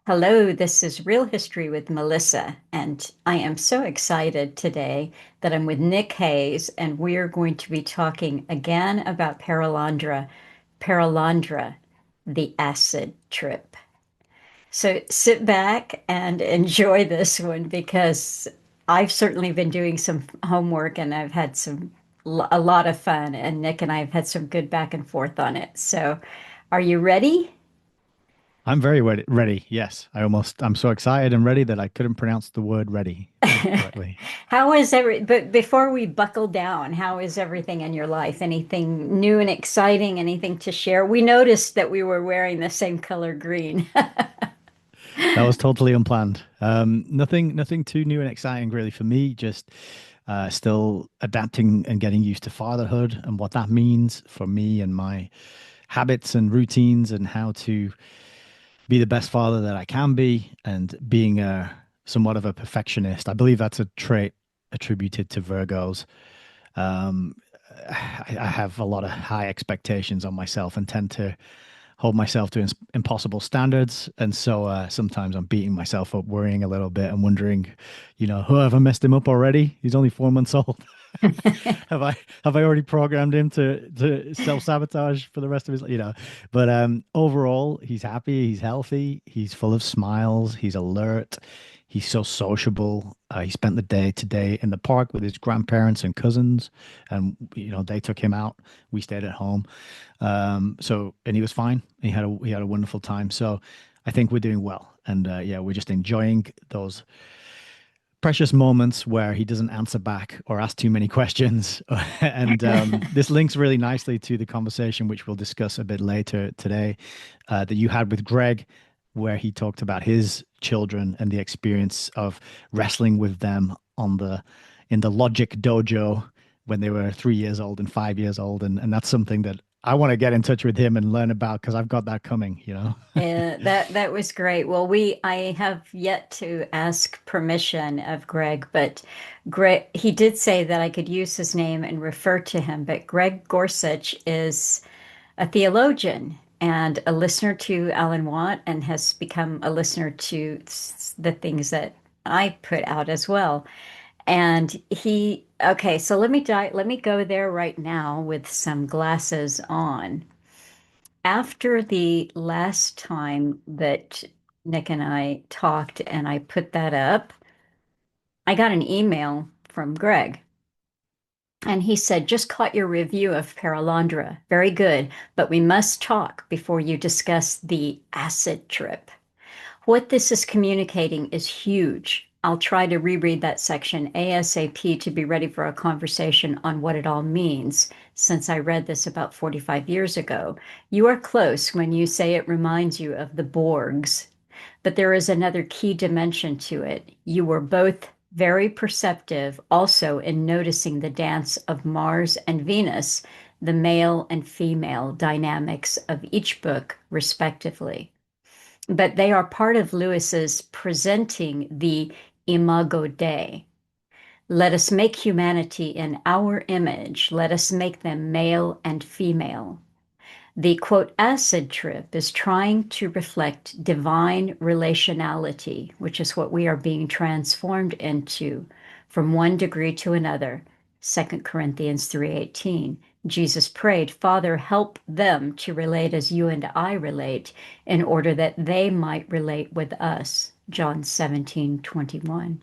Hello, this is Real History with Melissa, and I am so excited today that I'm with Nick Hayes, and we're going to be talking again about Perelandra, the acid trip. So sit back and enjoy this one because I've certainly been doing some homework and I've had a lot of fun, and Nick and I have had some good back and forth on it. So, are you ready? I'm very ready. Yes, I'm so excited and ready that I couldn't pronounce the word ready correctly. But before we buckle down, how is everything in your life? Anything new and exciting? Anything to share? We noticed that we were wearing the same color green. That was totally unplanned. Nothing too new and exciting really for me. Just still adapting and getting used to fatherhood and what that means for me and my habits and routines and how to be the best father that I can be and being a somewhat of a perfectionist. I believe that's a trait attributed to Virgos. Um, I have a lot of high expectations on myself and tend to hold myself to impossible standards. And so sometimes I'm beating myself up, worrying a little bit and wondering, who have I messed him up already? He's only 4 months old. Have I already programmed him to self-sabotage for the rest of his life? But overall, he's happy, he's healthy, he's full of smiles, he's alert, he's so sociable. He spent the day today in the park with his grandparents and cousins, and they took him out. We stayed at home. And he was fine. He had a wonderful time. So I think we're doing well. And yeah, we're just enjoying those precious moments where he doesn't answer back or ask too many questions. And this links really nicely to the conversation, which we'll discuss a bit later today, that you had with Greg, where he talked about his children and the experience of wrestling with them in the logic dojo when they were 3 years old and 5 years old. And that's something that I want to get in touch with him and learn about because I've got that coming. That was great. Well, I have yet to ask permission of Greg, but Greg he did say that I could use his name and refer to him. But Greg Gorsuch is a theologian and a listener to Alan Watt and has become a listener to the things that I put out as well. And okay, so let me go there right now with some glasses on. After the last time that Nick and I talked and I put that up, I got an email from Greg. And he said, just caught your review of Perelandra. Very good, but we must talk before you discuss the acid trip. What this is communicating is huge. I'll try to reread that section ASAP to be ready for a conversation on what it all means, since I read this about 45 years ago. You are close when you say it reminds you of the Borgs, but there is another key dimension to it. You were both very perceptive also in noticing the dance of Mars and Venus, the male and female dynamics of each book, respectively. But they are part of Lewis's presenting the Imago Dei. Let us make humanity in our image. Let us make them male and female. The quote acid trip is trying to reflect divine relationality, which is what we are being transformed into from one degree to another. 2 Corinthians 3:18. Jesus prayed, Father, help them to relate as you and I relate, in order that they might relate with us. John 17:21.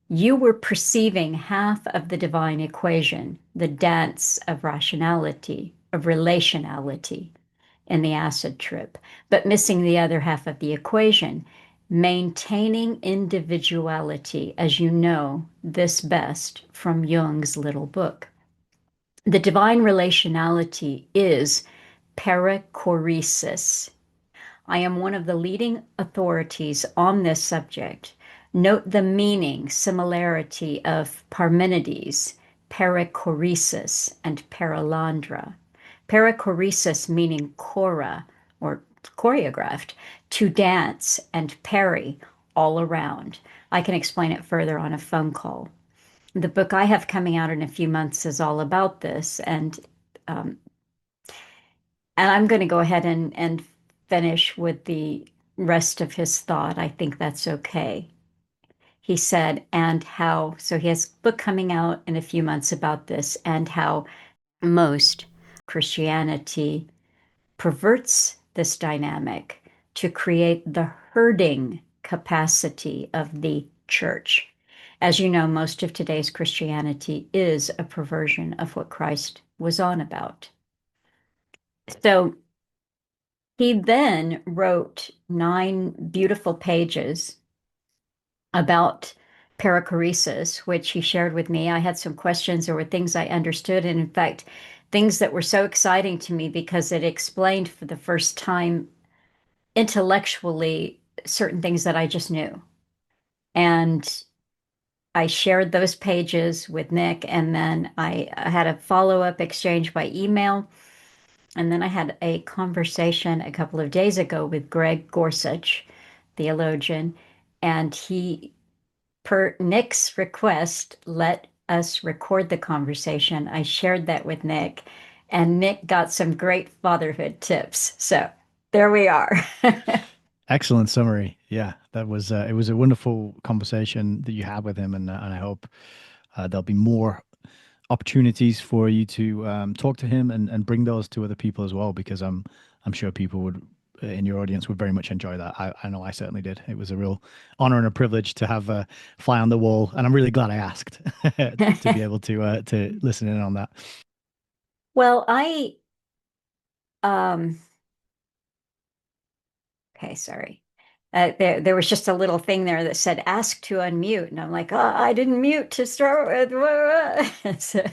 You were perceiving half of the divine equation, the dance of rationality, of relationality in the acid trip, but missing the other half of the equation, maintaining individuality, as you know this best from Jung's little book. The divine relationality is perichoresis. I am one of the leading authorities on this subject. Note the meaning, similarity of Parmenides, perichoresis, and Perelandra. Perichoresis meaning chora or choreographed, to dance, and peri, all around. I can explain it further on a phone call. The book I have coming out in a few months is all about this, um, and I'm going to go ahead and finish with the rest of his thought. I think that's okay. He said, and how, so he has a book coming out in a few months about this, and how most Christianity perverts this dynamic to create the herding capacity of the church. As you know, most of today's Christianity is a perversion of what Christ was on about. So he then wrote 9 beautiful pages about perichoresis, which he shared with me. I had some questions. There were things I understood, and in fact, things that were so exciting to me because it explained for the first time intellectually certain things that I just knew. And I shared those pages with Nick, and then I had a follow-up exchange by email. And then I had a conversation a couple of days ago with Greg Gorsuch, theologian, and he, per Nick's request, let us record the conversation. I shared that with Nick, and Nick got some great fatherhood tips. So there we are. Excellent summary. Yeah, that was it was a wonderful conversation that you had with him, and I hope there'll be more opportunities for you to talk to him and bring those to other people as well, because I'm sure people would in your audience would very much enjoy that. I know I certainly did. It was a real honor and a privilege to have a fly on the wall, and I'm really glad I asked to be able to listen in on that. Well, um okay, sorry. There was just a little thing there that said ask to unmute, and I'm like, oh, I didn't mute to start with. So,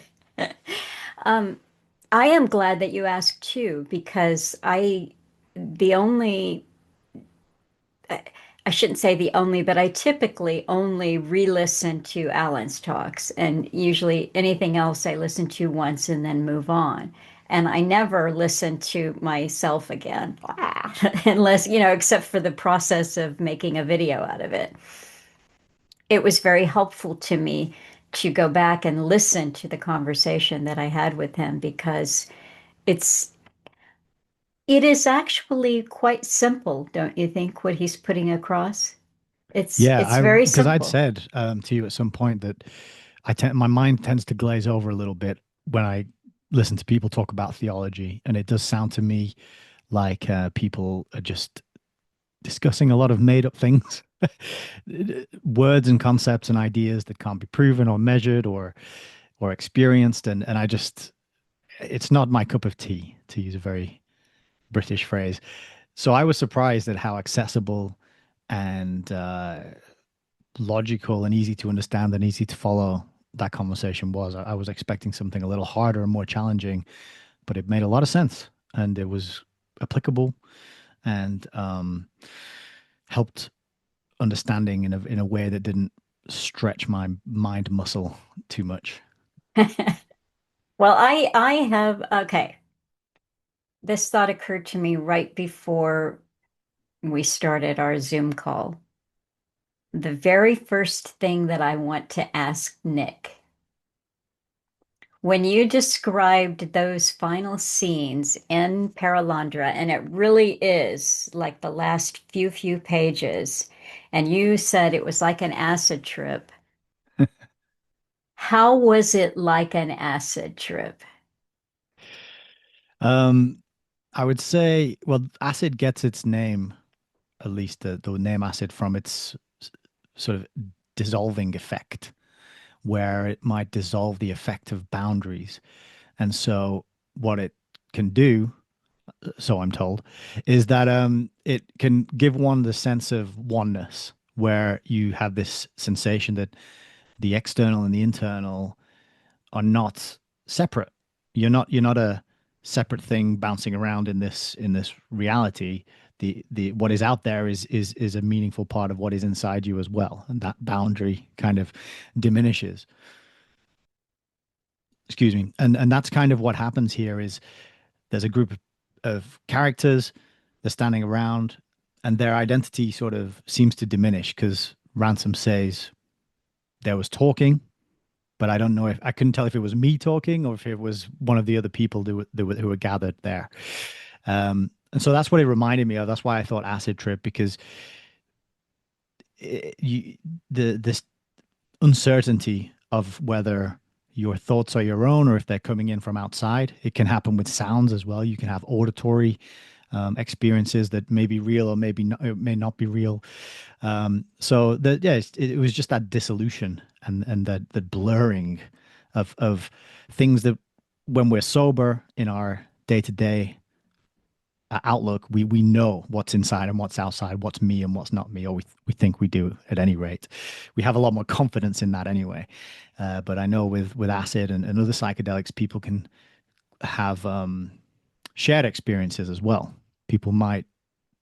um, I am glad that you asked too, because the only, I shouldn't say the only, but I typically only re-listen to Alan's talks, and usually anything else I listen to once and then move on. And I never listen to myself again, unless, except for the process of making a video out of it. It was very helpful to me to go back and listen to the conversation that I had with him because it's it is actually quite simple, don't you think, what he's putting across? It's Yeah, it's I very because I'd simple. said to you at some point that my mind tends to glaze over a little bit when I listen to people talk about theology, and it does sound to me like people are just discussing a lot of made up things, words and concepts and ideas that can't be proven or measured or experienced, and I just it's not my cup of tea, to use a very British phrase. So I was surprised at how accessible and logical and easy to understand and easy to follow that conversation was. I was expecting something a little harder and more challenging, but it made a lot of sense and it was applicable and helped understanding in a way that didn't stretch my mind muscle too much. Well, I have okay. This thought occurred to me right before we started our Zoom call. The very first thing that I want to ask Nick, when you described those final scenes in Perelandra, and it really is like the last few pages, and you said it was like an acid trip. How was it like an acid trip? Um, I would say, well, acid gets its name, at least the name acid, from its sort of dissolving effect, where it might dissolve the effect of boundaries. And so, what it can do, so I'm told, is that it can give one the sense of oneness, where you have this sensation that the external and the internal are not separate. You're not a separate thing bouncing around in this reality. The what is out there is a meaningful part of what is inside you as well, and that boundary kind of diminishes. Excuse me. And that's kind of what happens here is there's a group of characters, they're standing around, and their identity sort of seems to diminish because Ransom says there was talking, but I don't know if I couldn't tell if it was me talking or if it was one of the other people who were gathered there. And so that's what it reminded me of. That's why I thought acid trip, because you, this uncertainty of whether your thoughts are your own or if they're coming in from outside. It can happen with sounds as well. You can have auditory experiences that may be real or maybe not, it may not be real. So that yeah, it was just that dissolution and that blurring of things that when we're sober in our day to day outlook, we know what's inside and what's outside, what's me and what's not me, or we think we do at any rate. We have a lot more confidence in that anyway. But I know with acid and other psychedelics, people can have shared experiences as well. People might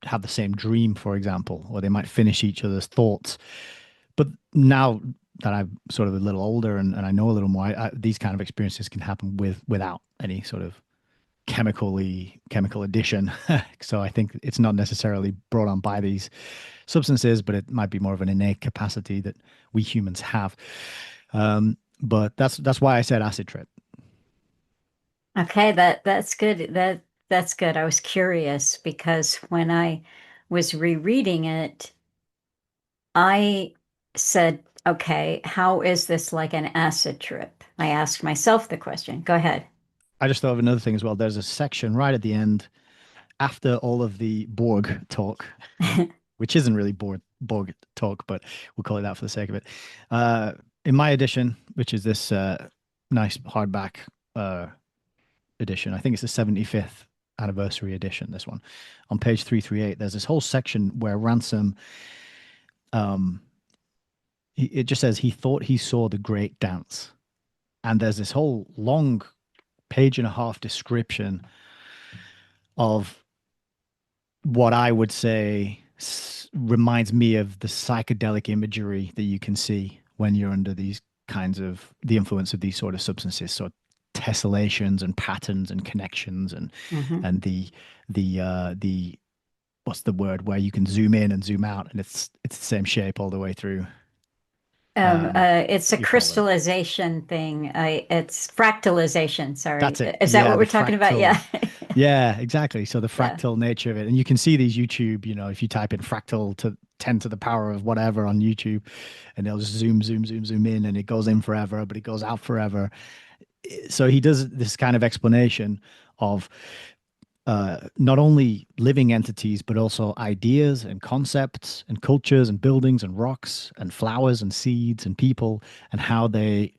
have the same dream, for example, or they might finish each other's thoughts. But now that I'm sort of a little older and I know a little more, these kind of experiences can happen without any sort of chemical addition. So I think it's not necessarily brought on by these substances, but it might be more of an innate capacity that we humans have. But that's why I said acid trip. Okay, that's good. That's good. I was curious because when I was rereading it, I said, okay, how is this like an acid trip? I asked myself the question. Go ahead. I just thought of another thing as well. There's a section right at the end after all of the Borg talk, which isn't really Borg talk, but we'll call it that for the sake of it. Uh, in my edition, which is this nice hardback uh, edition, I think it's the 75th anniversary edition, this one. On page 338, there's this whole section where Ransom, um, it just says he thought he saw the great dance. And there's this whole long page and a half description of what I would say reminds me of the psychedelic imagery that you can see when you're under these kinds of the influence of these sort of substances. So tessellations and patterns and connections hmm and the what's the word where you can zoom in and zoom out and it's the same shape all the way through. It's a What do you call them? crystallization thing. It's fractalization. Sorry. That's it. Is that Yeah, what the we're talking about? fractal. Yeah. Yeah, exactly. So the Yeah. fractal nature of it. And you can see these YouTube, if you type in fractal to 10 to the power of whatever on YouTube, and they'll just zoom in, and it goes in forever, but it goes out forever. So he does this kind of explanation of not only living entities, but also ideas and concepts and cultures and buildings and rocks and flowers and seeds and people and how they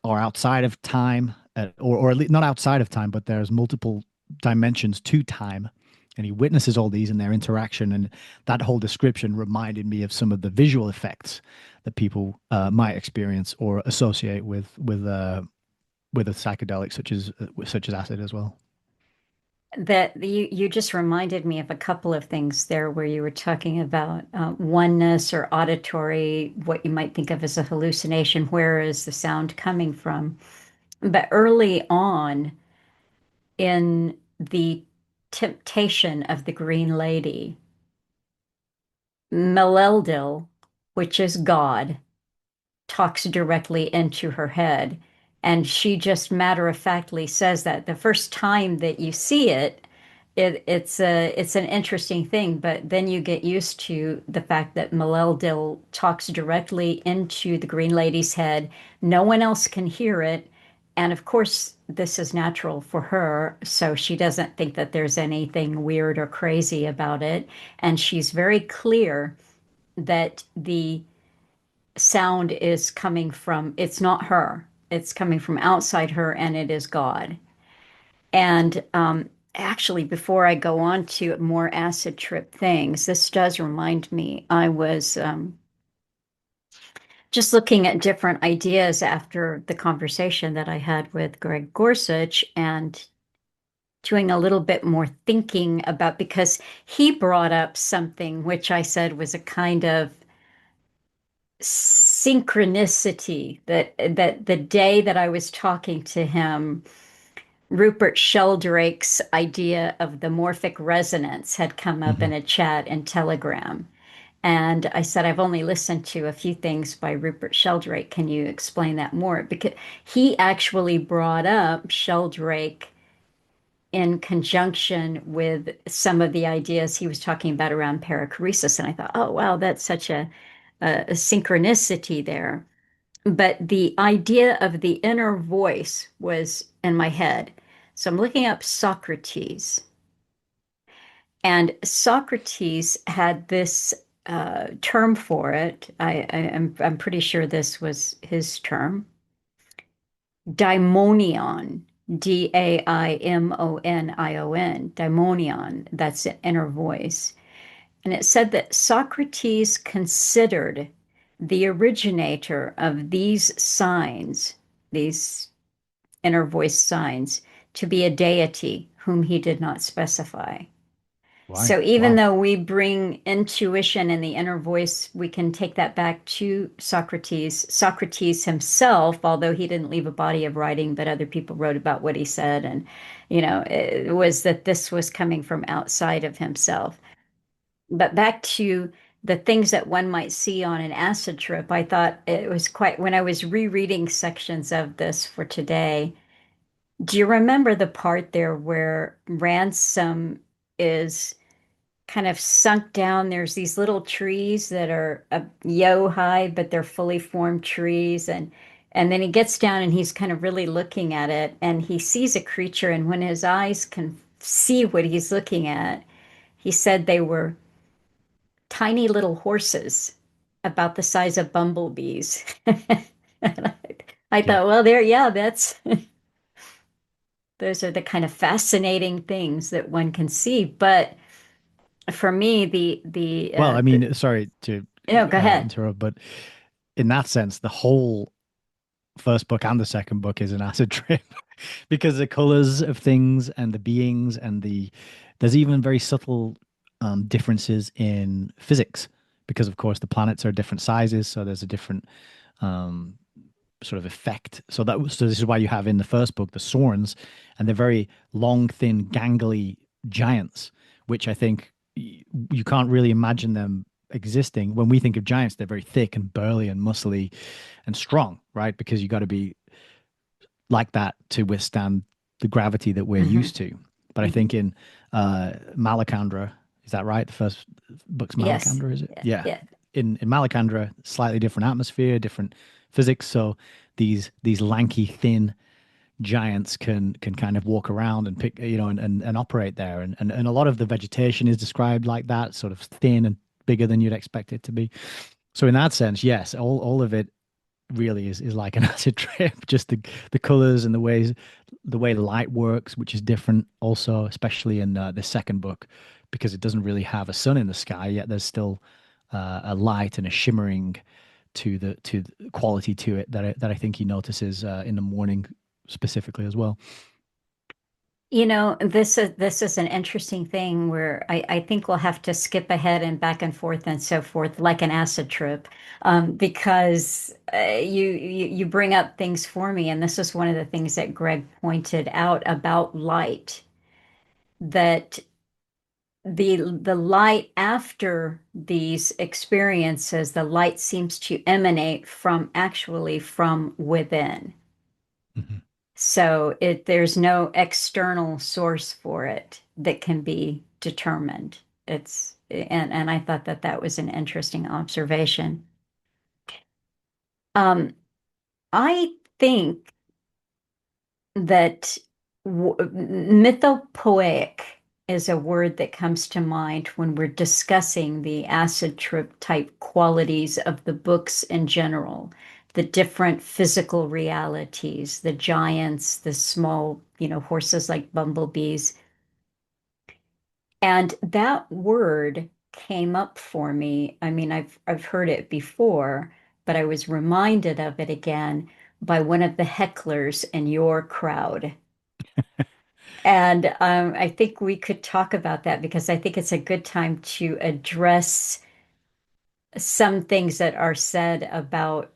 are outside of time, or at least not outside of time, but there's multiple dimensions to time. And he witnesses all these in their interaction. And that whole description reminded me of some of the visual effects that people might experience or associate with a psychedelic such as acid as well. That you just reminded me of a couple of things there where you were talking about oneness or auditory, what you might think of as a hallucination. Where is the sound coming from? But early on in the temptation of the Green Lady, Meleldil, which is God, talks directly into her head. And she just matter-of-factly says that the first time that you see it, it's an interesting thing, but then you get used to the fact that Maleldil talks directly into the Green Lady's head. No one else can hear it. And of course, this is natural for her, so she doesn't think that there's anything weird or crazy about it. And she's very clear that the sound is coming from, it's not her, it's coming from outside her, and it is God. And actually, before I go on to more acid trip things, this does remind me, I was just looking at different ideas after the conversation that I had with Greg Gorsuch and doing a little bit more thinking about because he brought up something which I said was a kind of synchronicity that the day that I was talking to him, Rupert Sheldrake's idea of the morphic resonance had come up in Hmm. a chat in Telegram. And I said, I've only listened to a few things by Rupert Sheldrake. Can you explain that more? Because he actually brought up Sheldrake in conjunction with some of the ideas he was talking about around perichoresis. And I thought, oh, wow, that's such a synchronicity there. But the idea of the inner voice was in my head. So I'm looking up Socrates. And Socrates had this term for it. I'm pretty sure this was his term. Daimonion, Daimonion, daimonion, that's the inner voice. And it said that Socrates considered the originator of these signs, these inner voice signs, to be a deity whom he did not specify. Right. So even Wow. though we bring intuition and the inner voice, we can take that back to Socrates. Socrates himself, although he didn't leave a body of writing, but other people wrote about what he said, and it was that this was coming from outside of himself. But back to the things that one might see on an acid trip, I thought it was quite, when I was rereading sections of this for today, do you remember the part there where Ransom is kind of sunk down? There's these little trees that are yo high, but they're fully formed trees. And then he gets down and he's kind of really looking at it and he sees a creature. And when his eyes can see what he's looking at, he said they were tiny little horses about the size of bumblebees. And I Yeah. thought, well, there, yeah, that's those are the kind of fascinating things that one can see. But for me, Well, I mean, sorry to go ahead. interrupt, but in that sense, the whole first book and the second book is an acid trip because the colors of things and the beings and there's even very subtle differences in physics because of course the planets are different sizes, so there's a different um, sort of effect. So this is why you have in the first book the Sorens, and they're very long, thin, gangly giants, which I think you can't really imagine them existing. When we think of giants, they're very thick and burly and muscly and strong, right? Because you got to be like that to withstand the gravity that we're Hmm. used to. But I Hmm. think in Malacandra, is that right? The first book's Yes. Malacandra, is it? Yeah. Yeah. Yeah. In Malacandra, slightly different atmosphere, different physics. So these lanky, thin giants can kind of walk around and pick, and operate there. And a lot of the vegetation is described like that, sort of thin and bigger than you'd expect it to be. So in that sense, yes, all of it really is like an acid trip. Just the colors and the way light works, which is different also, especially in the second book, because it doesn't really have a sun in the sky yet. There's still a light and a shimmering to the quality to it that I think he notices in the morning specifically as well. This is an interesting thing where I think we'll have to skip ahead and back and forth and so forth, like an acid trip, because you bring up things for me, and this is one of the things that Greg pointed out about light, that the light after these experiences, the light seems to emanate from actually from within. Mhm. So there's no external source for it that can be determined. And I thought that that was an interesting observation. Um, I think that mythopoeic is a word that comes to mind when we're discussing the acid trip type qualities of the books in general, the different physical realities, the giants, the small, horses like bumblebees. And that word came up for me. I mean, I've heard it before, but I was reminded of it again by one of the hecklers in your crowd. And I think we could talk about that because I think it's a good time to address some things that are said about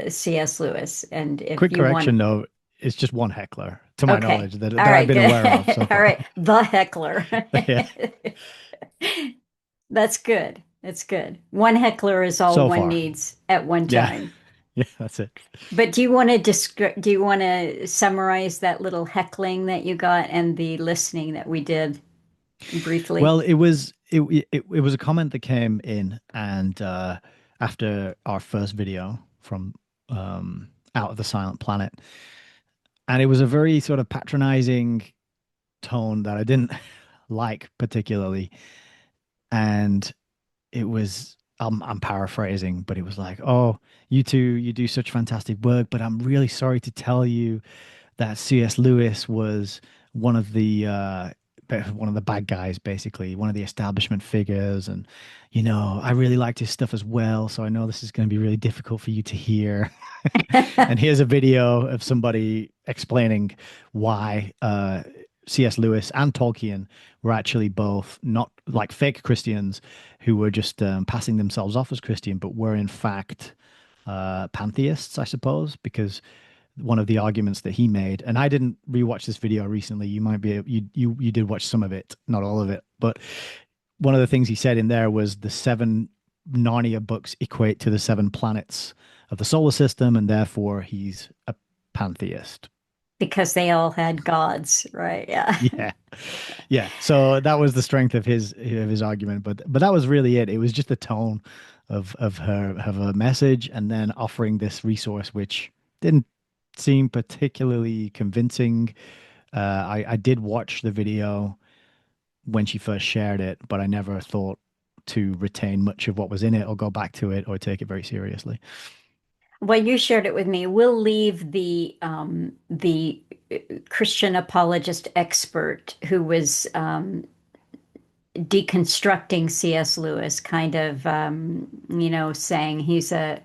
C.S. Lewis. And if Quick you want, correction though, it's just one heckler, to my okay. knowledge, that All I've right, been good. aware of so All far. right, the heckler. Yeah, That's good. That's good. One heckler is all so one far. needs at one Yeah. time. Yeah, that's it. But do you want to summarize that little heckling that you got and the listening that we did briefly? Well, it was a comment that came in, and after our first video from Out of the Silent Planet, and it was a very sort of patronizing tone that I didn't like particularly, and it was I'm paraphrasing, but it was like, "Oh, you two, you do such fantastic work, but I'm really sorry to tell you that C.S. Lewis was one of the one of the bad guys, basically, one of the establishment figures, and I really liked his stuff as well. So I know this is going to be really difficult for you to hear." And here's a video of somebody explaining why C.S. Lewis and Tolkien were actually both not like fake Christians who were just passing themselves off as Christian, but were in fact pantheists, I suppose, because one of the arguments that he made, and I didn't rewatch this video recently. You might be you did watch some of it, not all of it, but one of the things he said in there was the seven Narnia books equate to the seven planets of the solar system, and therefore he's a pantheist. Because they all had gods, right? Yeah. Yeah, yeah. So that was the strength of his argument, but that was really it. It was just the tone of her message, and then offering this resource, which didn't seem particularly convincing. I did watch the video when she first shared it, but I never thought to retain much of what was in it or go back to it or take it very seriously. Well, you shared it with me. We'll leave the Christian apologist expert who was deconstructing C.S. Lewis, kind of saying he's a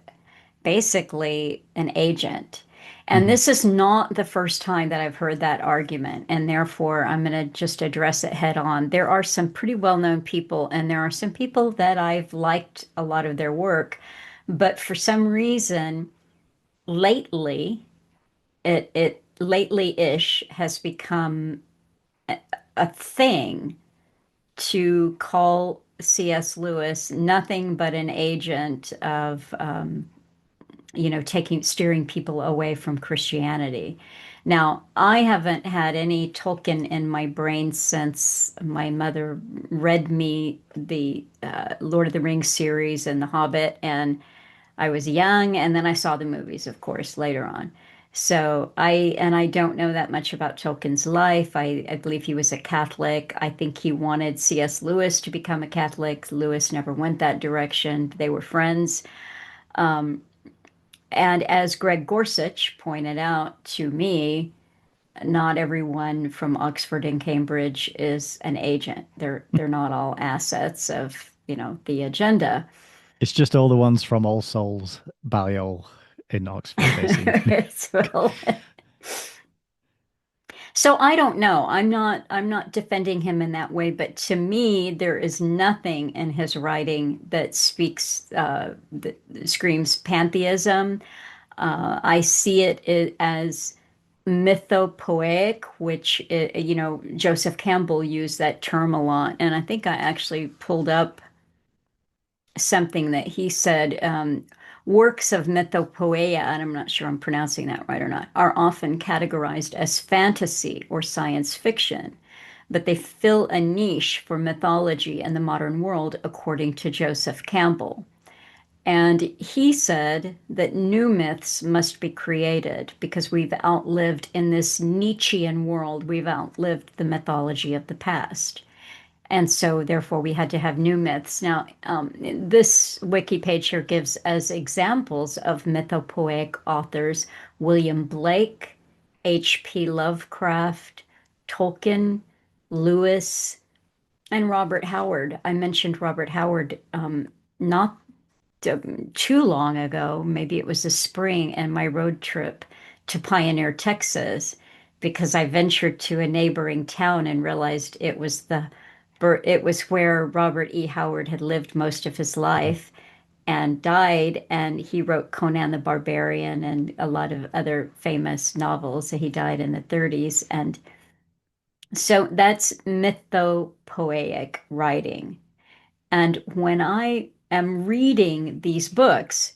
basically an agent. And Hmm. this is not the first time that I've heard that argument, and therefore I'm going to just address it head on. There are some pretty well-known people, and there are some people that I've liked a lot of their work, but for some reason, lately, it lately-ish has become a thing to call C.S. Lewis nothing but an agent of steering people away from Christianity. Now, I haven't had any Tolkien in my brain since my mother read me the Lord of the Rings series and The Hobbit, and I was young, and then I saw the movies, of course, later on. So I don't know that much about Tolkien's life. I believe he was a Catholic. I think he wanted C.S. Lewis to become a Catholic. Lewis never went that direction. They were friends. And as Greg Gorsuch pointed out to me, not everyone from Oxford and Cambridge is an agent. They're not all assets of, the agenda. It's just all the ones from All Souls Balliol in Oxford, they seem to be. So, so I don't know. I'm not defending him in that way, but to me, there is nothing in his writing that speaks that screams pantheism. I see it as mythopoeic, which, Joseph Campbell used that term a lot. And I think I actually pulled up something that he said. Works of mythopoeia, and I'm not sure I'm pronouncing that right or not, are often categorized as fantasy or science fiction, but they fill a niche for mythology in the modern world, according to Joseph Campbell. And he said that new myths must be created because we've outlived, in this Nietzschean world, we've outlived the mythology of the past. And so, therefore, we had to have new myths. Now, this wiki page here gives as examples of mythopoeic authors William Blake, H.P. Lovecraft, Tolkien, Lewis, and Robert Howard. I mentioned Robert Howard not too long ago, maybe it was the spring, and my road trip to Pioneer, Texas, because I ventured to a neighboring town and realized it was where Robert E. Howard had lived most of his life and died, and he wrote Conan the Barbarian and a lot of other famous novels. He died in the 30s, and so that's mythopoeic writing. And when I am reading these books,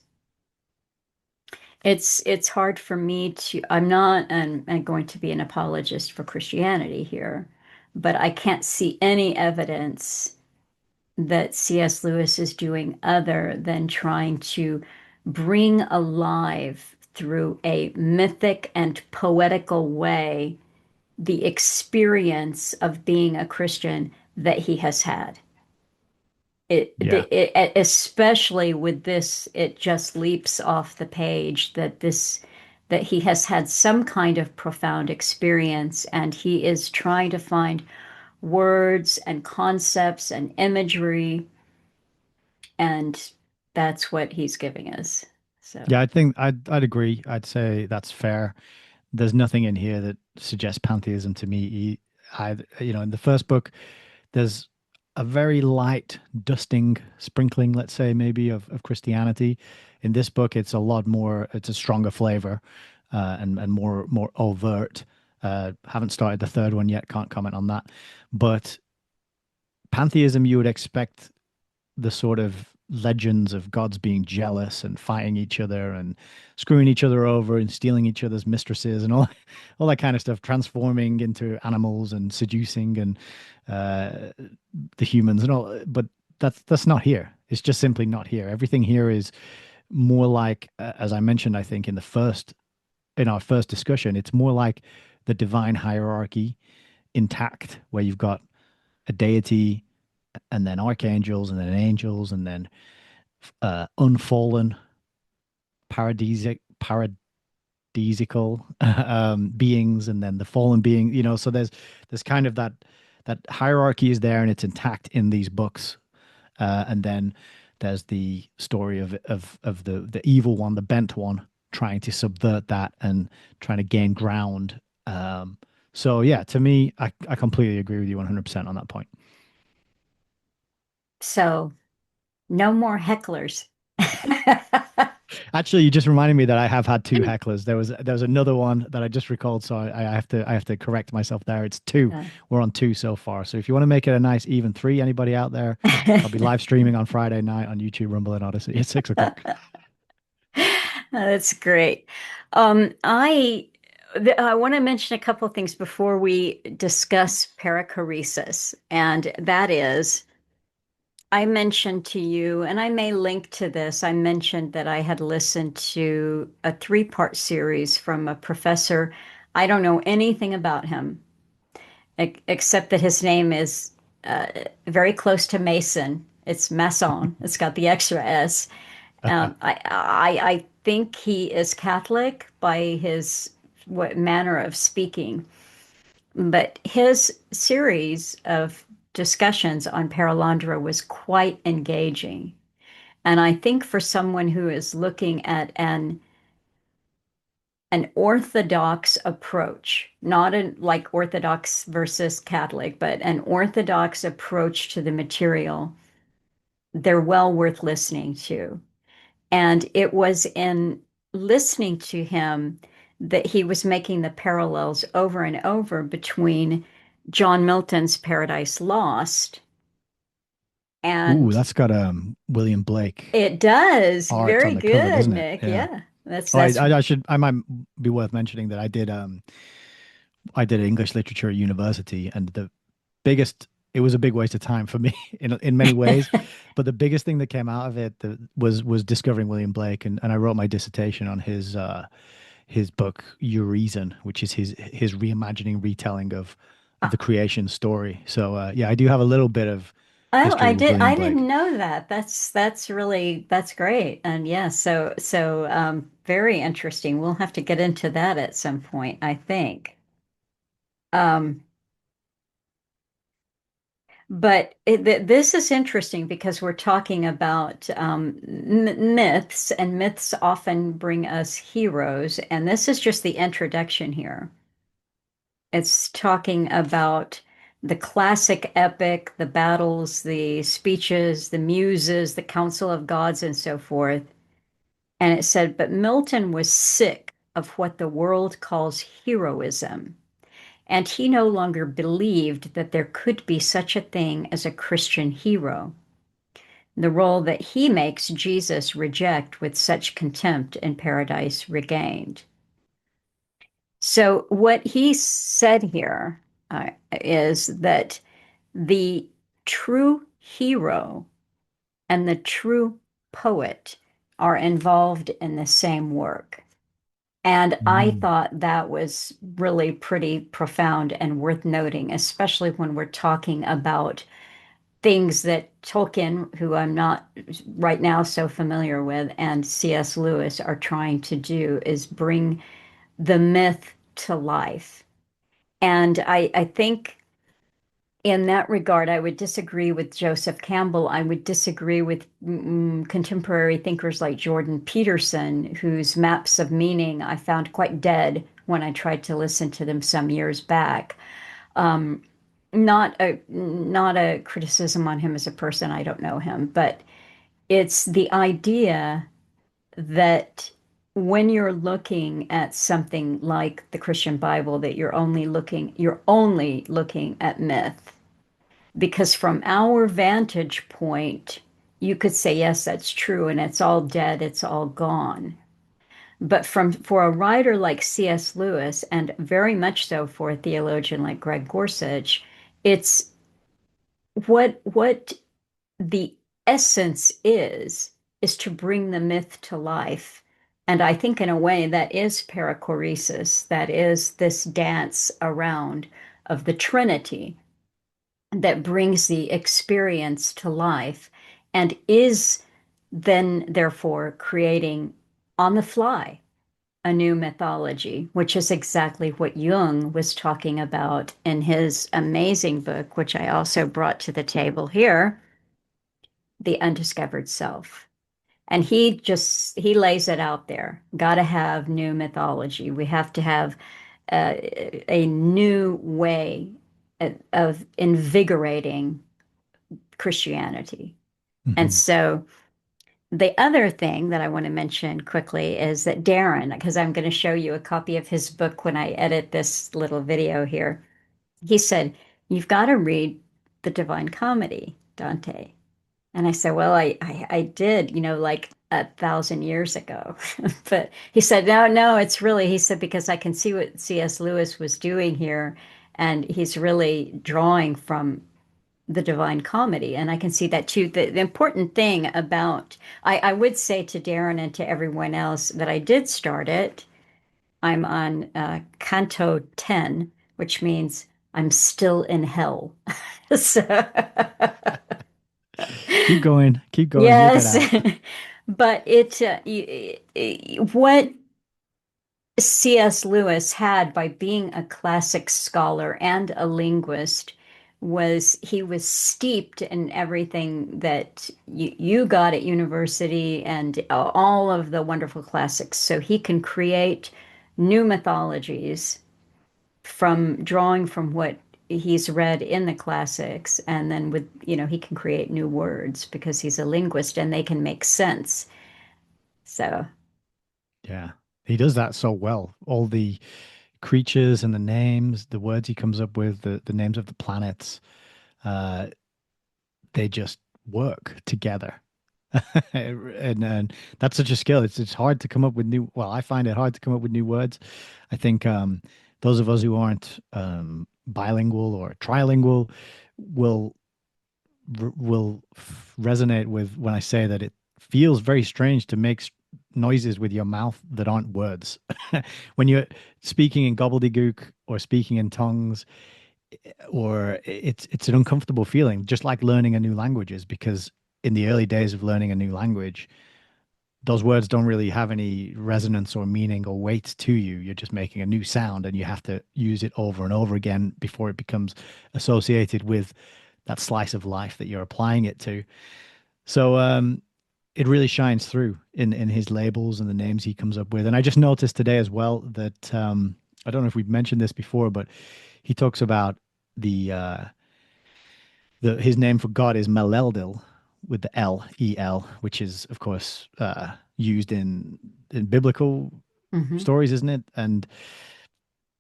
It's hard for me to, I'm not going to be an apologist for Christianity here, but I can't see any evidence that C.S. Lewis is doing other than trying to bring alive through a mythic and poetical way the experience of being a Christian that he has had. Yeah. Especially with this, it just leaps off the page that he has had some kind of profound experience, and he is trying to find words and concepts and imagery, and that's what he's giving us. So, Yeah, I think I'd agree. I'd say that's fair. There's nothing in here that suggests pantheism to me. In the first book, there's a very light dusting, sprinkling, let's say, maybe of Christianity. In this book, it's a lot more. It's a stronger flavor, and more overt. Haven't started the third one yet. Can't comment on that. But pantheism, you would expect the sort of legends of gods being jealous and fighting each other and screwing each other over and stealing each other's mistresses and all that kind of stuff, transforming into animals and seducing and uh, the humans and all. But that's not here. It's just simply not here. Everything here is more like, as I mentioned, I think in our first discussion, it's more like the divine hierarchy intact, where you've got a deity and then archangels and then angels and then unfallen paradisical beings and then the fallen being, so there's kind of that hierarchy is there and it's intact in these books. And then there's the story of the evil one, the bent one, trying to subvert that and trying to gain ground. So yeah, to me, I completely agree with you 100% on that point. so no more hecklers. Actually, you just reminded me that I have had two hecklers. There was another one that I just recalled, so I have to correct myself there. It's two. Uh, We're on two so far. So if you want to make it a nice even three, anybody out there, I'll be live streaming on Friday night on YouTube, Rumble, and Odyssey at 6 o'clock. That's great. I want to mention a couple of things before we discuss perichoresis, and that is, I mentioned to you, and I may link to this. I mentioned that I had listened to a three-part series from a professor. I don't know anything about him except that his name is uh, very close to Mason. It's Masson. It's got the extra S. I think he is Catholic by his what manner of speaking, but his series of discussions on Perelandra was quite engaging. And I think for someone who is looking at an orthodox approach, not an like Orthodox versus Catholic, but an orthodox approach to the material, they're well worth listening to. And it was in listening to him that he was making the parallels over and over between John Milton's Paradise Lost Ooh, and that's got William Blake it does. art Very on the cover, good, doesn't it? Nick. Yeah. Yeah. That's Oh, I, that's I, I should I might be worth mentioning that I did English literature at university, and it was a big waste of time for me in many ways, but the biggest thing that came out of it was discovering William Blake, and I wrote my dissertation on his book Urizen, which is his reimagining retelling of the creation story. So yeah, I do have a little bit of oh, history with William I Blake. didn't know that. That's really that's great. And yeah, very interesting. We'll have to get into that at some point, I think. Um, but this is interesting because we're talking about myths, and myths often bring us heroes. And this is just the introduction here. It's talking about the classic epic, the battles, the speeches, the muses, the council of gods, and so forth. And it said, but Milton was sick of what the world calls heroism, and he no longer believed that there could be such a thing as a Christian hero. the role that he makes Jesus reject with such contempt in Paradise Regained. So, what he said here is that the true hero and the true poet are involved in the same work. And I Mm. thought that was really pretty profound and worth noting, especially when we're talking about things that Tolkien, who I'm not right now so familiar with, and C.S. Lewis are trying to do is bring the myth to life. And I think in that regard, I would disagree with Joseph Campbell. I would disagree with contemporary thinkers like Jordan Peterson, whose maps of meaning I found quite dead when I tried to listen to them some years back. Um, not a criticism on him as a person. I don't know him, but it's the idea that when you're looking at something like the Christian Bible, that you're only looking at myth. Because from our vantage point, you could say, yes, that's true, and it's all dead, it's all gone. But for a writer like C.S. Lewis, and very much so for a theologian like Greg Gorsuch, it's what the essence is to bring the myth to life. And I think in a way that is perichoresis, that is this dance around of the Trinity that brings the experience to life and is then therefore creating on the fly a new mythology, which is exactly what Jung was talking about in his amazing book, which I also brought to the table here, The Undiscovered Self. And he lays it out there. Got to have new mythology. We have to have a new way of invigorating Christianity. And Mhm. so the other thing that I want to mention quickly is that Darren, because I'm going to show you a copy of his book when I edit this little video here, he said, "You've got to read the Divine Comedy, Dante." And I said, well, I did, like 1,000 years ago. But he said, no, no, it's really, he said, because I can see what C.S. Lewis was doing here. And he's really drawing from the Divine Comedy. And I can see that too. The important thing about, I would say to Darren and to everyone else that I did start it. I'm on Canto 10, which means I'm still in hell. So. Keep going, you'll get Yes, out. but what C.S. Lewis had by being a classic scholar and a linguist was he was steeped in everything that you got at university and all of the wonderful classics. So he can create new mythologies from drawing from what he's read in the classics, and then he can create new words because he's a linguist and they can make sense. So, Yeah, he does that so well. All the creatures and the names, the words he comes up with, the names of the planets, uh, they just work together. And that's such a skill. It's hard to come up with new. Well, I find it hard to come up with new words. I think those of us who aren't bilingual or trilingual will resonate with when I say that it feels very strange to make noises with your mouth that aren't words. When you're speaking in gobbledygook or speaking in tongues, or it's an uncomfortable feeling, just like learning a new language is, because in the early days of learning a new language, those words don't really have any resonance or meaning or weight to you. You're just making a new sound and you have to use it over and over again before it becomes associated with that slice of life that you're applying it to. So it really shines through in his labels and the names he comes up with. And I just noticed today as well that I don't know if we've mentioned this before, but he talks about the his name for God is Meleldil with the L, which is of course used in biblical mhm. stories, isn't it? And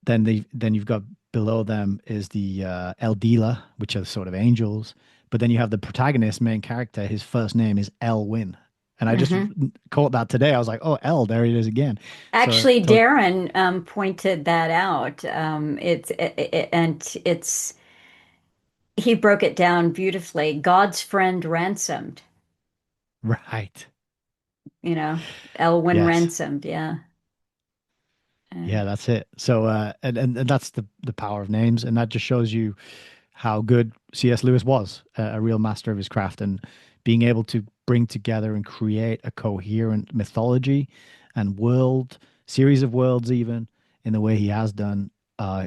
then you've got below them is the Eldila, which are sort of angels. But then you have the protagonist, main character, his first name is Elwin. And I just Hmm. caught that today. I was like, oh, L, there it is again. So, Actually, Darren pointed that out. And it's he broke it down beautifully. God's friend ransomed, right. you know, Elwin Yes. ransomed. Yeah. Uh, Yeah, that's it. So, and that's the power of names. And that just shows you how good C.S. Lewis was, a real master of his craft, and being able to bring together and create a coherent mythology and world, series of worlds, even in the way he has done.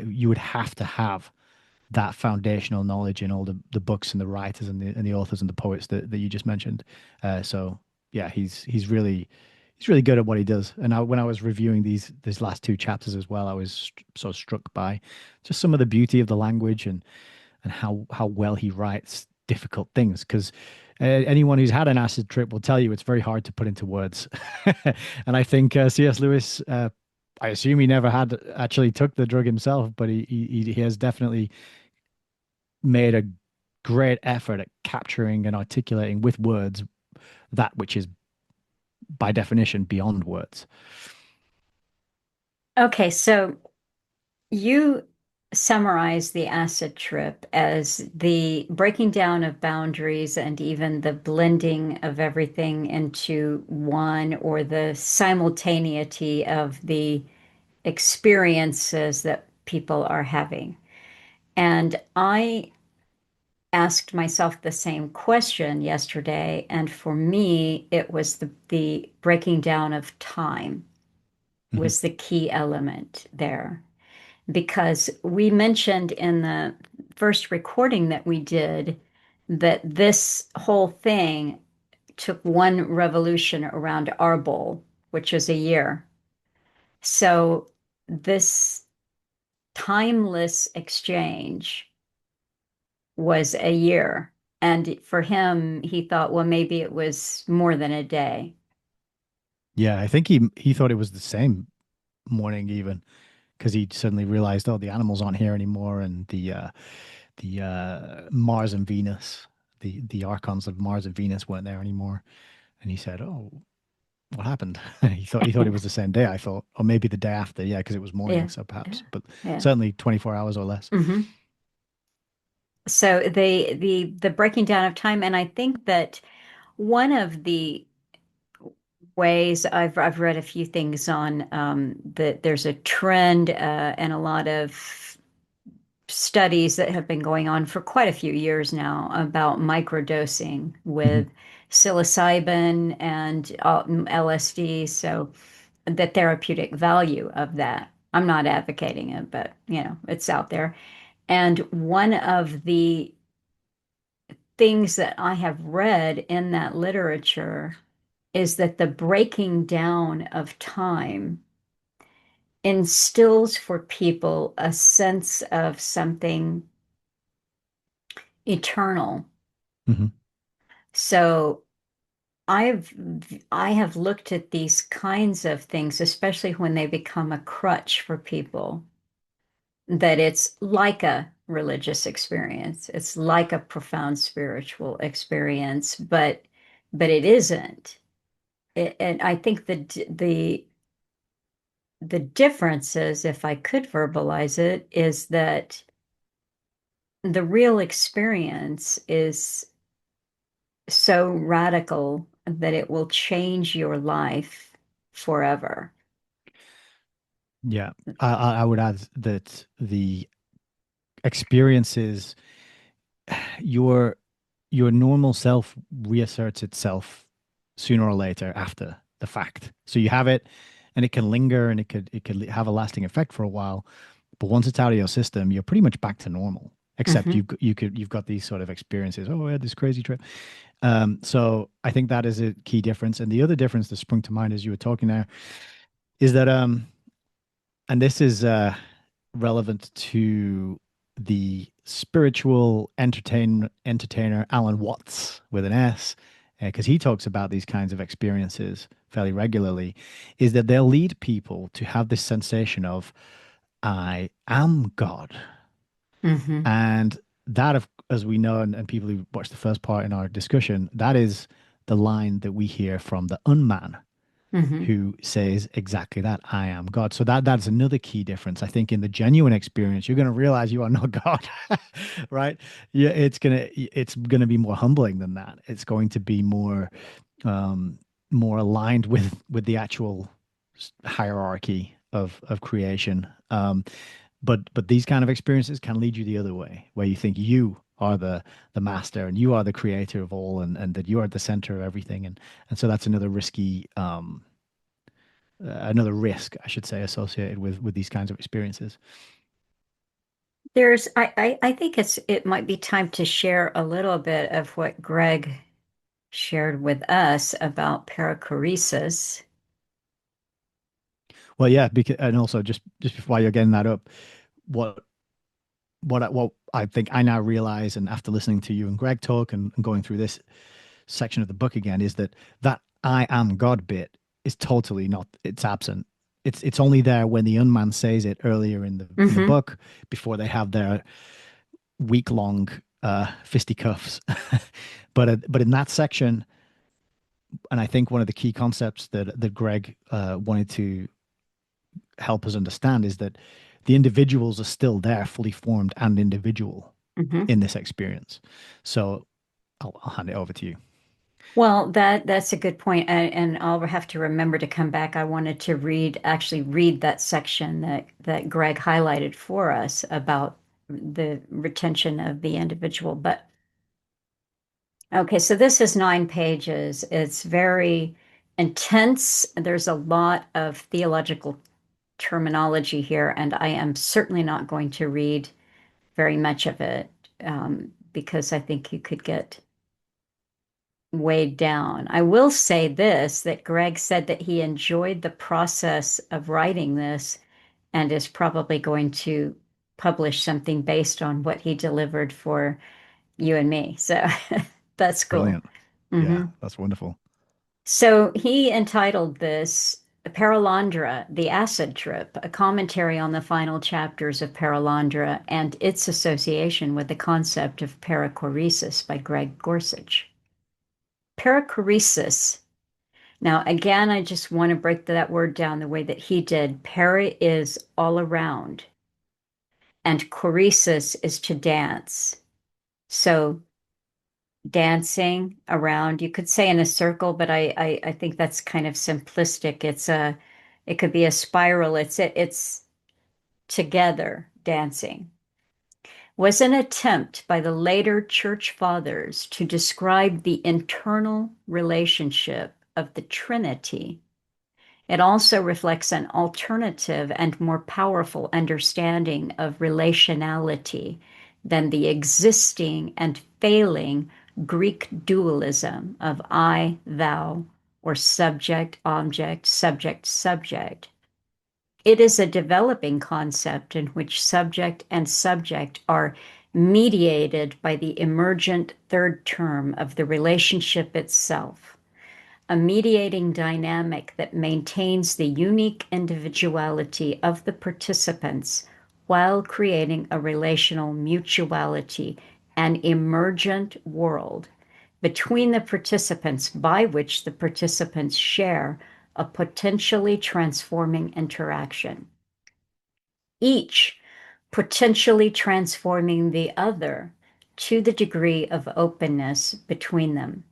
You would have to have that foundational knowledge in all the books and the writers and the authors and the poets that you just mentioned. So yeah, he's really good at what he does. And when I was reviewing these last two chapters as well, I was so struck by just some of the beauty of the language and how well he writes difficult things. Because anyone who's had an acid trip will tell you it's very hard to put into words. And I think C.S. Lewis. I assume he never had actually took the drug himself, but he has definitely made a great effort at capturing and articulating with words that which is by definition beyond words. okay, so you summarize the acid trip as the breaking down of boundaries and even the blending of everything into one, or the simultaneity of the experiences that people are having. And I asked myself the same question yesterday, and for me, it was the breaking down of time Mhm. was the key element there. Because we mentioned in the first recording that we did that this whole thing took one revolution around our bowl, which is a year. So this timeless exchange was a year. And for him, he thought, well, maybe it was more than a day. Yeah, I think he thought it was the same morning even because he suddenly realized, oh, the animals aren't here anymore, and the Mars and Venus, the archons of Mars and Venus weren't there anymore, and he said, oh, what happened? He thought it was the same day. I thought, or maybe the day after, yeah, because it was morning, Yeah, so yeah, perhaps, but yeah. certainly 24 hours or less. Hmm. So the breaking down of time, and I think that one of the ways I've read a few things on that there's a trend and a lot of studies that have been going on for quite a few years now about microdosing Mhm. with psilocybin and LSD. So the therapeutic value of that. I'm not advocating it, but it's out there. And one of the things that I have read in that literature is that the breaking down of time instills for people a sense of something eternal. Mhm. So I've I have looked at these kinds of things, especially when they become a crutch for people, that it's like a religious experience. It's like a profound spiritual experience, but it isn't. And I think the difference is, if I could verbalize it, is that the real experience is so radical that it will change your life forever. Yeah, I would add that the experiences your your normal self reasserts itself sooner or later after the fact. So you have it, and it can linger, and it could have a lasting effect for a while. But once it's out of your system, you're pretty much back to normal. Except Hmm. you've got these sort of experiences. Oh, I had this crazy trip. So I think that is a key difference. And the other difference that sprung to mind as you were talking there is that and this is relevant to the spiritual entertainer Alan Watts with an S, because he talks about these kinds of experiences fairly regularly, is that they'll lead people to have this sensation of I am God, Hmm. and that as we know, and people who watched the first part in our discussion, that is the line that we hear from the unman Hmm. who says exactly that, I am God. So that's another key difference. I think in the genuine experience, you're going to realize you are not God, right? Yeah, it's gonna be more humbling than that. It's going to be um, more aligned with the actual hierarchy of creation. But these kind of experiences can lead you the other way, where you think you are the master and you are the creator of all, and that you are at the center of everything, and so that's another risk, I should say, associated with these kinds of experiences. I think it might be time to share a little bit of what Greg shared with us about perichoresis. Well, yeah, because and also just before you're getting that up, what what I think I now realize, and after listening to you and Greg talk and going through this section of the book again, is that I am God bit is totally not, it's absent. It's only there when the unman says it earlier in the Hmm. book before they have their week long fisticuffs. But in that section, and I think one of the key concepts that Greg wanted to help us understand is that the individuals are still there, fully formed and individual Hmm. in this experience. So I'll hand it over to you. Well, that's a good point, and I'll have to remember to come back. I wanted to actually read that section that Greg highlighted for us about the retention of the individual. But okay, so this is 9 pages. It's very intense. There's a lot of theological terminology here, and I am certainly not going to read very much of it because I think you could get weighed down. I will say this, that Greg said that he enjoyed the process of writing this and is probably going to publish something based on what he delivered for you and me. So that's cool. Brilliant. Yeah, Hmm. that's wonderful. So he entitled this Perelandra, the Acid Trip, a commentary on the final chapters of Perelandra and its association with the concept of perichoresis by Greg Gorsuch. Perichoresis. Now, again, I just want to break that word down the way that he did. Peri is all around, and choresis is to dance. So, dancing around, you could say in a circle, but I think that's kind of simplistic. It could be a spiral. It's together dancing. Was an attempt by the later church fathers to describe the internal relationship of the Trinity. It also reflects an alternative and more powerful understanding of relationality than the existing and failing Greek dualism of I, thou, or subject, object, subject, subject. It is a developing concept in which subject and subject are mediated by the emergent third term of the relationship itself, a mediating dynamic that maintains the unique individuality of the participants while creating a relational mutuality, an emergent world between the participants by which the participants share a potentially transforming interaction, each potentially transforming the other to the degree of openness between them.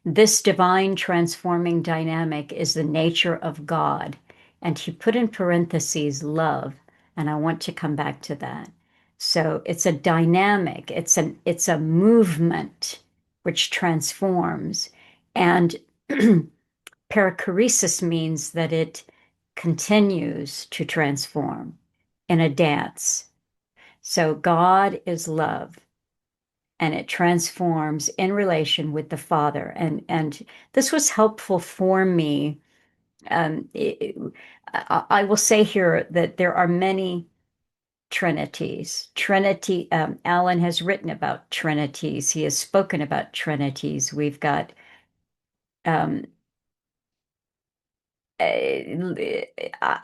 This divine transforming dynamic is the nature of God. And he put in parentheses love, and I want to come back to that. So it's a dynamic, it's a movement which transforms. And perichoresis means that it continues to transform in a dance. So God is love and it transforms in relation with the Father. And this was helpful for me. I will say here that there are many trinities. Trinity, Alan has written about trinities. He has spoken about trinities. We've got um, uh,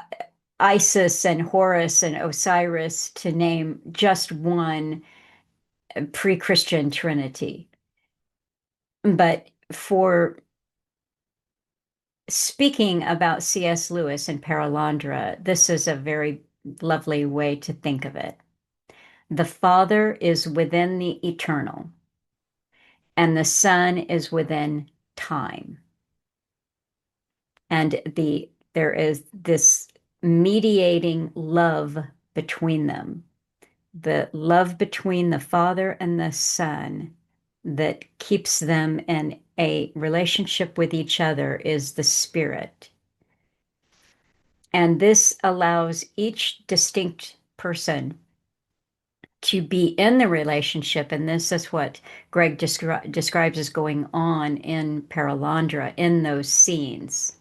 Isis and Horus and Osiris, to name just one. pre-Christian Trinity. But for speaking about C.S. Lewis and Perelandra, this is a very lovely way to think of it. The Father is within the eternal, and the Son is within time. And there is this mediating love between them, the love between the Father and the Son that keeps them in a relationship with each other is the Spirit. And this allows each distinct person to be in the relationship. And this is what Greg describes as going on in Perelandra in those scenes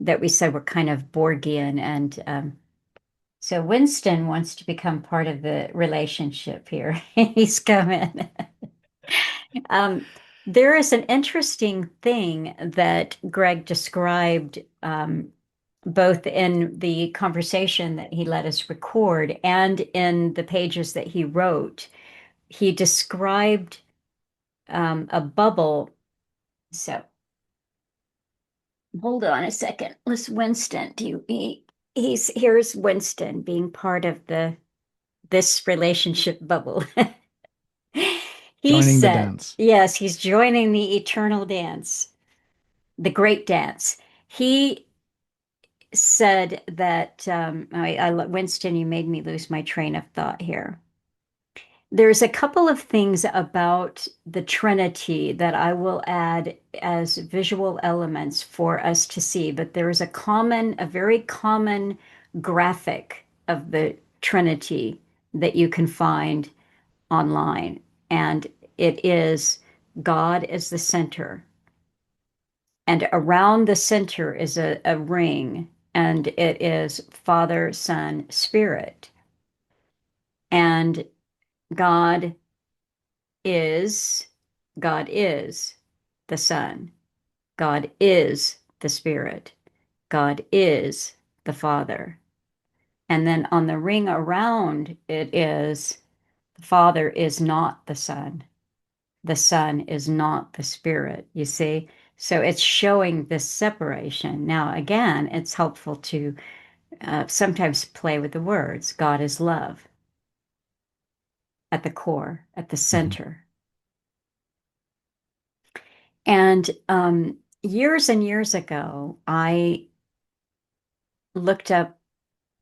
that we said were kind of Borgian. And so Winston wants to become part of the relationship here. He's coming. Um, there is an interesting thing that Greg described both in the conversation that he let us record and in the pages that he wrote. He described a bubble. So hold on a second. Let's Winston. Here's Winston being part of this relationship bubble. He Joining the said, dance. yes, he's joining the eternal dance, the great dance. He said that Winston, you made me lose my train of thought here. There's a couple of things about the Trinity that I will add as visual elements for us to see, but there is a very common graphic of the Trinity that you can find online, and it is God as the center. And around the center is a ring, and it is Father, Son, Spirit. And God is, God is the Son. God is the Spirit. God is the Father. And then on the ring around it is the Father is not the Son. The Son is not the Spirit, you see? So it's showing this separation. Now, again, it's helpful to sometimes play with the words. God is love at the core, at the Hmm. center. And years and years ago, I looked up,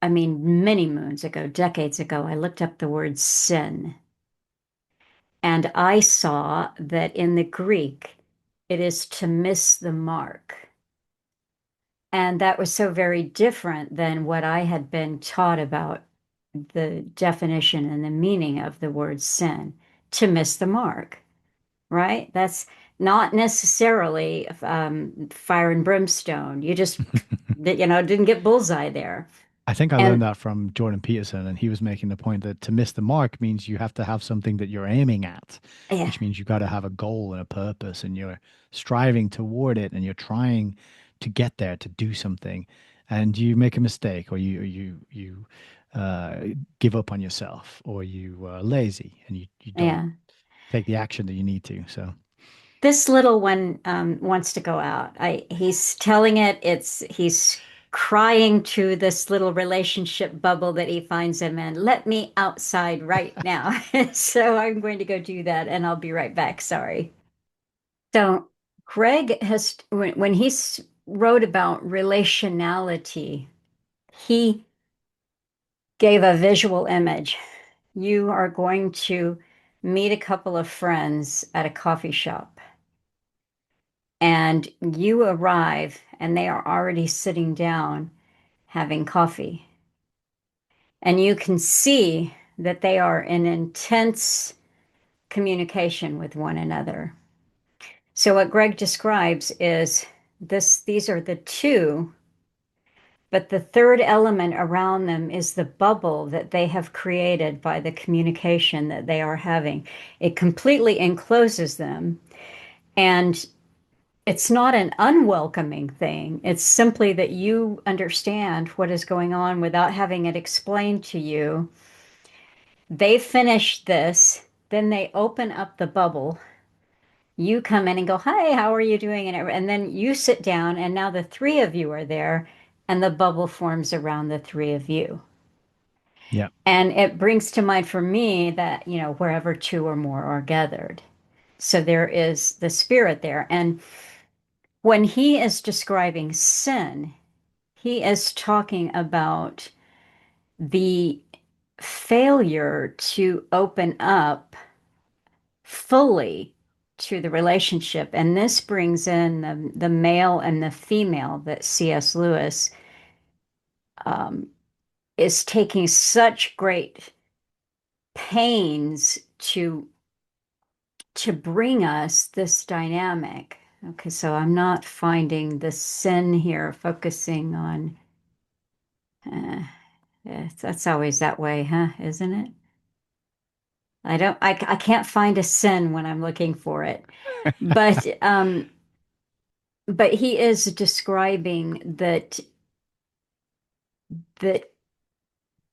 I mean, many moons ago, decades ago, I looked up the word sin. And I saw that in the Greek, it is to miss the mark. And that was so very different than what I had been taught about the definition and the meaning of the word sin, to miss the mark, right? That's not necessarily fire and brimstone. You just, didn't get bullseye there. I think I learned And that from Jordan Peterson, and he was making the point that to miss the mark means you have to have something that you're aiming at, yeah, which means you got to have a goal and a purpose, and you're striving toward it, and you're trying to get there to do something, and you make a mistake, or you uh, give up on yourself, or you are lazy, and you don't yeah. take the action that you need to. So, This little one wants to go out. He's telling it. He's crying to this little relationship bubble that he finds him in. Let me outside right now. So I'm going to go do that, and I'll be right back. Sorry. So Greg has when wrote about relationality, he gave a visual image. You are going to meet a couple of friends at a coffee shop, and you arrive, and they are already sitting down having coffee. And you can see that they are in intense communication with one another. So what Greg describes is these are the two, but the third element around them is the bubble that they have created by the communication that they are having. It completely encloses them, and it's not an unwelcoming thing. It's simply that you understand what is going on without having it explained to you. They finish this, then they open up the bubble. You come in and go, "Hi, how are you doing?" And then you sit down, and now the three of you are there, and the bubble forms around the three of you. Yeah. And it brings to mind for me that, wherever two or more are gathered. So there is the spirit there. And when he is describing sin, he is talking about the failure to open up fully to the relationship. And this brings in the male and the female that C.S. Lewis um, is taking such great pains to bring us this dynamic. Okay, so I'm not finding the sin here, focusing on. Uh, that's always that way, huh? Isn't it? I don't. I can't find a sin when I'm looking for it, but he is describing that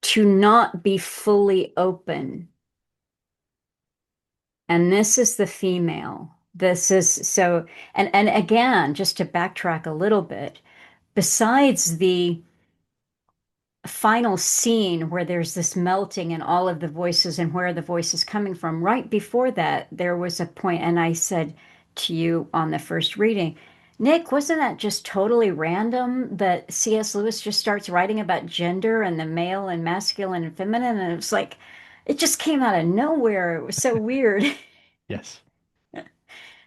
to not be fully open, and this is the female. This is so, and again, just to backtrack a little bit, besides the final scene where there's this melting and all of the voices and where the voice is coming from, right before that, there was a point, and I said to you on the first reading, Nick, wasn't that just totally random that C.S. Lewis just starts writing about gender and the male and masculine and feminine? And it was like, it just came out of nowhere. It was so weird. Yes.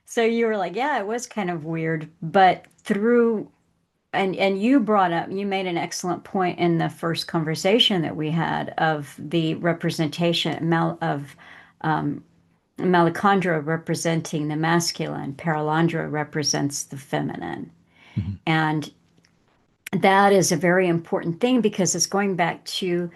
So you were like, yeah, it was kind of weird, but through and you brought up, you made an excellent point in the first conversation that we had of the representation of um, Melicandra representing the masculine, Perelandra represents the feminine. Mhm. And that is a very important thing because it's going back to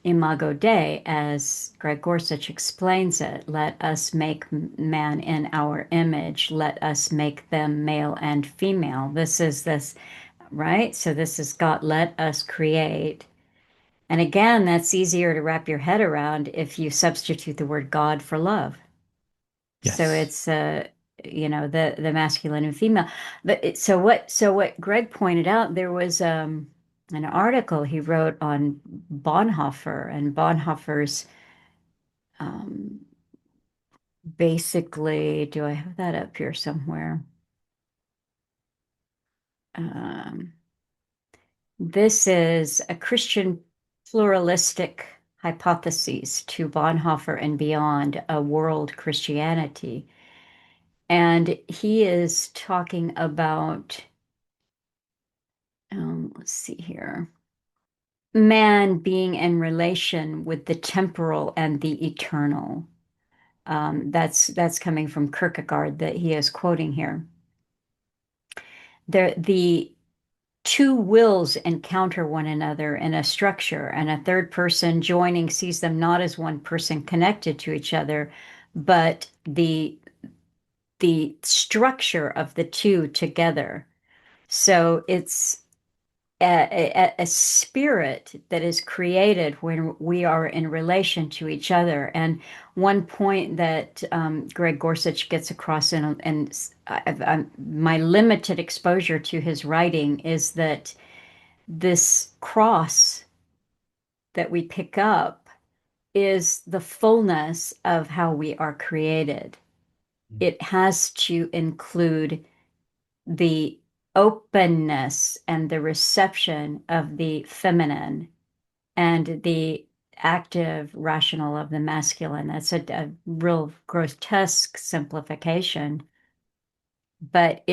Imago Dei, as Greg Gorsuch explains it. Let us make man in our image. Let us make them male and female. This is this, right? So this is God, let us create. And again, that's easier to wrap your head around if you substitute the word God for love. So Yes. it's the masculine and female. But so what Greg pointed out, there was an article he wrote on Bonhoeffer and Bonhoeffer's um, basically, do I have that up here somewhere? Um, this is a Christian pluralistic hypotheses to Bonhoeffer and beyond a world Christianity. And he is talking about, let's see here, man being in relation with the temporal and the eternal. That's coming from Kierkegaard that he is quoting here. The two wills encounter one another in a structure, and a third person joining sees them not as one person connected to each other, but the structure of the two together. So it's a spirit that is created when we are in relation to each other. And one point that Greg Gorsuch gets across my limited exposure to his writing is that this cross that we pick up is the fullness of how we are created. It has to include the openness and the reception of the feminine and the active rational of the masculine. That's a real grotesque simplification, but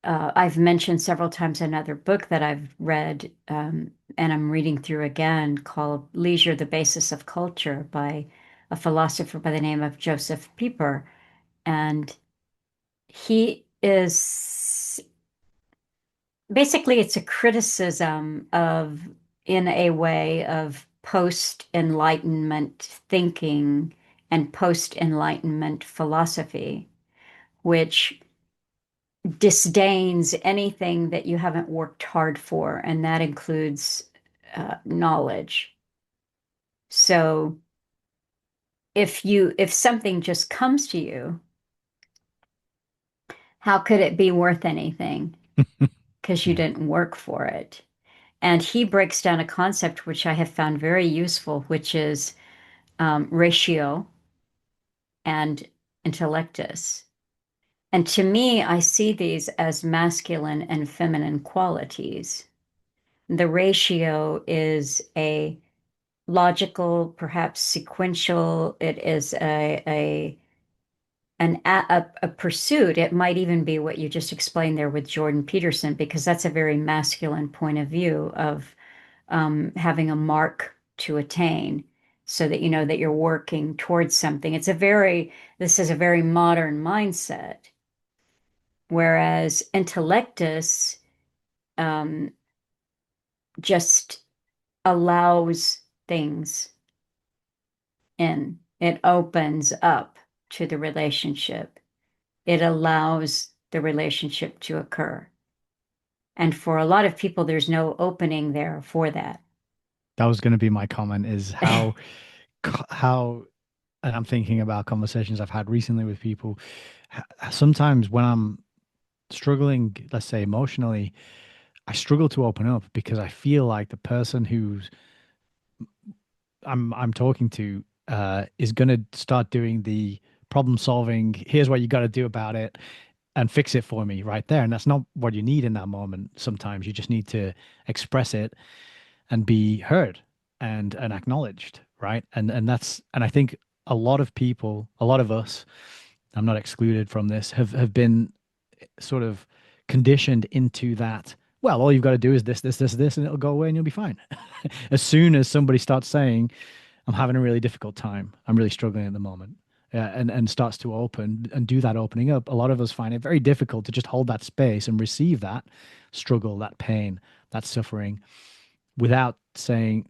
I've mentioned several times another book that I've read and I'm reading through again called Leisure, the Basis of Culture by a philosopher by the name of Joseph Pieper. And he is basically, it's a criticism of, in a way, of post-Enlightenment thinking and post-Enlightenment philosophy, which disdains anything that you haven't worked hard for, and that includes knowledge. So if something just comes to you, how could it be worth anything? Because you Yeah. didn't work for it. And he breaks down a concept which I have found very useful, which is ratio and intellectus. And to me, I see these as masculine and feminine qualities. The ratio is a logical, perhaps sequential. It is a pursuit. It might even be what you just explained there with Jordan Peterson, because that's a very masculine point of view of having a mark to attain, so that you know that you're working towards something. This is a very modern mindset, whereas intellectus um, just allows things in. It opens up to the relationship. It allows the relationship to occur. And for a lot of people, there's no opening there for that. That was going to be my comment is how and I'm thinking about conversations I've had recently with people. Sometimes when I'm struggling, let's say emotionally, I struggle to open up because I feel like the person who's I'm talking to is going to start doing the problem solving. Here's what you got to do about it and fix it for me right there. And that's not what you need in that moment. Sometimes you just need to express it and be heard and acknowledged, right? And I think a lot of people, a lot of us, I'm not excluded from this, have been sort of conditioned into that. Well, all you've got to do is this, and it'll go away and you'll be fine. As soon as somebody starts saying, I'm having a really difficult time, I'm really struggling at the moment, and starts to open and do that opening up, a lot of us find it very difficult to just hold that space and receive that struggle, that pain, that suffering without saying,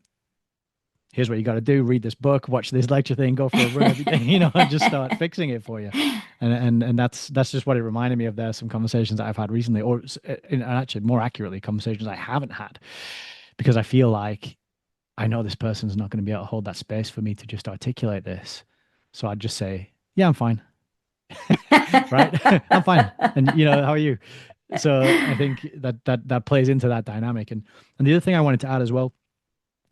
here's what you got to do, read this book, watch this lecture thing, go for a run every day, and just start fixing it for you. And that's just what it reminded me of. There some conversations that I've had recently, or and actually more accurately, conversations I haven't had, because I feel like I know this person's not going to be able to hold that space for me to just articulate this. So I'd just say, yeah, I'm fine. Right? I'm fine. And how are you? So I think that plays into that dynamic. And the other thing I wanted to add as well,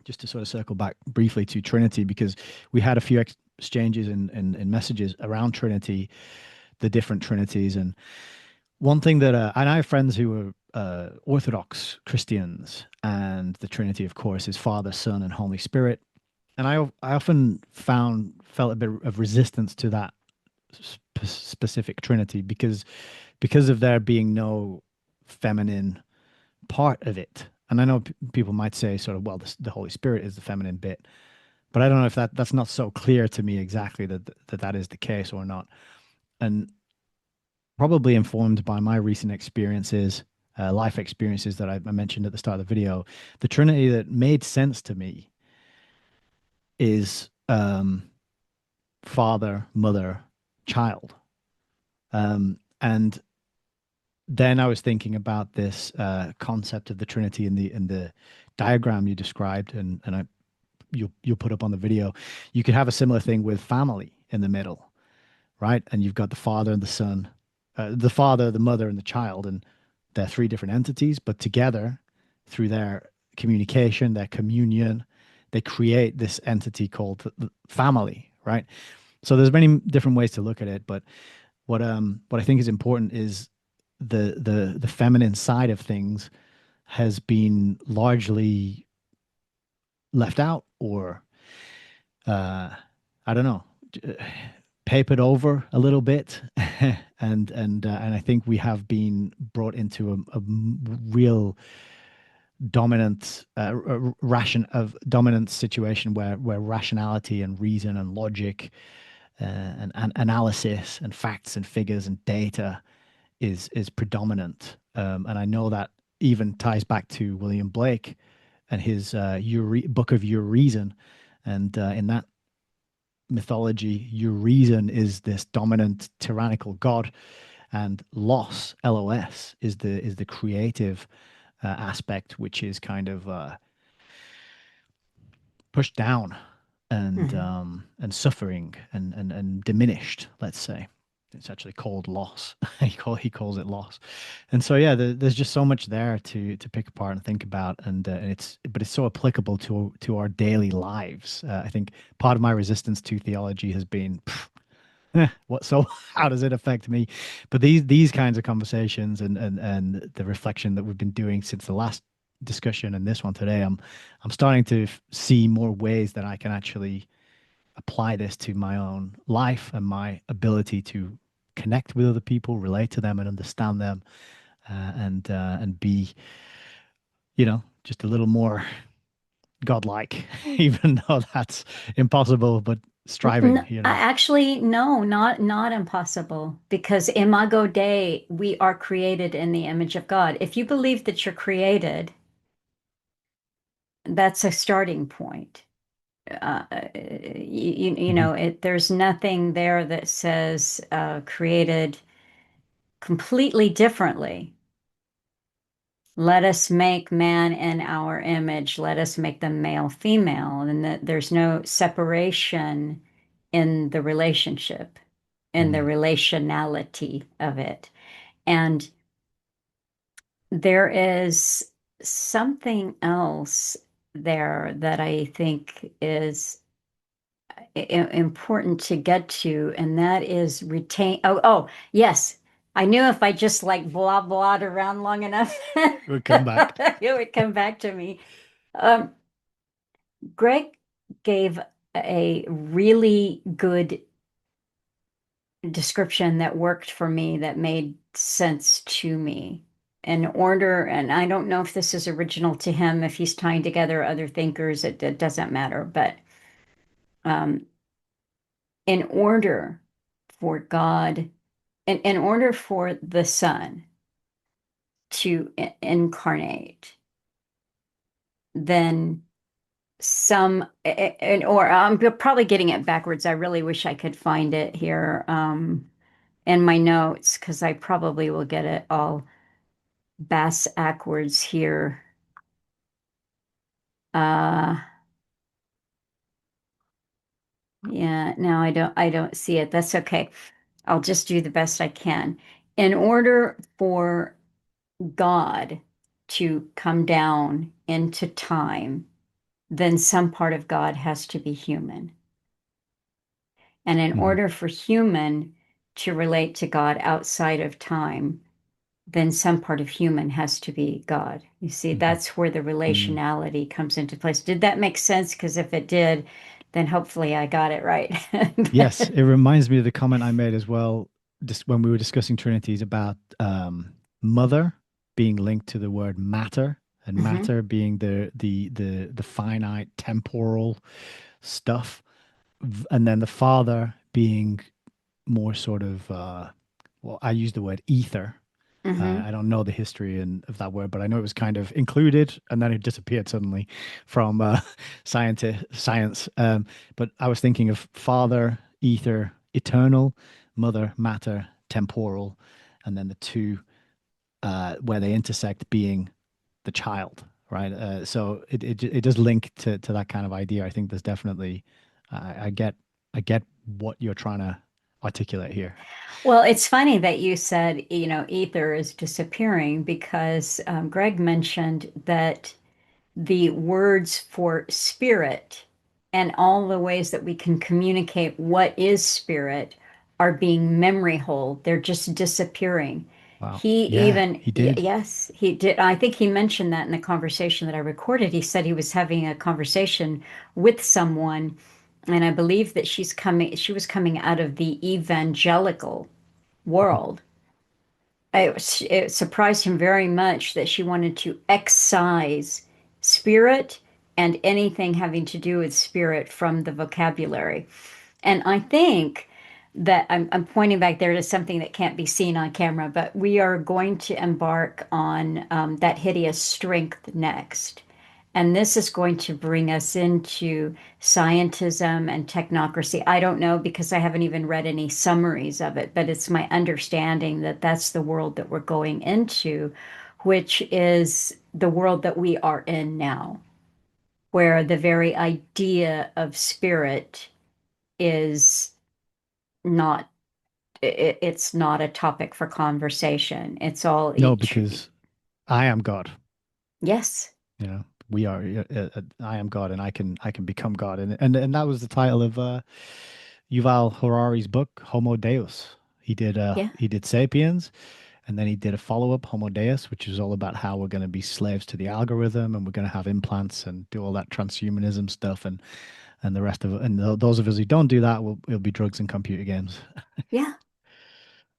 just to sort of circle back briefly to Trinity, because we had a few exchanges in messages around Trinity, the different Trinities. And one thing that, and I have friends who are Orthodox Christians, and the Trinity, of course, is Father, Son, and Holy Spirit. And I often felt a bit of resistance to that specific Trinity because of there being no feminine part of it. And I know people might say sort of, well, the Holy Spirit is the feminine bit, but I don't know if that's not so clear to me exactly that is the case or not. And probably informed by my recent experiences, life experiences that I mentioned at the start of the video, the Trinity that made sense to me is father, mother, child. And then I was thinking about this concept of the Trinity in the diagram you described, and you'll put up on the video. You could have a similar thing with family in the middle, right? And you've got the father and the son, the father, the mother, and the child, and they're three different entities, but together through their communication, their communion, they create this entity called the family, right? So there's many different ways to look at it, but what I think is important is the feminine side of things has been largely left out, or I don't know, papered over a little bit, and I think we have been brought into a real dominant dominant situation where rationality and reason and logic and analysis and facts and figures and data is predominant. And I know that even ties back to William Blake and his Book of Your Reason. And in that mythology, your reason is this dominant tyrannical god, and LOS, is the creative aspect, which is kind of pushed down Mhm. and suffering and diminished, let's say. It's actually called loss. He calls it loss. And so yeah, there's just so much there to pick apart and think about, and it's so applicable to our daily lives. I think part of my resistance to theology has been, what, so how does it affect me? But these kinds of conversations and the reflection that we've been doing since the last discussion and this one today, I'm starting to see more ways that I can actually apply this to my own life and my ability to connect with other people, relate to them, and understand them, and be, just a little more godlike, even though that's impossible, but striving. Actually, no, not impossible. Because Imago Dei, we are created in the image of God. If you believe that you're created, that's a starting point. Hmm. There's nothing there that says created completely differently. Let us make man in our image. Let us make them male, female, and that there's no separation in the relationship, in the Mm, relationality of it. And there is something else there that I think is important to get to, and that is retain. Oh, yes. I knew if I just like blah blah around long enough, we'll come back. it would come back to me. Um, Greg gave a really good description that worked for me, that made sense to me. In order, and I don't know if this is original to him, if he's tying together other thinkers, it doesn't matter. But um, in order for God, in order for the Son to incarnate, then or I'm probably getting it backwards. I really wish I could find it here in my notes, because I probably will get it all bass backwards here. Uh, yeah, no, I don't see it. That's okay. I'll just do the best I can. In order for God to come down into time, then some part of God has to be human. And in Hmm. order for human to relate to God outside of time, then some part of human has to be God. You see, Hmm. that's where the Mm. relationality comes into place. Did that make sense? Because if it did, then hopefully I got it right. Yes, it reminds me of the comment I made as well, just when we were discussing trinities about mother being linked to the word matter, and Mhm. matter being the finite temporal stuff, and then the father being more sort of well, I use the word ether. Mhm. I don't know the history of that word, but I know it was kind of included and then it disappeared suddenly from science. But I was thinking of father, ether, eternal, mother, matter, temporal, and then the two where they intersect being the child, right? So it does link to that kind of idea. I think there's definitely I get what you're trying to articulate here. Well, it's funny that you said, ether is disappearing, because Greg mentioned that the words for spirit and all the ways that we can communicate what is spirit are being memory hold. They're just disappearing. Wow. He Yeah, even, he did. yes, he did. I think he mentioned that in the conversation that I recorded. He said he was having a conversation with someone, and I believe that she was coming out of the evangelical world. It surprised him very much that she wanted to excise spirit and anything having to do with spirit from the vocabulary. And I think that I'm pointing back there to something that can't be seen on camera, but we are going to embark on that hideous strength next. And this is going to bring us into scientism and technocracy. I don't know, because I haven't even read any summaries of it, but it's my understanding that that's the world that we're going into, which is the world that we are in now. where the very idea of spirit is not it's not a topic for conversation. It's all No, each. because I am God. Yes. You know, we are. I am God, and I can become God, and that was the title of Yuval Harari's book, Homo Deus. Yeah. He did Sapiens, and then he did a follow-up, Homo Deus, which is all about how we're going to be slaves to the algorithm, and we're going to have implants and do all that transhumanism stuff, and the rest of it. And those of us who don't do that will be drugs and computer games. Yeah.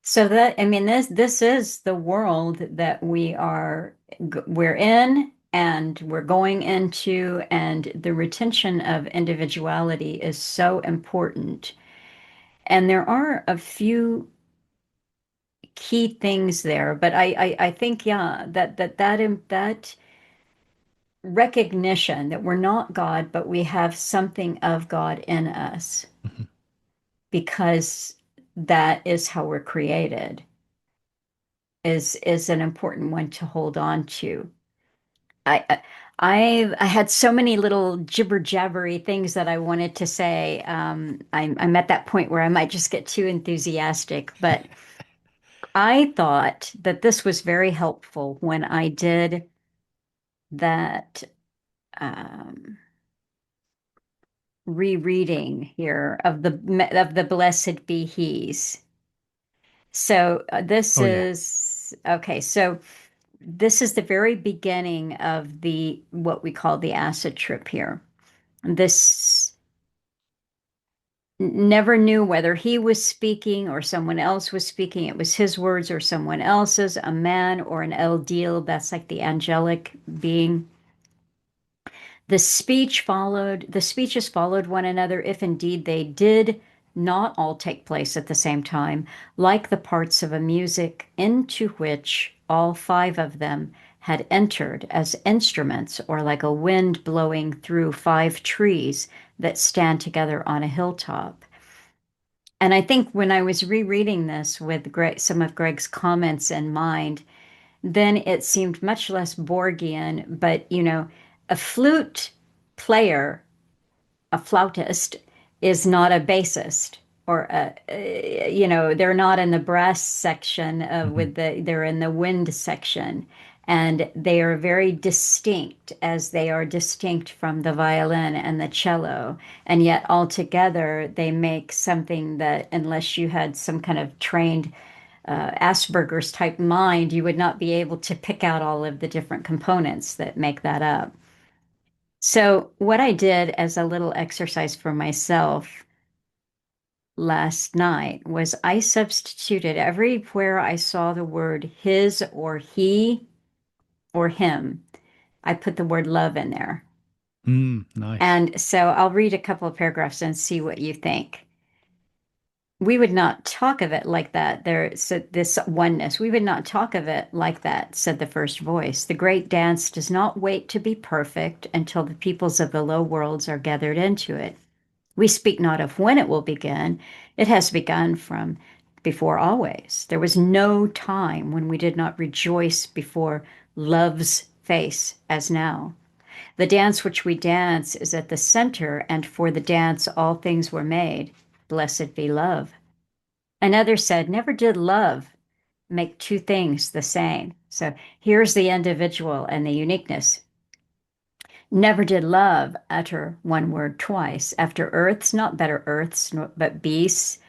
So that, I mean, this is the world that we're in and we're going into, and the retention of individuality is so important. And there are a few key things there, but I think, yeah, that recognition that we're not God, but we have something of God in us because that is how we're created is an important one to hold on to. I I had so many little jibber jabbery things that I wanted to say. I'm at that point where I might just get too enthusiastic, but I thought that this was very helpful when I did that rereading here of the Blessed Be He's. So this Oh yeah. is okay. So this is the very beginning of the what we call the acid trip here. This never knew whether he was speaking or someone else was speaking. It was his words or someone else's, a man or an El Dil, that's like the angelic being. The speeches followed one another, if indeed they did not all take place at the same time, like the parts of a music into which all five of them had entered as instruments, or like a wind blowing through five trees that stand together on a hilltop. And I think when I was rereading this with some of Greg's comments in mind, then it seemed much less Borgian, but a flute player, a flautist, is not a bassist or they're not in the brass section Hmm. they're in the wind section, and they are very distinct as they are distinct from the violin and the cello, and yet altogether they make something that, unless you had some kind of trained Asperger's type mind, you would not be able to pick out all of the different components that make that up. So, what I did as a little exercise for myself last night was I substituted everywhere I saw the word his or he or him, I put the word love in there. Nice. And so I'll read a couple of paragraphs and see what you think. We would not talk of it like that. There, so this oneness, we would not talk of it like that, said the first voice. The great dance does not wait to be perfect until the peoples of the low worlds are gathered into it. We speak not of when it will begin. It has begun from before always. There was no time when we did not rejoice before love's face as now. The dance which we dance is at the center, and for the dance all things were made. Blessed be love. Another said, never did love make two things the same. So here's the individual and the uniqueness. Never did love utter one word twice. After earths, not better earths, but beasts.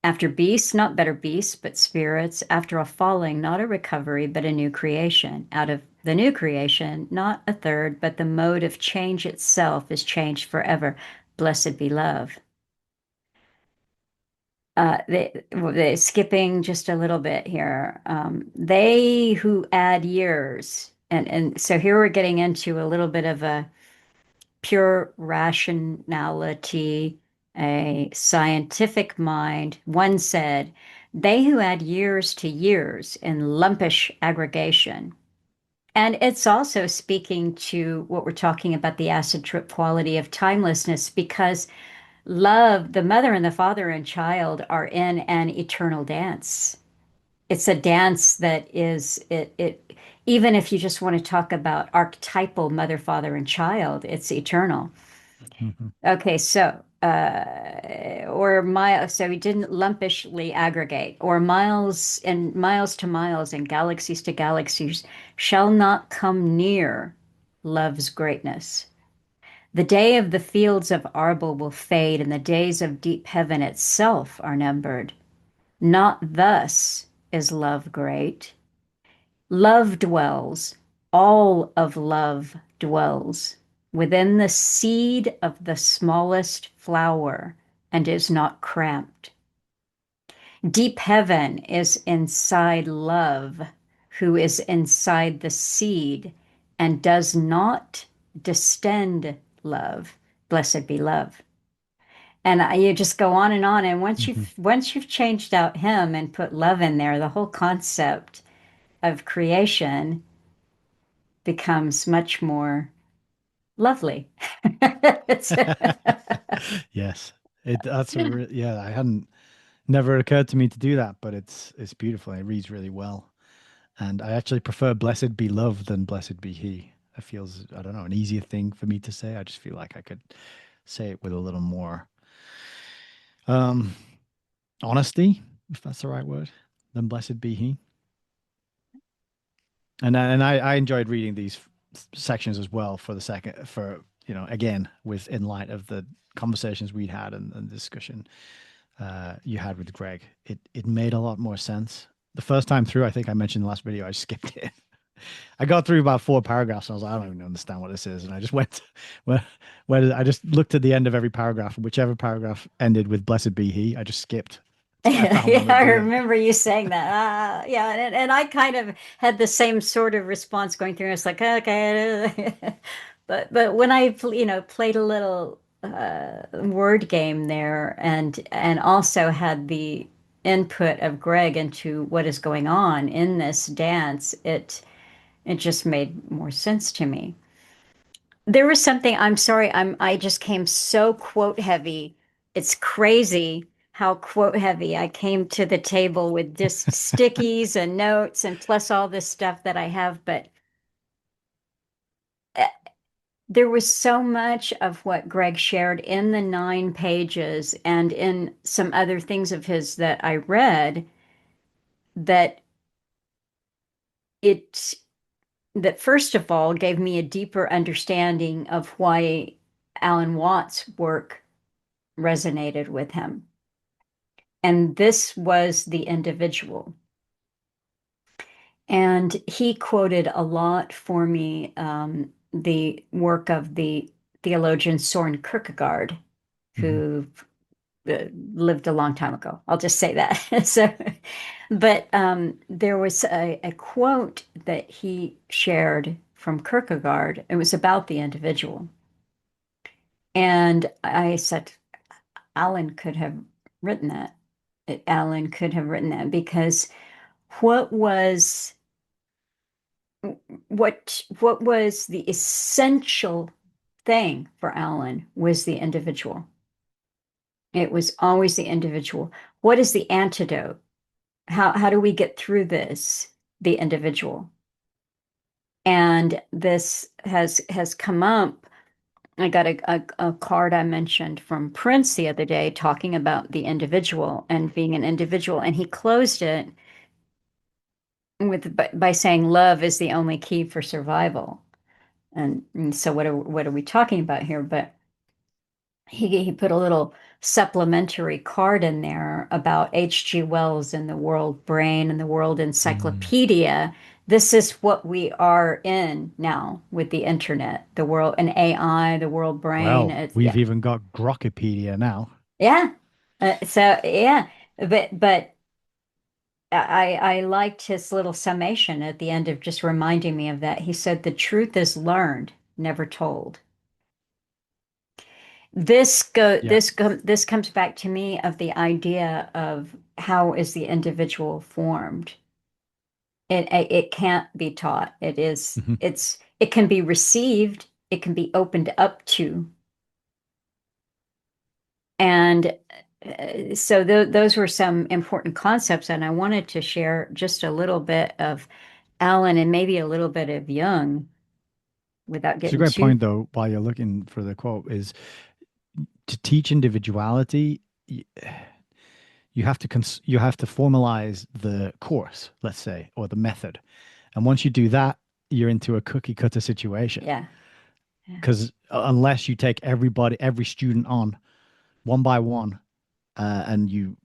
After beasts, not better beasts, but spirits. After a falling, not a recovery, but a new creation. Out of the new creation, not a third, but the mode of change itself is changed forever. Blessed be love. They skipping just a little bit here. They who add years, and so here we're getting into a little bit of a pure rationality, a scientific mind. One said, they who add years to years in lumpish aggregation. And it's also speaking to what we're talking about, the acid trip quality of timelessness, because love, the mother and the father and child are in an eternal dance. it's a dance that is it even if you just want to talk about archetypal mother, father, and child, it's eternal. Mhm. Okay, so or mile, so we didn't lumpishly aggregate, or miles and miles to miles and galaxies to galaxies shall not come near love's greatness. The day of the fields of Arbel will fade, and the days of deep heaven itself are numbered. Not thus is love great. Love dwells, all of love dwells within the seed of the smallest flower and is not cramped. Deep heaven is inside love, who is inside the seed and does not distend love. Blessed be love. And you just go on and on. And Mhm. once you've changed out him and put love in there, the whole concept of creation becomes much more lovely. It's, Yes. That's yeah, I hadn't never occurred to me to do that, but it's beautiful. It reads really well. And I actually prefer blessed be love than blessed be he. It feels, I don't know, an easier thing for me to say. I just feel like I could say it with a little more um honesty, if that's the right word, than blessed be he. And I enjoyed reading these sections as well for the second for again with in light of the conversations we'd had and discussion you had with Greg. It made a lot more sense. The first time through, I think I mentioned in the last video, I skipped it. I got through about 4 paragraphs and I was like, I don't even understand what this is. And I just went where I just looked at the end of every paragraph, and whichever paragraph ended with blessed be he, I just skipped till I found yeah, one that I didn't. remember you saying that. Yeah, and I kind of had the same sort of response going through. It's like, okay, but when I played a little word game there, and also had the input of Greg into what is going on in this dance, it just made more sense to me. There was something, I'm sorry, I just came so quote heavy. It's crazy how quote heavy I came to the table with just stickies and notes and plus all this stuff that I have, but uh, there was so much of what Greg shared in the 9 pages and in some other things of his that I read that it that first of all gave me a deeper understanding of why Alan Watts' work resonated with him. And this was the individual. And he quoted a lot for me the work of the theologian Soren Kierkegaard, Mhm. who lived a long time ago. I'll just say that. So, but there was a quote that he shared from Kierkegaard. It was about the individual. And I said, Alan could have written that. Alan could have written that because what was what was the essential thing for Alan was the individual. It was always the individual. What is the antidote? How do we get through this? The individual. And this has come up. I got a card I mentioned from Prince the other day talking about the individual and being an individual, and he closed it with by saying love is the only key for survival. And so what are we talking about here? But he put a little supplementary card in there about H.G. Wells and the World Brain and the World Mm. Encyclopedia. This is what we are in now with the internet, the world and AI, the World Brain. Well, we've Yeah, even got Grokpedia now. yeah. So yeah, but I liked his little summation at the end of just reminding me of that. He said the truth is learned, never told. Yeah. This comes back to me of the idea of how is the individual formed. It can't be taught. Mhm. It can be received, it can be opened up to, and So those were some important concepts, and I wanted to share just a little bit of Alan and maybe a little bit of Jung without It's a getting great too, point, though, while you're looking for the quote, is to teach individuality, you have to you have to formalize the course, let's say, or the method. And once you do that, you're into a cookie cutter situation. yeah, yeah. Because unless you take everybody, every student on one by one, and you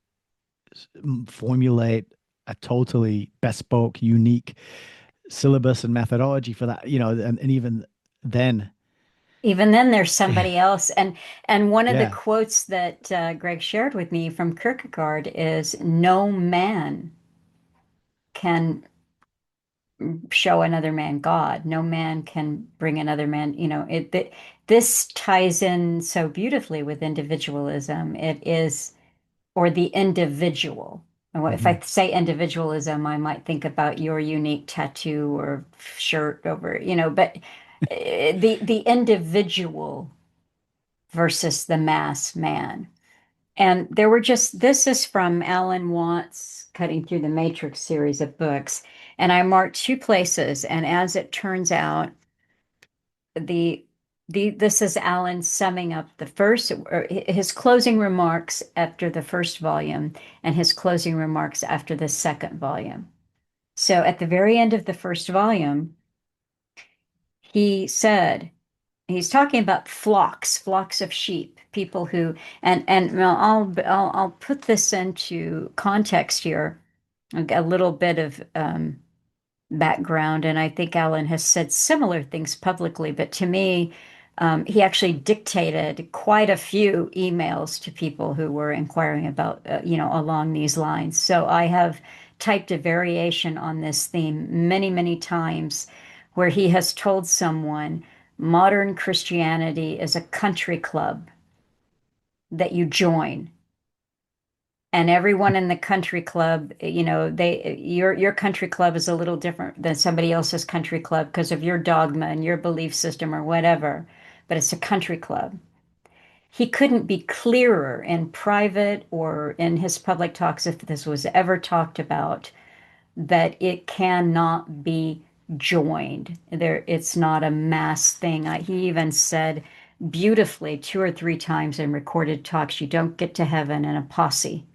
formulate a totally bespoke, unique syllabus and methodology for that, and even then, Even then, there's somebody else. And one of the yeah. quotes that Greg shared with me from Kierkegaard is, "No man can show another man God. No man can bring another man." This ties in so beautifully with individualism. It is, or the individual. And if I Hmm. say individualism, I might think about your unique tattoo or shirt over, but the individual versus the mass man. And there were just, this is from Alan Watts' Cutting Through the Matrix series of books. And I marked two places. And as it turns out, the this is Alan summing up the first, or his closing remarks after the first volume and his closing remarks after the second volume. So at the very end of the first volume, he said, he's talking about flocks of sheep, people who, and well, I'll put this into context here, a little bit of background, and I think Alan has said similar things publicly, but to me, he actually dictated quite a few emails to people who were inquiring about, along these lines. So I have typed a variation on this theme many, many times where he has told someone modern Christianity is a country club that you join, and everyone in the country club, your country club is a little different than somebody else's country club because of your dogma and your belief system or whatever, but it's a country club. He couldn't be clearer in private or in his public talks, if this was ever talked about, that it cannot be joined. It's not a mass thing. He even said beautifully two or three times in recorded talks, you don't get to heaven in a posse.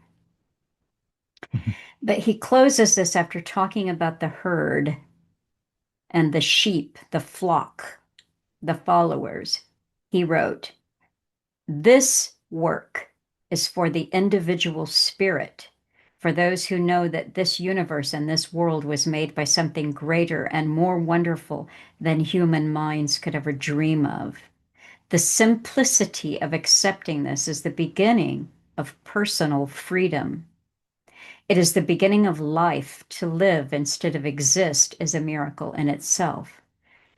But he closes this after talking about the herd and the sheep, the flock, the followers. He wrote, "This work is for the individual spirit, for those who know that this universe and this world was made by something greater and more wonderful than human minds could ever dream of. The simplicity of accepting this is the beginning of personal freedom. It is the beginning of life. To live instead of exist is a miracle in itself.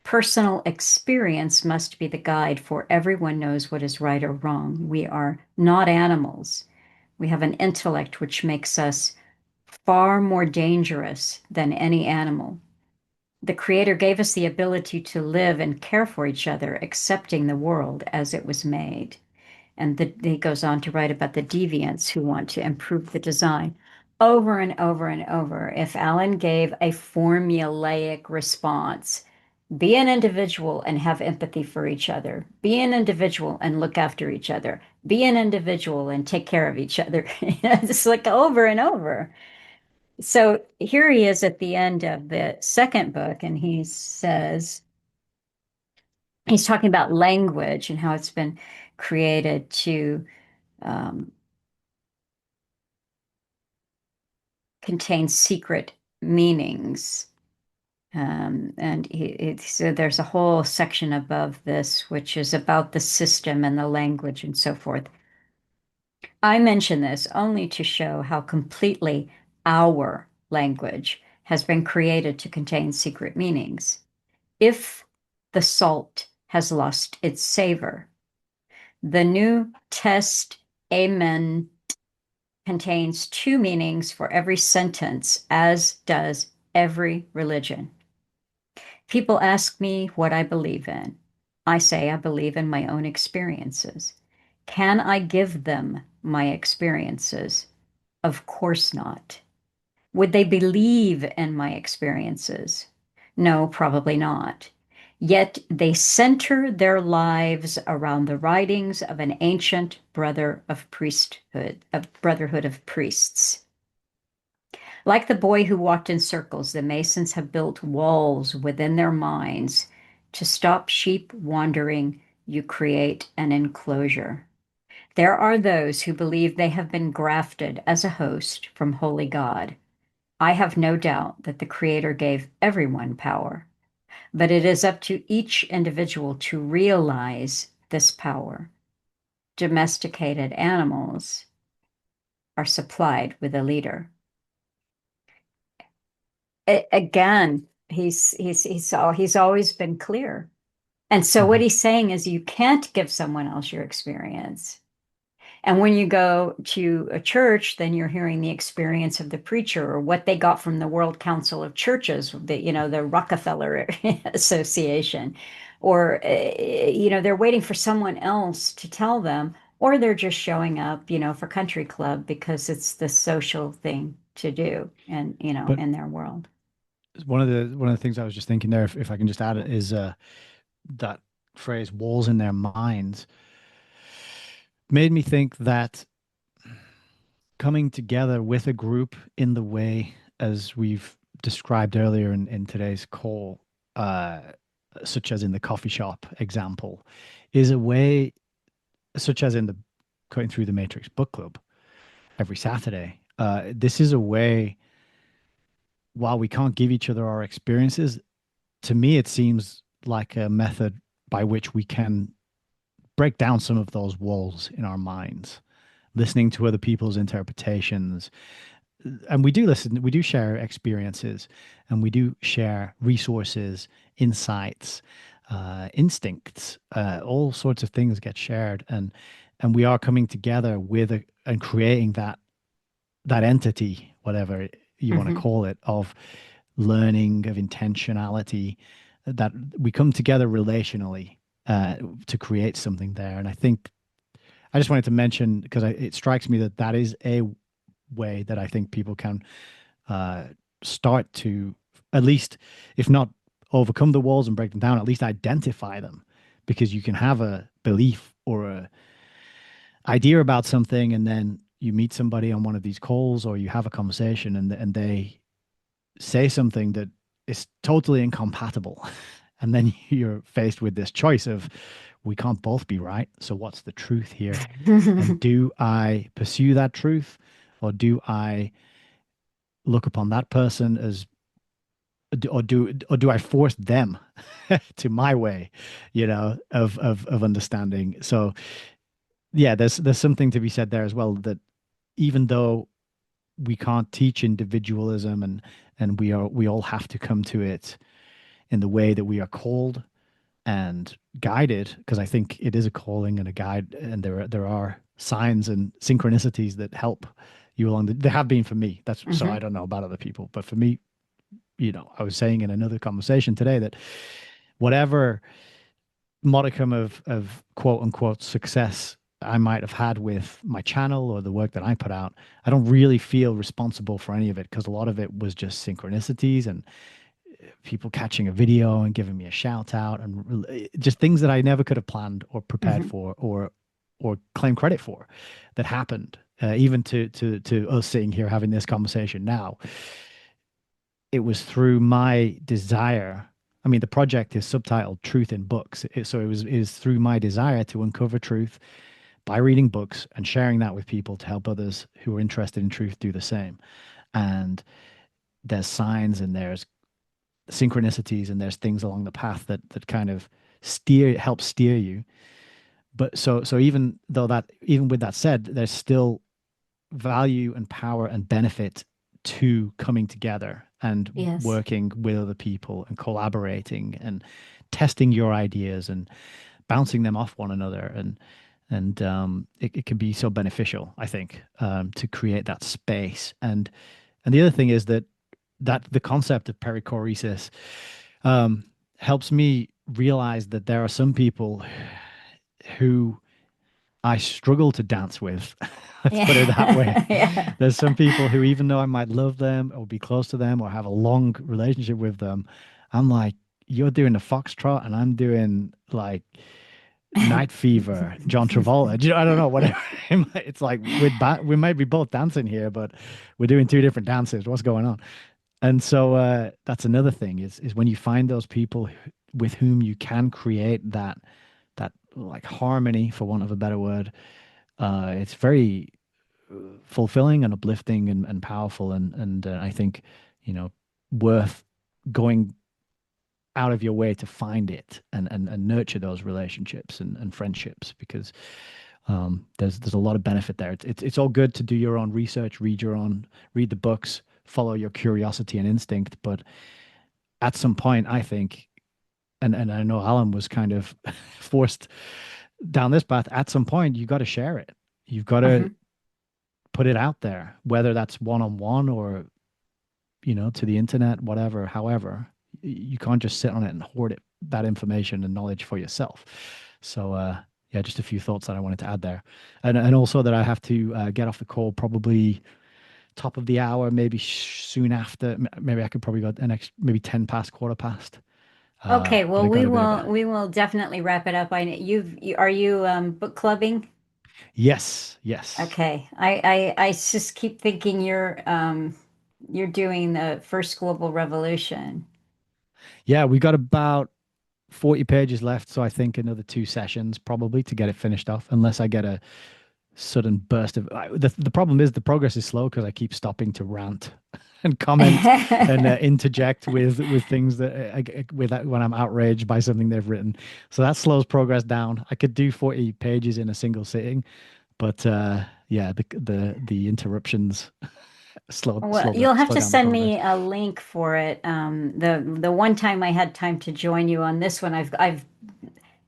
Personal experience must be the guide, for everyone knows what is right or wrong. We are not animals. We have an intellect which makes us far more dangerous than any animal. The Creator gave us the ability to live and care for each other, accepting the world as it was made." And he goes on to write about the deviants who want to improve the design over and over and over. If Alan gave a formulaic response, be an individual and have empathy for each other, be an individual and look after each other, be an individual and take care of each other. It's like over and over. So here he is at the end of the second book, and he says, he's talking about language and how it's been created to um, contains secret meanings. So there's a whole section above this, which is about the system and the language and so forth. I mention this only to show how completely our language has been created to contain secret meanings. If the salt has lost its savor, the New Testament contains two meanings for every sentence, as does every religion. People ask me what I believe in. I say I believe in my own experiences. Can I give them my experiences? Of course not. Would they believe in my experiences? No, probably not. Yet they center their lives around the writings of an ancient brotherhood of priests. Like the boy who walked in circles, the Masons have built walls within their minds. To stop sheep wandering, you create an enclosure. There are those who believe they have been grafted as a host from Holy God. I have no doubt that the Creator gave everyone power, but it is up to each individual to realize this power. Domesticated animals are supplied with a leader. Again, he's always been clear. And so what Mhm. he's saying is you can't give someone else your experience. And when you go to a church, then you're hearing the experience of the preacher or what they got from the World Council of Churches, the Rockefeller Association, or they're waiting for someone else to tell them, or they're just showing up, for country club because it's the social thing to do, and But in their world. one of the things I was just thinking there, if I can just add it, is that phrase "walls in their minds" made me think that coming together with a group in the way as we've described earlier in today's call, uh, such as in the coffee shop example, is a way, such as in the Cutting Through the Matrix book club every Saturday. This is a way, while we can't give each other our experiences, to me, it seems like a method by which we can break down some of those walls in our minds, listening to other people's interpretations. And we do listen, we do share experiences, and we do share resources, insights, instincts, all sorts of things get shared. And we are coming together and creating that entity, whatever you want to Hmm. call it, of learning, of intentionality, that we come together relationally to create something there. And I think I just wanted to mention, because it strikes me that that is a way that I think people can uh, start to, at least, if not overcome the walls and break them down, at least identify them, because you can have a belief or a idea about something, and then you meet somebody on one of these calls or you have a conversation, and they say something that is totally incompatible. And then you're faced with this choice of, we can't both be right. So what's the truth here? And do I pursue that truth, or do I look upon that person as, or do I force them to my way, of understanding? So yeah, there's something to be said there as well, that even though we can't teach individualism, and we all have to come to it in the way that we are called and guided, because I think it is a calling and a guide, and there are signs and synchronicities that help you along there have been for me. That's so, I Hmm. don't know about other people, but for me, I was saying in another conversation today that whatever modicum of quote unquote success I might have had with my channel or the work that I put out, I don't really feel responsible for any of it, because a lot of it was just synchronicities and people catching a video and giving me a shout out, and just things that I never could have planned or prepared Hmm. for, or claim credit for, that happened. Even to us sitting here having this conversation now, it was through my desire. I mean, the project is subtitled "Truth in Books," so it is through my desire to uncover truth by reading books and sharing that with people, to help others who are interested in truth do the same. And there's signs, and there's synchronicities, and there's things along the path that kind of help steer you. But so even with that said, there's still value and power and benefit to coming together and Yes. working with other people and collaborating and testing your ideas and bouncing them off one another, and it can be so beneficial, I think, to create that space. And the other thing is that the concept of perichoresis um, helps me realize that there are some people who I struggle to dance with. Let's put it that way. Yeah. Yeah. There's some people who, even though I might love them or be close to them or have a long relationship with them, I'm like, you're doing the foxtrot and I'm doing like Night Fever, John Travolta. I don't know, whatever. It's like we might be both dancing here, but we're doing two different dances. What's going on? And so that's another thing is when you find those people with whom you can create that like harmony, for want of a better word. It's very fulfilling and uplifting and powerful, and I think worth going out of your way to find it and nurture those relationships and friendships because there's a lot of benefit there. It's all good to do your own research, read the books, follow your curiosity and instinct, but at some point, I think, and I know Alan was kind of forced down this path. At some point, you got to share it. You've got to Mhm. put it out there, whether that's one on one or to the internet, whatever. However, you can't just sit on it and hoard that information and knowledge for yourself. So, yeah, just a few thoughts that I wanted to add there, and also that I have to get off the call probably top of the hour, maybe soon after. Maybe I could probably go the next maybe 10 past, quarter past. Okay, But well I got a bit of a we will definitely wrap it up. Are you book clubbing? yes, yes. Okay. I just keep thinking you're doing the first global revolution. Yeah, we got about 40 pages left, so I think another two sessions probably to get it finished off, unless I get a sudden burst of the problem is the progress is slow because I keep stopping to rant and comment and interject with things that with when I'm outraged by something they've written. So that slows progress down. I could do 40 pages in a single sitting, but yeah, the interruptions Well, you'll have slow to down the send progress. me a link for it. The one time I had time to join you on this one, I've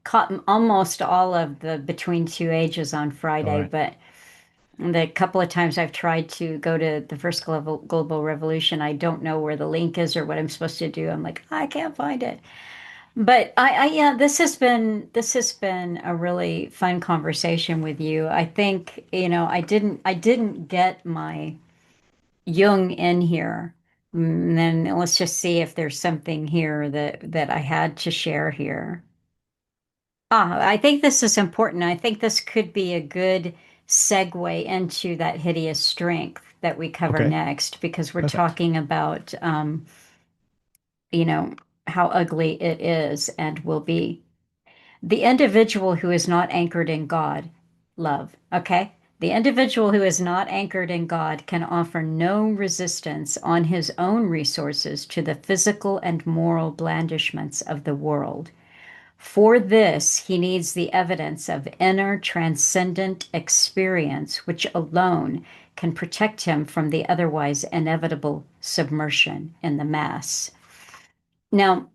caught almost all of the Between Two Ages on All Friday, right. but the couple of times I've tried to go to the first global revolution, I don't know where the link is or what I'm supposed to do. I'm like, I can't find it. But yeah, this has been a really fun conversation with you. I think, I didn't get my Jung in here. And then let's just see if there's something here that I had to share here. I think this is important. I think this could be a good segue into that hideous strength that we cover Okay. next, because we're Perfect. talking about, you know, how ugly it is and will be. The individual who is not anchored in God, love, okay? The individual who is not anchored in God can offer no resistance on his own resources to the physical and moral blandishments of the world. For this, he needs the evidence of inner transcendent experience, which alone can protect him from the otherwise inevitable submersion in the mass. Now,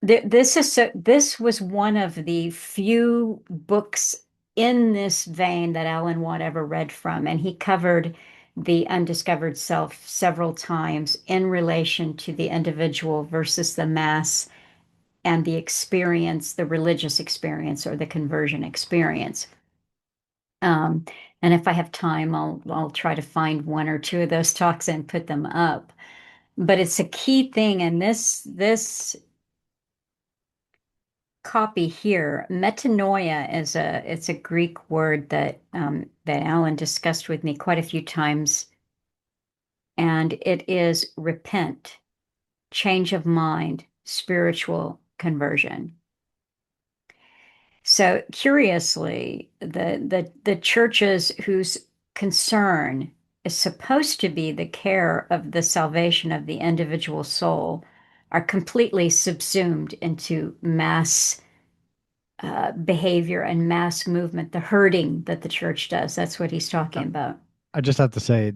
this was one of the few books in this vein that Alan Watt ever read from, and he covered the undiscovered self several times in relation to the individual versus the mass and the experience, the religious experience or the conversion experience. Um, and if I have time, I'll try to find one or two of those talks and put them up. But it's a key thing, and this copy here, metanoia is it's a Greek word that Alan discussed with me quite a few times, and it is repent, change of mind, spiritual conversion. So curiously, the churches whose concern is supposed to be the care of the salvation of the individual soul are completely subsumed into mass behavior and mass movement, the herding that the church does. That's what he's talking about. I just have to say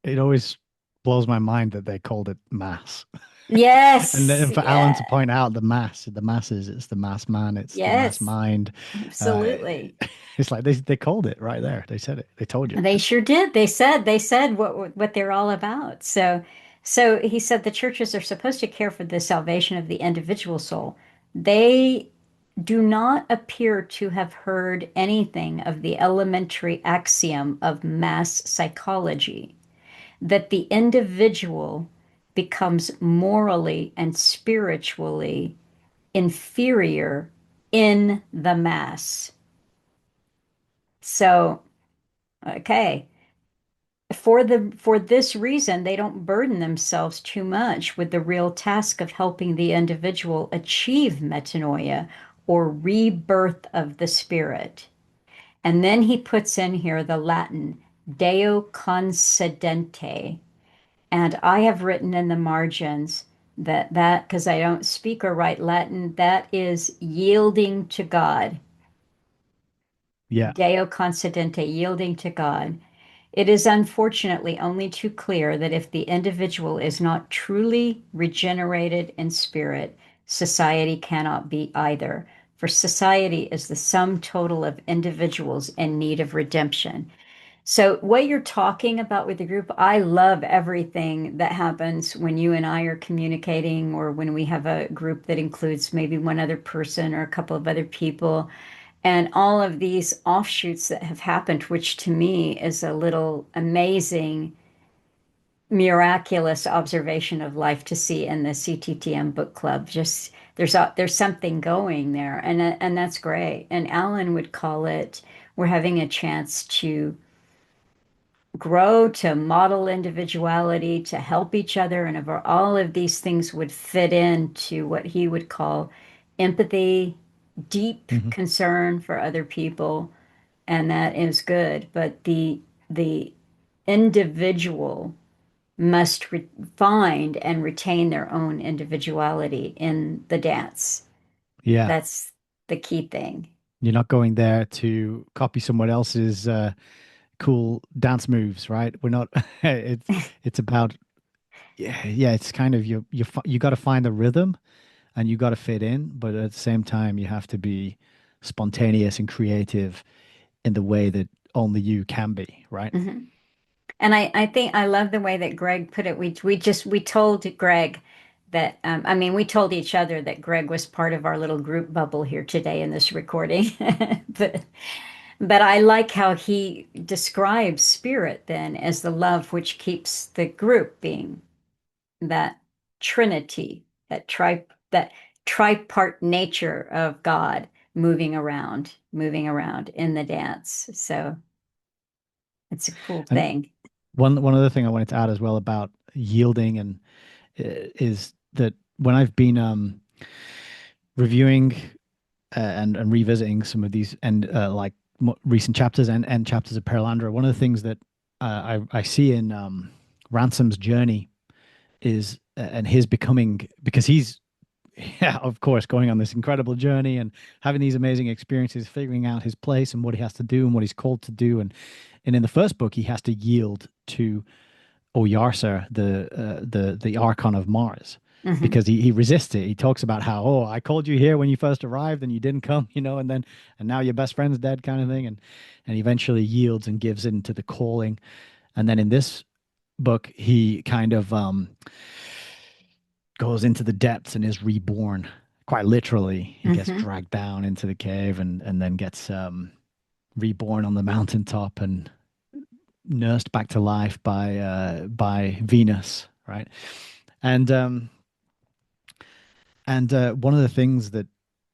it always blows my mind that they called it mass. And Yes, then for Alan to yeah, point out the masses, it's the mass man, it's the mass yes, mind. Uh, absolutely. it's like they called it right there. They said it. They told you. They sure did. They said what they're all about. So he said the churches are supposed to care for the salvation of the individual soul. They do not appear to have heard anything of the elementary axiom of mass psychology, that the individual becomes morally and spiritually inferior in the mass. So, okay. For this reason, they don't burden themselves too much with the real task of helping the individual achieve metanoia or rebirth of the spirit. And then he puts in here the Latin Deo concedente. And I have written in the margins that because I don't speak or write Latin, that is yielding to God. Yeah. Deo concedente, yielding to God. It is unfortunately only too clear that if the individual is not truly regenerated in spirit, society cannot be either. For society is the sum total of individuals in need of redemption. So, what you're talking about with the group, I love everything that happens when you and I are communicating, or when we have a group that includes maybe one other person or a couple of other people, and all of these offshoots that have happened, which to me is a little amazing, miraculous observation of life to see in the CTTM book club. Just there's something going there, and that's great. And Alan would call it, we're having a chance to grow, to model individuality, to help each other, and all of these things would fit into what he would call empathy, deep Hmm. concern for other people, and that is good. But the individual must find and retain their own individuality in the dance. Yeah. That's the key thing. You're not going there to copy someone else's cool dance moves, right? We're not. It's about, yeah, yeah. It's kind of you got to find the rhythm and you got to fit in, but at the same time you have to be spontaneous and creative in the way that only you can be, right? Mhm. And I think I love the way that Greg put it. We told Greg that I mean we told each other that Greg was part of our little group bubble here today in this recording. but but I like how he describes spirit then as the love which keeps the group being that trinity, that tripart nature of God moving around in the dance. So it's a cool And thing. one other thing I wanted to add as well about yielding and is that when I've been reviewing and revisiting some of these and like recent chapters and chapters of Perelandra, one of the things that I see in Ransom's journey is and his becoming, because he's yeah, of course, going on this incredible journey and having these amazing experiences, figuring out his place and what he has to do and what he's called to do. And in the first book, he has to yield to Oyarsa, the Archon of Mars, Hmm. because he resists it. He talks about how, oh, I called you here when you first arrived and you didn't come, and now your best friend's dead, kind of thing. And he eventually yields and gives in to the calling. And then in this book, he kind of goes into the depths and is reborn. Quite literally, he gets Hmm. dragged down into the cave and then gets reborn on the mountaintop and nursed back to life by Venus, right? And one of the things that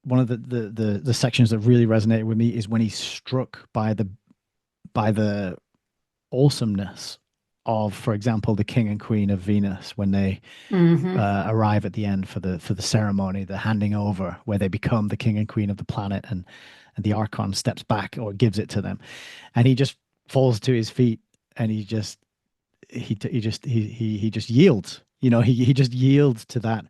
one of the sections that really resonated with me is when he's struck by the awesomeness of, for example, the king and queen of Venus when they Hmm. arrive at the end for the ceremony, the handing over, where they become the king and queen of the planet, and the Archon steps back or gives it to them, and he just falls to his feet, and he just yields. He just yields to that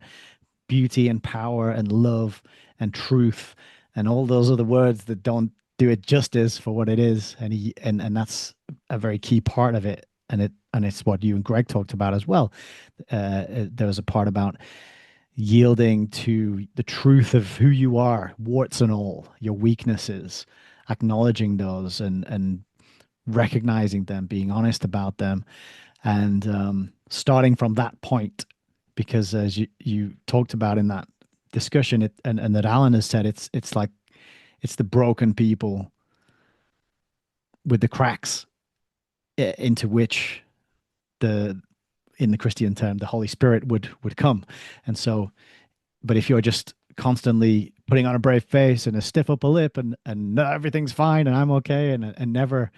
beauty and power and love and truth and all those other words that don't do it justice for what it is. And that's a very key part of it. And it's what you and Greg talked about as well. There was a part about yielding to the truth of who you are, warts and all, your weaknesses, acknowledging those and recognizing them, being honest about them, and starting from that point, because as you talked about in discussion, and that Alan has said, it's like it's the broken people with the cracks into which the in the Christian term the Holy Spirit would come. And so, but if you're just constantly putting on a brave face and a stiff upper lip and no, everything's fine and I'm okay, and never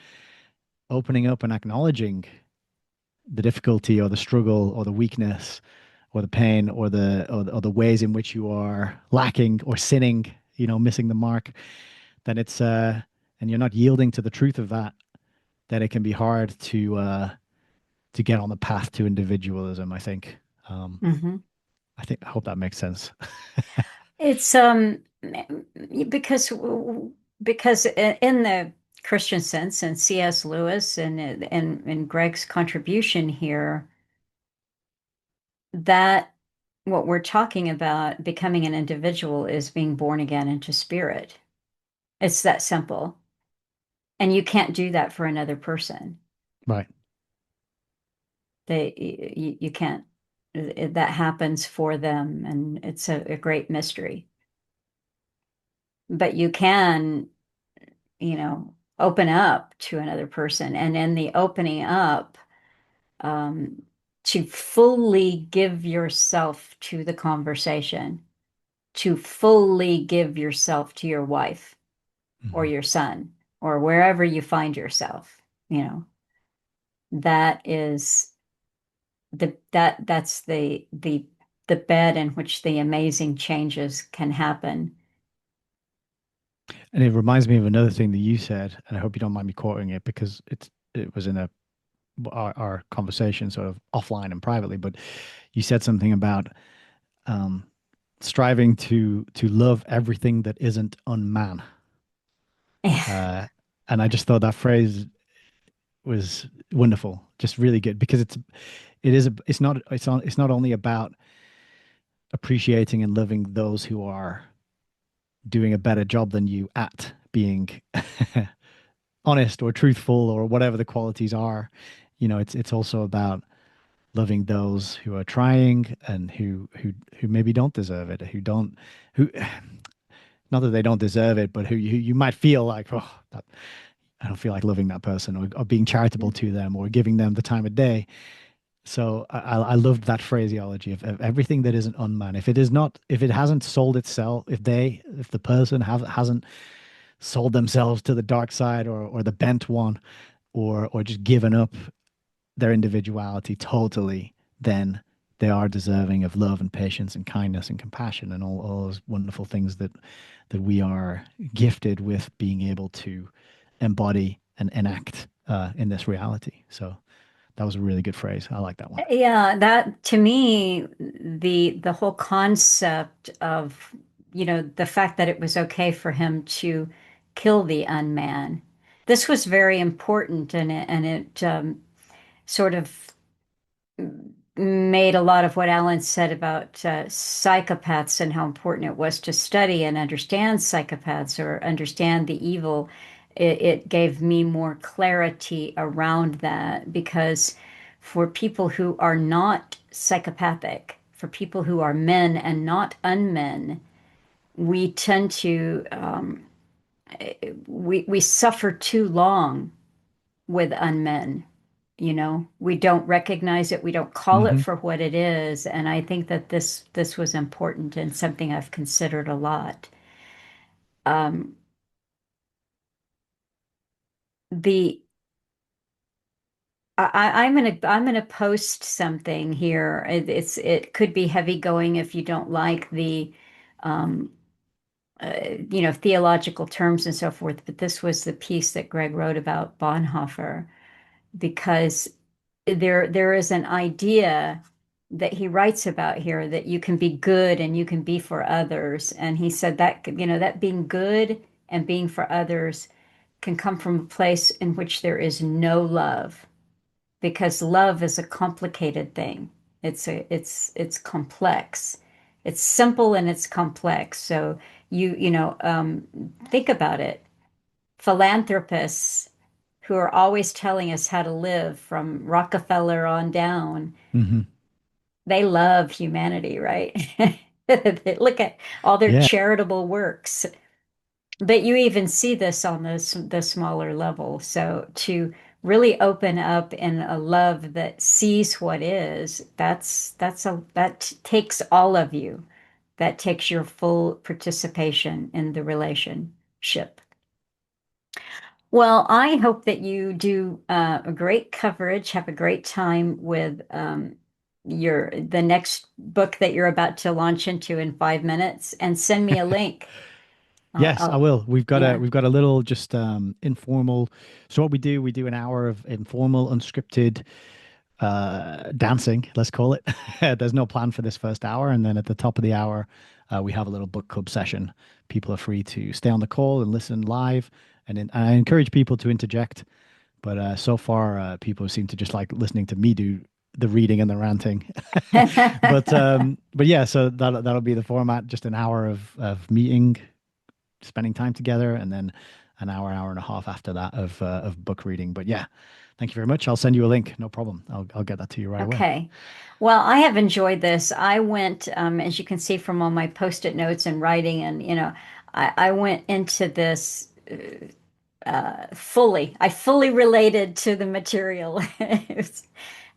opening up and acknowledging the difficulty or the struggle or the weakness or the pain or the ways in which you are lacking or sinning, missing the mark, then it's and you're not yielding to the truth of that, then it can be hard to get on the path to individualism, I think. Um, Hmm. I hope that makes sense. It's because in the Christian sense, and C.S. Lewis and Greg's contribution here, that what we're talking about becoming an individual is being born again into spirit. It's that simple. And you can't do that for another person. Right. You can't. That happens for them, and it's a great mystery. But you can, open up to another person, and in the opening up, um, to fully give yourself to the conversation, to fully give yourself to your wife or Hmm. your son or wherever you find yourself, that is that's the bed in which the amazing changes can happen. And it reminds me of another thing that you said, and I hope you don't mind me quoting it because it was in our conversation sort of offline and privately, but you said something about um, striving to love everything that isn't unman. Uh, and I just thought that phrase was wonderful, just really good because it's not only about appreciating and loving those who are doing a better job than you at being honest or truthful or whatever the qualities are. It's also about loving those who are trying and who maybe don't deserve it, who not that they don't deserve it, but who you might feel like, oh, that, I don't feel like loving that person, or being charitable to them or giving them the time of day. So I loved that phraseology of everything that isn't unman. If it hasn't sold itself, if the person hasn't sold themselves to the dark side or the bent one, or just given up their individuality totally, then they are deserving of love and patience and kindness and compassion and all those wonderful things that we are gifted with being able to embody and enact in this reality. So that was a really good phrase. I like that one. Yeah, that to me, the whole concept of, the fact that it was okay for him to kill the unman. This was very important, and it sort of made a lot of what Alan said about psychopaths and how important it was to study and understand psychopaths or understand the evil. It gave me more clarity around that because for people who are not psychopathic, for people who are men and not unmen, we tend to we suffer too long with unmen. We don't recognize it, we don't call it Hmm. for what it is, and I think that this was important and something I've considered a lot. Um, the I'm gonna post something here. It could be heavy going if you don't like the um, theological terms and so forth, but this was the piece that Greg wrote about Bonhoeffer because there is an idea that he writes about here that you can be good and you can be for others. And he said that, that being good and being for others can come from a place in which there is no love, because love is a complicated thing. It's complex. It's simple and it's complex. So think about it. Philanthropists who are always telling us how to live from Rockefeller on down, Hmm. they love humanity, right? Look at all their Yeah. charitable works. But you even see this on the smaller level. So to really open up in a love that sees what is, that takes all of you. That takes your full participation in the relationship. Well, I hope that you do a great coverage, have a great time with your the next book that you're about to launch into in 5 minutes, and send me a link. Yes, I will. Yeah. We've got a little just informal. So what we do an hour of informal, unscripted dancing, let's call it. There's no plan for this first hour, and then at the top of the hour, we have a little book club session. People are free to stay on the call and listen live, and I encourage people to interject. But so far, people seem to just like listening to me do the reading and the ranting. But yeah, so that'll be the format. Just an hour of meeting, spending time together, and then an hour and a half after that of book reading. But yeah, thank you very much. I'll send you a link. No problem. I'll get that to you right away. Okay. Well, I have enjoyed this. I went, as you can see from all my post-it notes and writing, and I went into this fully. I fully related to the material.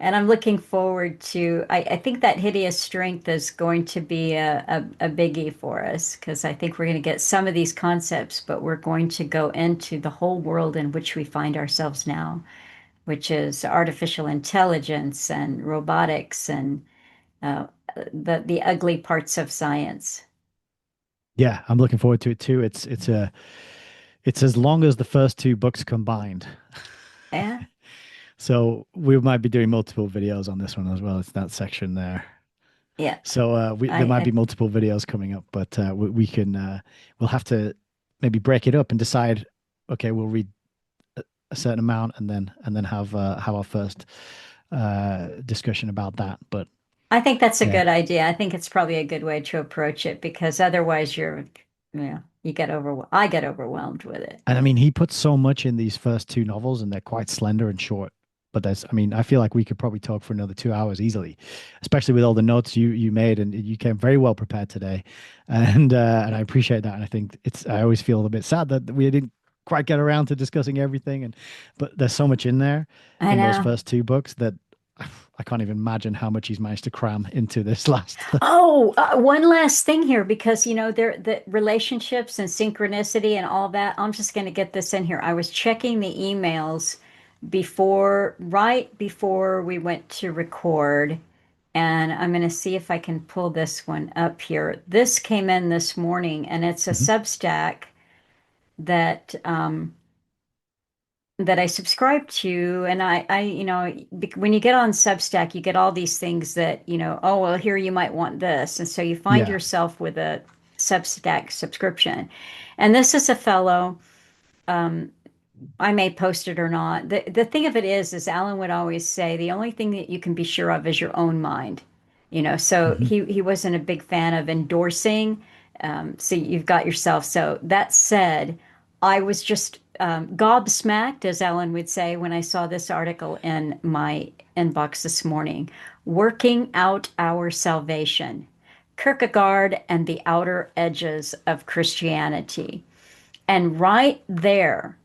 And I'm looking forward to, I think that hideous strength is going to be a biggie for us because I think we're going to get some of these concepts, but we're going to go into the whole world in which we find ourselves now, which is artificial intelligence and robotics and uh, the ugly parts of science. Yeah, I'm looking forward to it too. It's as long as the first two books combined. Yeah, So we might be doing multiple videos on this one as well. It's that section there. yeah. So there might be I multiple videos coming up, but we can we'll have to maybe break it up and decide. Okay, we'll read a certain amount and then have our first discussion about that. But I think that's a yeah, good idea. I think it's probably a good way to approach it because otherwise you get overwhelmed. I get overwhelmed with it. and I mean he puts so much in these first two novels, and they're quite slender and short. But I mean, I feel like we could probably talk for another 2 hours easily, especially with all the notes you made, and you came very well prepared today, and I appreciate that. And I think I always feel a bit sad that we didn't quite get around to discussing everything, but there's so much in there I in those know. first two books that I can't even imagine how much he's managed to cram into this last. Oh, one last thing here because there the relationships and synchronicity and all that. I'm just going to get this in here. I was checking the emails right before we went to record, and I'm going to see if I can pull this one up here. This came in this morning, and it's a Mhm. Substack that that I subscribe to, and when you get on Substack, you get all these things that, oh, well, here you might want this. And so you find Yeah. yourself with a Substack subscription. And this is a fellow, I may post it or not. The thing of it is Alan would always say, the only thing that you can be sure of is your own mind. So Hmm. he wasn't a big fan of endorsing. So you've got yourself. So that said, I was just gobsmacked, as Alan would say, when I saw this article in my inbox this morning. Working Out Our Salvation, Kierkegaard and the Outer Edges of Christianity. And right there,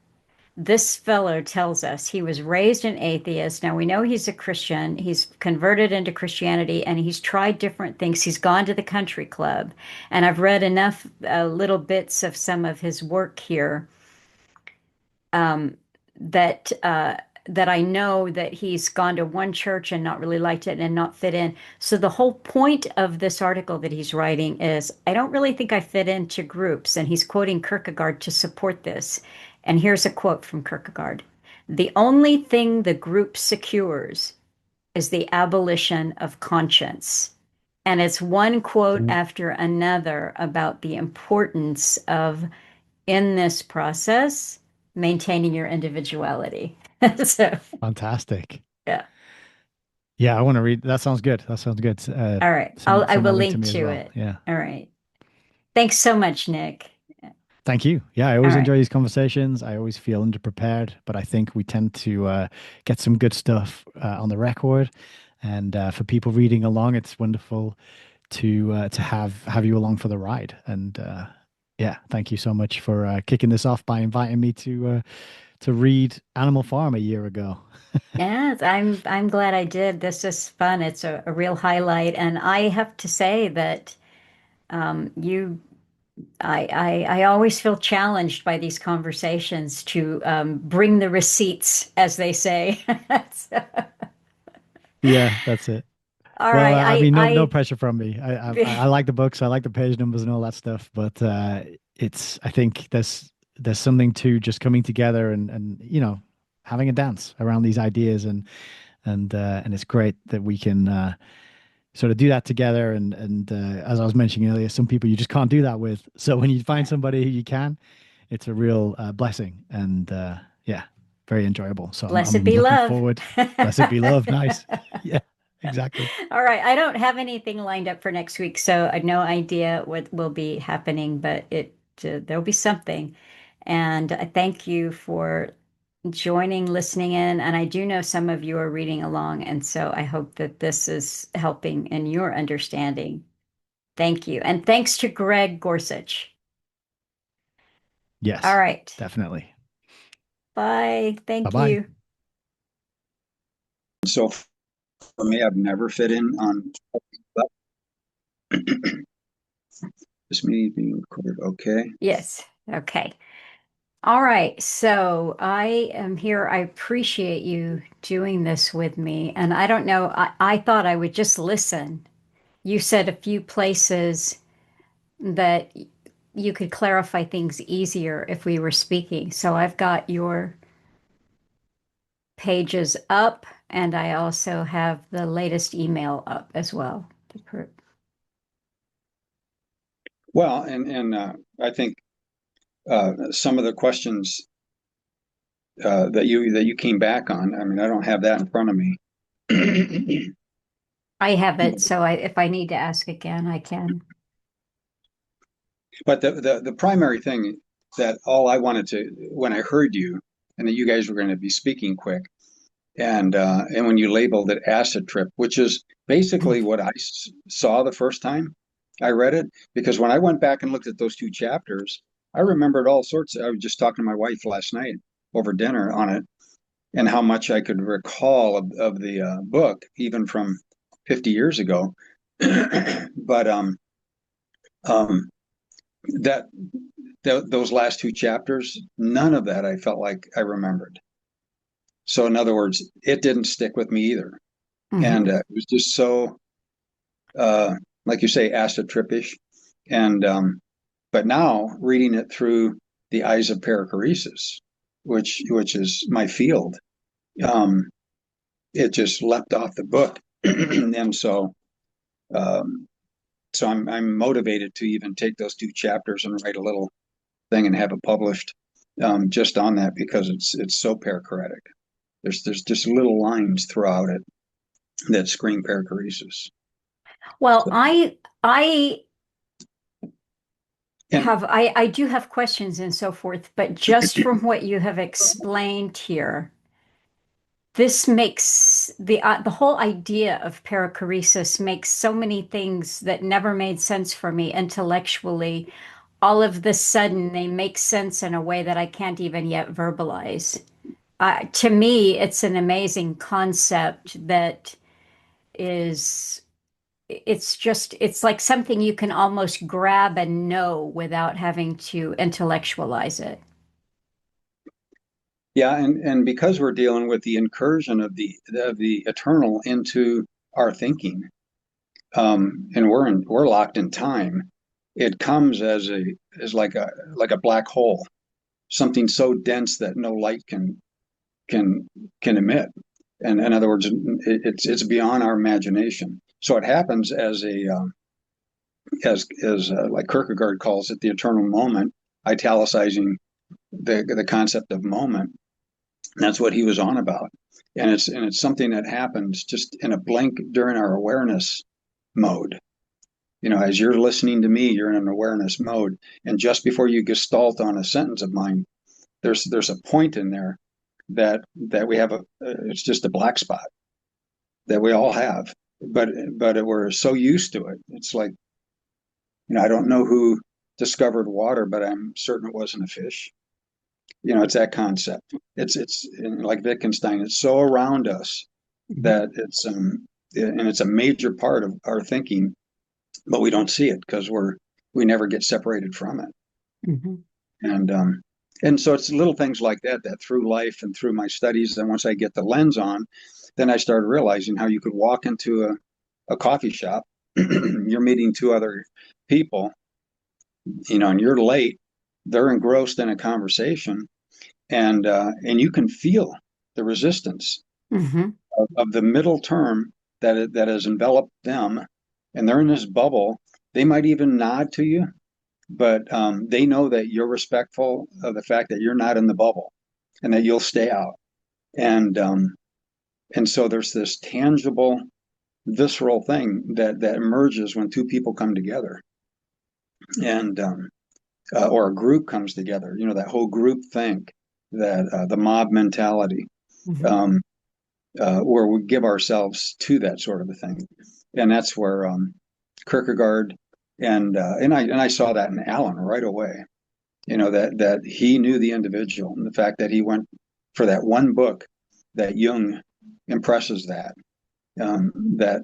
this fellow tells us he was raised an atheist. Now we know he's a Christian. He's converted into Christianity and he's tried different things. He's gone to the country club. And I've read enough little bits of some of his work here um, that that I know that he's gone to one church and not really liked it and not fit in. So the whole point of this article that he's writing is, I don't really think I fit into groups, and he's quoting Kierkegaard to support this. And here's a quote from Kierkegaard: "The only thing the group secures is the abolition of conscience." And it's one quote after another about the importance of, in this process, maintaining your individuality. So, Fantastic. yeah. Yeah, I want to read. That sounds good. That sounds good. All right. I Send will that link to link me as to well. it. Yeah. All right. Thanks so much, Nick. Thank you. Yeah, I All always right. enjoy these conversations. I always feel underprepared, but I think we tend to get some good stuff on the record. And for people reading along, it's wonderful to have you along for the ride. And yeah, thank you so much for kicking this off by inviting me to read Animal Farm a year ago. Yes, I'm glad I did. This is fun. It's a real highlight, and I have to say that you I always feel challenged by these conversations to bring the receipts, as they say. So, Yeah, that's it. all Well, right, I mean, no pressure from me. I like the books, I like the page numbers and all that stuff, but I think there's something to just coming together and having a dance around these ideas and it's great that we can sort of do that together and as I was mentioning earlier, some people you just can't do that with. So when you find yeah, somebody who you can, it's a real blessing and yeah, very enjoyable. So blessed I'm be looking love. forward. Blessed be love. Nice. Yeah, exactly. All right, I don't have anything lined up for next week, so I have no idea what will be happening, but there'll be something. And I thank you for joining, listening in. And I do know some of you are reading along, and so I hope that this is helping in your understanding. Thank you. And thanks to Greg Gorsuch. All Yes, right. definitely. Bye. Bye Thank bye. you. So for me, I've never fit in on this meeting being recorded. Okay. Yes. Okay. All right. So I am here. I appreciate you doing this with me. And I don't know, I thought I would just listen. You said a few places that you could clarify things easier if we were speaking. So I've got your pages up, and I also have the latest email up as well. Well, and I think some of the questions that you came back on. I mean, I don't have that in front of me. I have it, so if I need to ask again, I can. But the primary thing that all I wanted to when I heard you and that you guys were going to be speaking quick and when you labeled it acid trip, which is basically what I saw the first time I read it, because when I went back and looked at those two chapters, I remembered all sorts. I was just talking to my wife last night over dinner on it and how much I could recall of the book, even from 50 years ago. But um, that those last two chapters, none of that I felt like I remembered. So in other words, it didn't stick with me either, and Mhm. it was just so, uh, like you say, acid tripish. And but now reading it through the eyes of perichoresis, which is my field, um, it just leapt off the book, and um, so I'm motivated to even take those two chapters and write a little thing and have it published just on that because it's so perichoretic. There's just little lines throughout it that scream perichoresis. Well, So, I and I do have questions and so forth, but just from what you have explained here, this makes the whole idea of perichoresis makes so many things that never made sense for me intellectually. All of the sudden, they make sense in a way that I can't even yet verbalize. To me, it's an amazing concept that is, it's like something you can almost grab and know without having to intellectualize it. yeah, and because we're dealing with the incursion of the eternal into our thinking, and we're locked in time, it comes as like a black hole, something so dense that no light can can emit. And in other words, it's beyond our imagination. So it happens as a as like Kierkegaard calls it, the eternal moment, italicizing the concept of moment. And that's what he was on about. And it's something that happens just in a blink during our awareness mode. You know, as you're listening to me, you're in an awareness mode, and just before you gestalt on a sentence of mine, there's a point in there that we have it's just a black spot that we all have. but we're so used to it. It's like, I don't know who discovered water, but I'm certain it wasn't a fish. It's that concept. It's like Wittgenstein. It's so around us Mhm. that and it's a major part of our thinking, but we don't see it because we never get separated from it. Mhm. And so it's little things like that through life and through my studies, and once I get the lens on, then I started realizing how you could walk into a coffee shop, you're meeting two other people, and you're late, they're engrossed in a conversation, and you can feel the resistance Mhm. of the middle term that has enveloped them, and they're in this bubble. They might even nod to you, but they know that you're respectful of the fact that you're not in the bubble and that you'll stay out. And so there's this tangible, visceral thing that emerges when two people come together, and or a group comes together. That whole group think, that the mob mentality, Mhm. um, where we give ourselves to that sort of a thing, and that's where Kierkegaard and I saw that in Alan right away. That he knew the individual, and the fact that he went for that one book, that Jung impresses um, that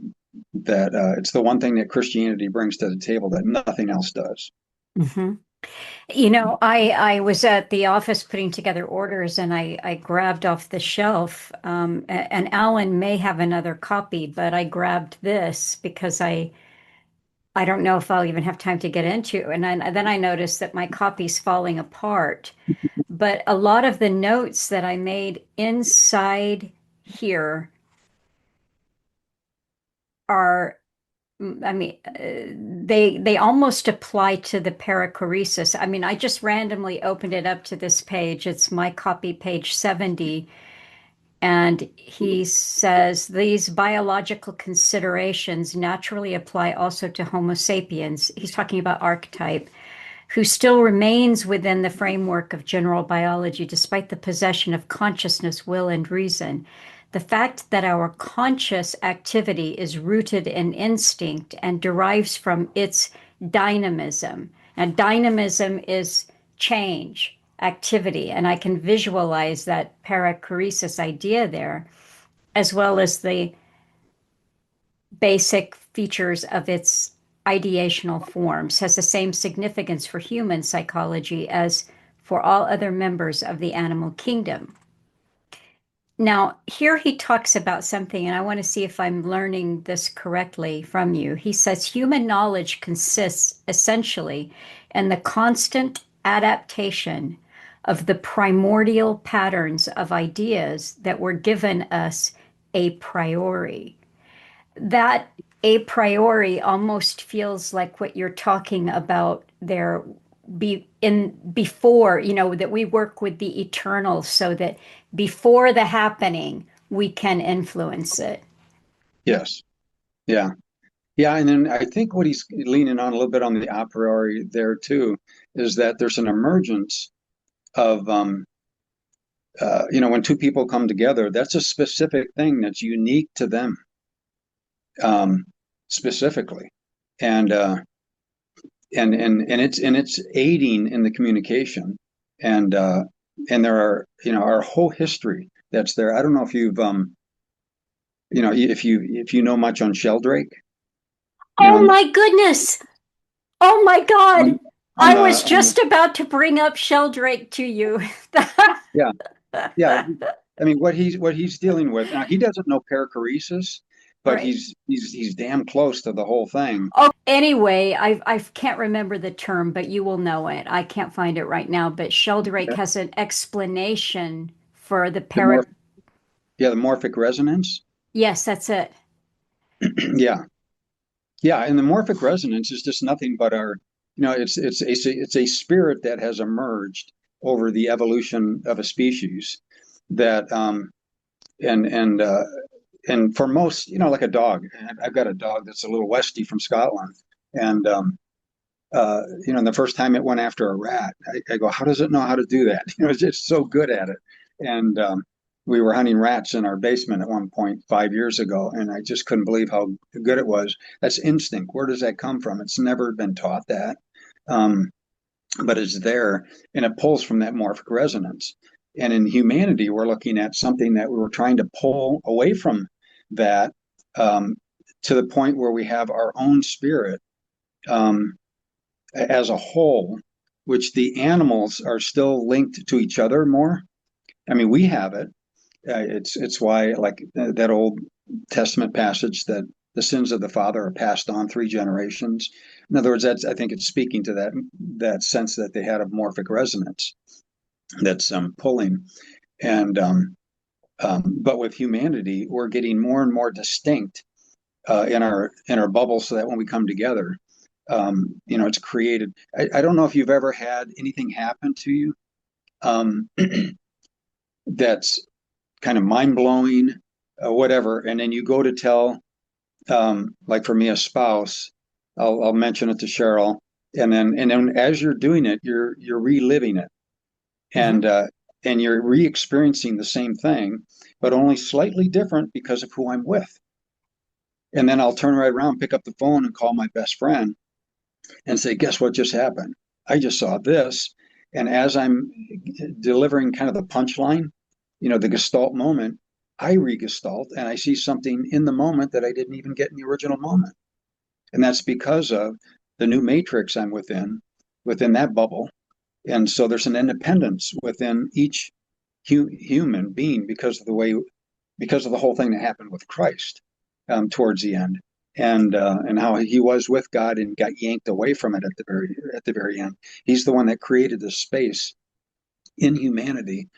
it's the one thing that Christianity brings to the table that nothing else does. Mhm. I was at the office putting together orders and I grabbed off the shelf, and Alan may have another copy, but I grabbed this because I don't know if I'll even have time to get into. And then I noticed that my copy's falling apart. But a lot of the notes that I made inside here are, I mean, they almost apply to the perichoresis. I mean, I just randomly opened it up to this page. It's my copy, page 70. And he says these biological considerations naturally apply also to Homo sapiens. He's talking about archetype, who still remains within the framework of general biology despite the possession of consciousness, will, and reason. The fact that our conscious activity is rooted in instinct and derives from its dynamism. And dynamism is change, activity, and I can visualize that perichoresis idea there, as well as the basic features of its ideational forms, has the same significance for human psychology as for all other members of the animal kingdom. Now, here he talks about something, and I want to see if I'm learning this correctly from you. He says human knowledge consists essentially in the constant adaptation of the primordial patterns of ideas that were given us a priori. That a priori almost feels like what you're talking about there, be in before, that we work with the eternal so that before the happening we can influence it. Yes. Yeah. Yeah. And then I think what he's leaning on a little bit on the a priori there too is that there's an emergence of when two people come together, that's a specific thing that's unique to them, um, specifically, and it's aiding in the communication, and there are our whole history that's there. I don't know if you've if you know much on Sheldrake, you know Oh on my goodness. Oh my God. on I the was on the just about to bring up Sheldrake to you. yeah. Yeah, I mean what he's dealing with now. He doesn't know perichoresis, but Right. he's damn close to the whole thing. Oh, anyway, I can't remember the term, but you will know it. I can't find it right now, but Sheldrake has an explanation for the The para. morph, yeah, the morphic resonance. Yes, that's it. Yeah, yeah, and the morphic resonance is just nothing but our, it's a spirit that has emerged over the evolution of a species that and and uh, and for most, like a dog. I've got a dog that's a little Westie from Scotland, and and the first time it went after a rat, I go, how does it know how to do that? It's so good at it, and we were hunting rats in our basement at one point 5 years ago, and I just couldn't believe how good it was. That's instinct. Where does that come from? It's never been taught that, but it's there, and it pulls from that morphic resonance. And in humanity, we're looking at something that we were trying to pull away from that, to the point where we have our own spirit, as a whole, which the animals are still linked to each other more. I mean, we have it. It's why, like that Old Testament passage, that the sins of the father are passed on 3 generations. In other words, I think it's speaking to that sense that they had of morphic resonance that's pulling. And but with humanity, we're getting more and more distinct in our bubble, so that when we come together, it's created. I don't know if you've ever had anything happen to you that's kind of mind-blowing, whatever, and then you go to tell, like for me, a spouse. I'll mention it to Cheryl, and then as you're doing it, you're reliving it, and and you're re-experiencing the same thing, but only slightly different because of who I'm with. And then I'll turn right around, pick up the phone, and call my best friend and say, "Guess what just happened? I just saw this." And as I'm delivering kind of the punchline, the gestalt moment, I re-gestalt and I see something in the moment that I didn't even get in the original moment. And that's because of the new matrix I'm within that bubble. And so there's an independence within each human being because of the whole thing that happened with Christ, towards the end, and how he was with God and got yanked away from it at the very end. He's the one that created this space in humanity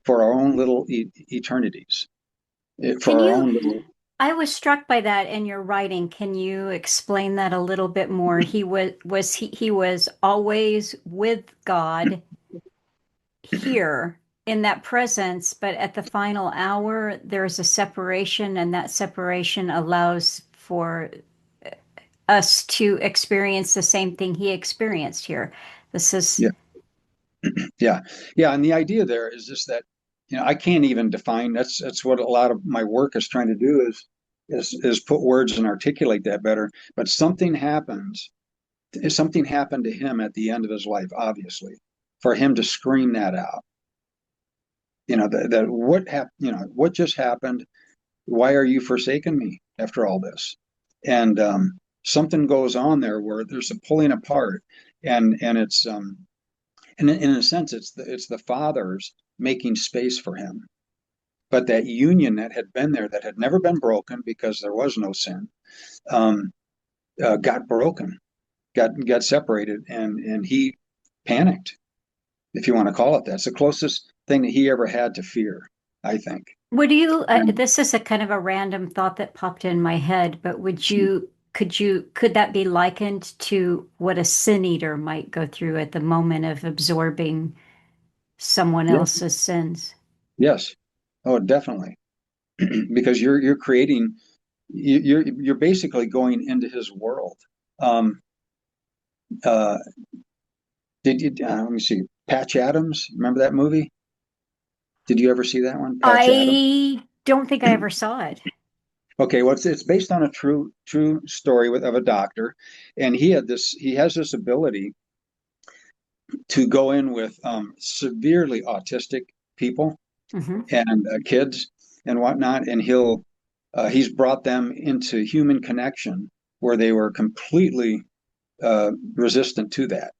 for our own little eternities, for Can our you? own little. I was struck by that in your writing. Can you explain that a little bit more? He was always with God here in that presence, but at the final hour, there's a separation, and that separation allows for us to experience the same thing he experienced here. This is Yeah, yeah, yeah. And the idea there is just that, I can't even define. That's what a lot of my work is trying to do, is put words and articulate that better. But something happens. Something happened to him at the end of his life, obviously, for him to scream that out. That what happened. What just happened? Why are you forsaking me after all this? And something goes on there where there's a pulling apart, and it's and in a sense, it's the fathers making space for him. But that union that had been there, that had never been broken because there was no sin, got broken, got separated, and he panicked, if you want to call it that. It's the closest thing that he ever had to fear, I think. would you And this is a kind of a random thought that popped in my head, but could that be likened to what a sin eater might go through at the moment of absorbing someone yeah, else's sins? yes, oh, definitely, because you're creating, you're basically going into his world. Um, uh, did you? Let me see. Patch Adams. Remember that movie? Did you ever see that one, Patch Adams? I don't think I ever saw it. Okay, well, it's based on a true story of a doctor, and he has this ability to go in with severely autistic people Hmm. and kids and whatnot, and he's brought them into human connection where they were completely resistant to that.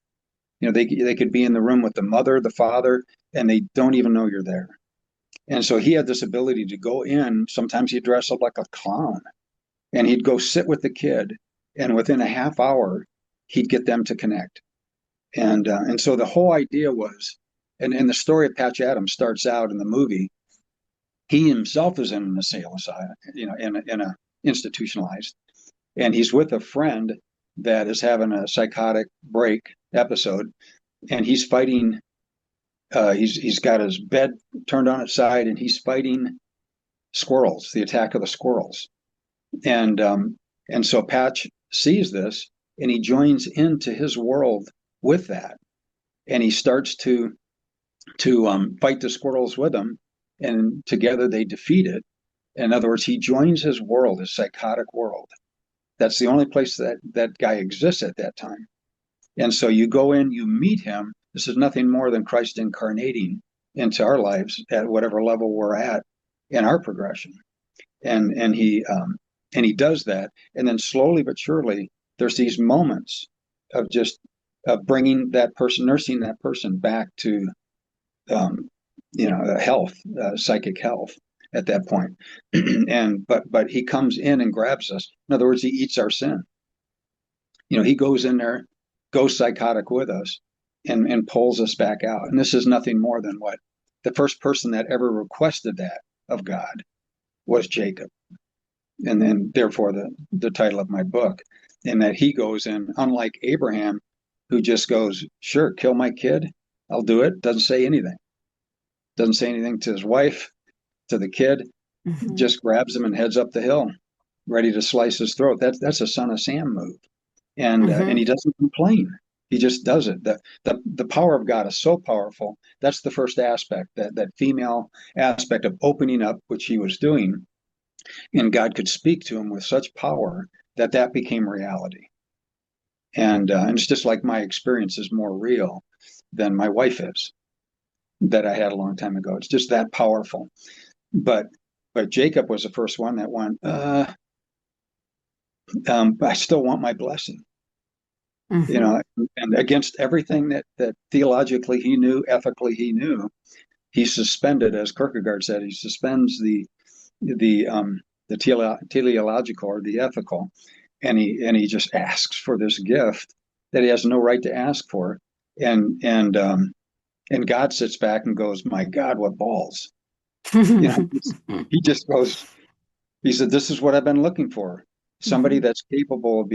They could be in the room with the mother, the father, and they don't even know you're there. And so he had this ability to go in. Sometimes he'd dress up like a clown, and he'd go sit with the kid, and within a half hour, he'd get them to connect. And so the whole idea was, and the story of Patch Adams starts out in the movie. He himself is in an asylum, in a institutionalized, and he's with a friend that is having a psychotic break episode, and he's fighting. He's got his bed turned on its side, and he's fighting squirrels, the attack of the squirrels, and so Patch sees this, and he joins into his world with that, and he starts to fight the squirrels with him, and together they defeat it. In other words, he joins his world, his psychotic world. That's the only place that that guy exists at that time. And so you go in, you meet him. This is nothing more than Christ incarnating into our lives at whatever level we're at in our progression. And he does that. And then slowly but surely, there's these moments of just of bringing that person, nursing that person back to um, health, psychic health at that point. And but he comes in and grabs us. In other words, he eats our sin. He goes in there, goes psychotic with us, and pulls us back out. And this is nothing more than what the first person that ever requested that of God was Jacob. And then therefore the title of my book, in that he goes in, unlike Abraham, who just goes, sure, kill my kid, I'll do it. Doesn't say anything. Doesn't say anything to his wife, to the kid, just grabs him and heads up the hill, ready to slice his throat. That's a Son of Sam move. And he doesn't complain. He just does it. The power of God is so powerful. That's the first aspect, that female aspect of opening up, which he was doing. And God could speak to him with such power that became reality. And it's just like my experience is more real than my wife is, that I had a long time ago. It's just that powerful. But Jacob was the first one that went, I still want my blessing. And against everything that theologically he knew, ethically he knew, he suspended, as Kierkegaard said, he suspends the teleological or the ethical, and he just asks for this gift that he has no right to ask for, and God sits back and goes, my God, what balls. He just goes, he said, this is what I've been looking for. Somebody that's capable of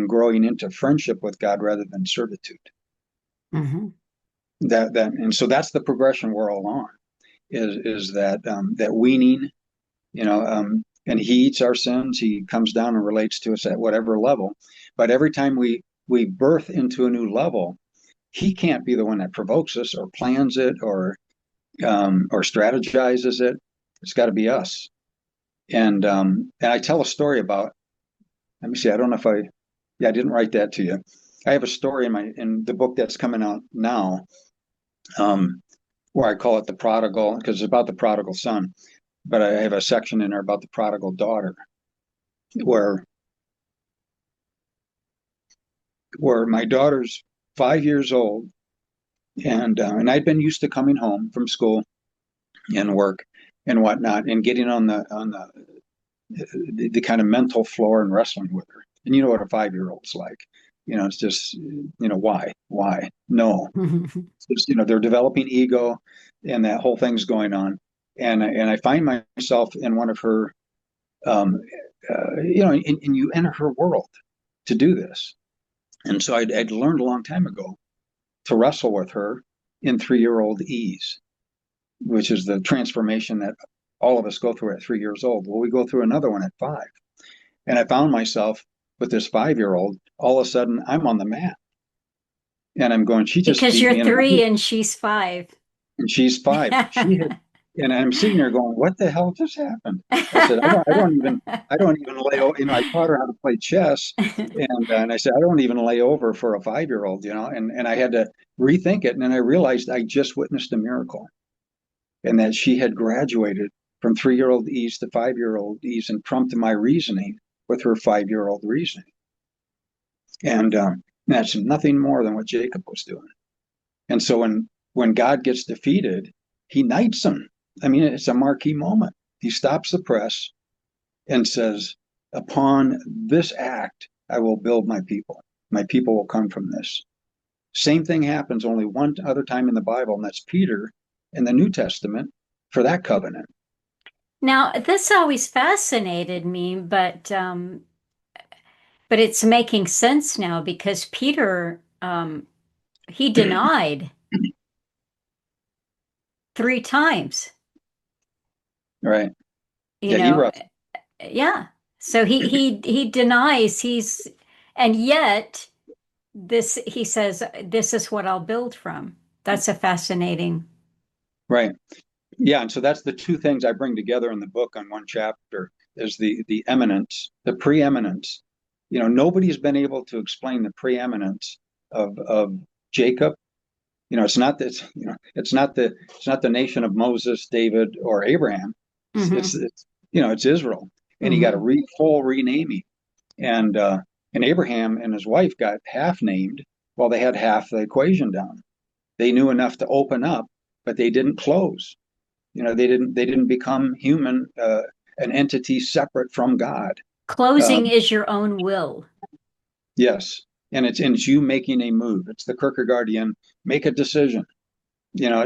growing into friendship with God rather than certitude. And so that's the progression we're all on, is that weaning, and he eats our sins. He comes down and relates to us at whatever level. But every time we birth into a new level, he can't be the one that provokes us or plans it or strategizes it. It's got to be us. And I tell a story about. Let me see. I don't know if I didn't write that to you. I have a story in the book that's coming out now, where I call it the prodigal, because it's about the prodigal son. But I have a section in there about the prodigal daughter, where my daughter's 5 years old, and I'd been used to coming home from school and work and whatnot, and getting on the kind of mental floor and wrestling with her. And you know what a 5-year-old's like. It's just, why? No. It's just, they're developing ego, and that whole thing's going on. And I find myself in one of her, and you enter her world to do this. And so I'd learned a long time ago to wrestle with her in 3-year-old ease, which is the transformation that all of us go through at 3 years old. Well, we go through another one at 5. And I found myself with this 5-year-old, all of a sudden I'm on the mat. And I'm going, she just because you're 3 and she's 5. And she's 5. And I'm sitting there going, what the hell just happened? I said, I don't even lay over. I taught her how to play chess. And I said, I don't even lay over for a 5-year-old, and I had to rethink it. And then I realized I just witnessed a miracle, and that she had graduated from 3-year-old ease to 5-year-old ease and trumped my reasoning with her 5-year-old reasoning. And that's nothing more than what Jacob was doing. And so when God gets defeated, he knights him. I mean, it's a marquee moment. He stops the press and says, upon this act, I will build my people. My people will come from this. Same thing happens only one other time in the Bible, and that's Peter in the New Testament for that covenant. Now, this always fascinated me, but it's making sense now, because Peter, he denied 3 times. Right. Yeah. So he denies and yet he says, this is what I'll build from. That's a fascinating. Right. Yeah, and so that's the two things I bring together in the book on one chapter is the eminence, the preeminence. Nobody's been able to explain the preeminence of Jacob. It's not this, it's not the nation of Moses, David, or Abraham. It's Israel, and he got a full renaming. And Abraham and his wife got half named while they had half the equation down. They knew enough to open up, but they didn't close. They didn't become human, an entity separate from God. Closing is your own will. Yes, and it's you making a move. It's the Kierkegaardian make a decision,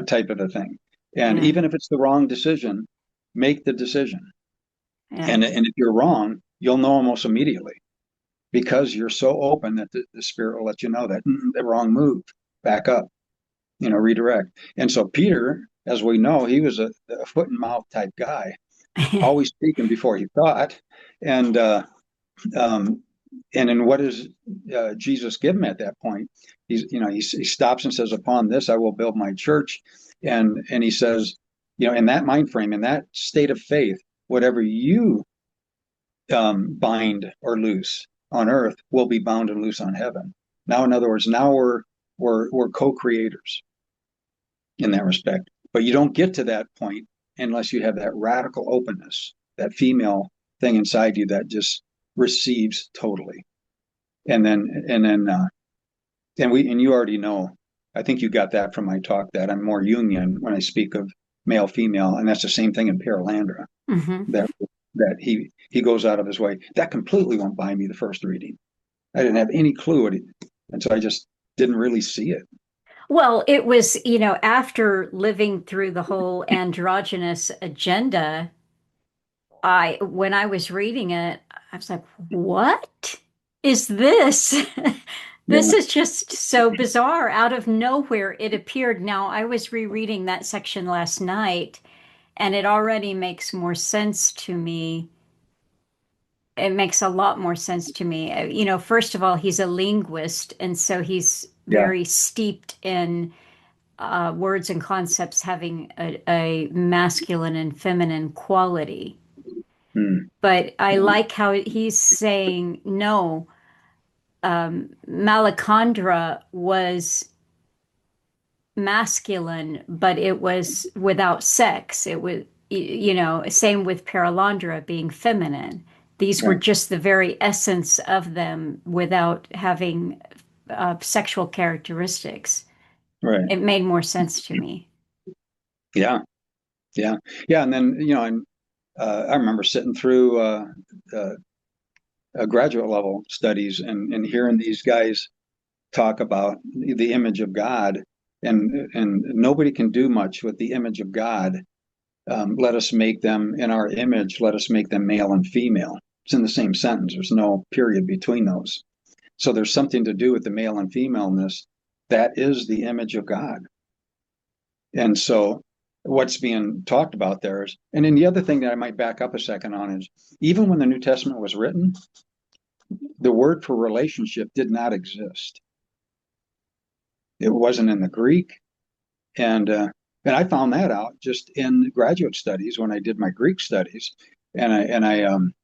type of a thing. And even if it's the wrong decision, make the decision. And if you're wrong, you'll know almost immediately because you're so open that the spirit will let you know that the wrong move, back up, redirect. And so Peter, as we know, he was a foot and mouth type guy, always speaking before he thought. And then what does Jesus give him at that point? He stops and says, "Upon this I will build my church," and he says, in that mind frame, in that state of faith, whatever you bind or loose on earth will be bound and loose on heaven. Now, in other words, now we're co-creators in that respect. But you don't get to that point unless you have that radical openness, that female thing inside you that just receives totally. And you already know, I think you got that from my talk, that I'm more Jungian when I speak of male, female, and that's the same thing in Perelandra. That he goes out of his way. That completely went by me the first reading. I didn't have any clue and so I just didn't really see it. Well, it was, after living through the whole androgynous agenda, when I was reading it, I was like, what is this? This is just so bizarre. Out of nowhere, it appeared. Now, I was rereading that section last night, and it already makes more sense to me. It makes a lot more sense to me. First of all, he's a linguist, and so he's very steeped in words and concepts having a masculine and feminine quality. But I like how he's saying, no, Malacandra was masculine, but it was without sex. It was, same with Perelandra being feminine. These were just the very essence of them without having sexual characteristics. Right. It made more sense to me. Yeah. And then, I remember sitting through graduate level studies and hearing these guys talk about the image of God, and nobody can do much with the image of God. Let us make them in our image. Let us make them male and female. It's in the same sentence. There's no period between those. So there's something to do with the male and femaleness. That is the image of God. And so what's being talked about there is, and then the other thing that I might back up a second on is, even when the New Testament was written, the word for relationship did not exist. It wasn't in the Greek. And I found that out just in graduate studies when I did my Greek studies. And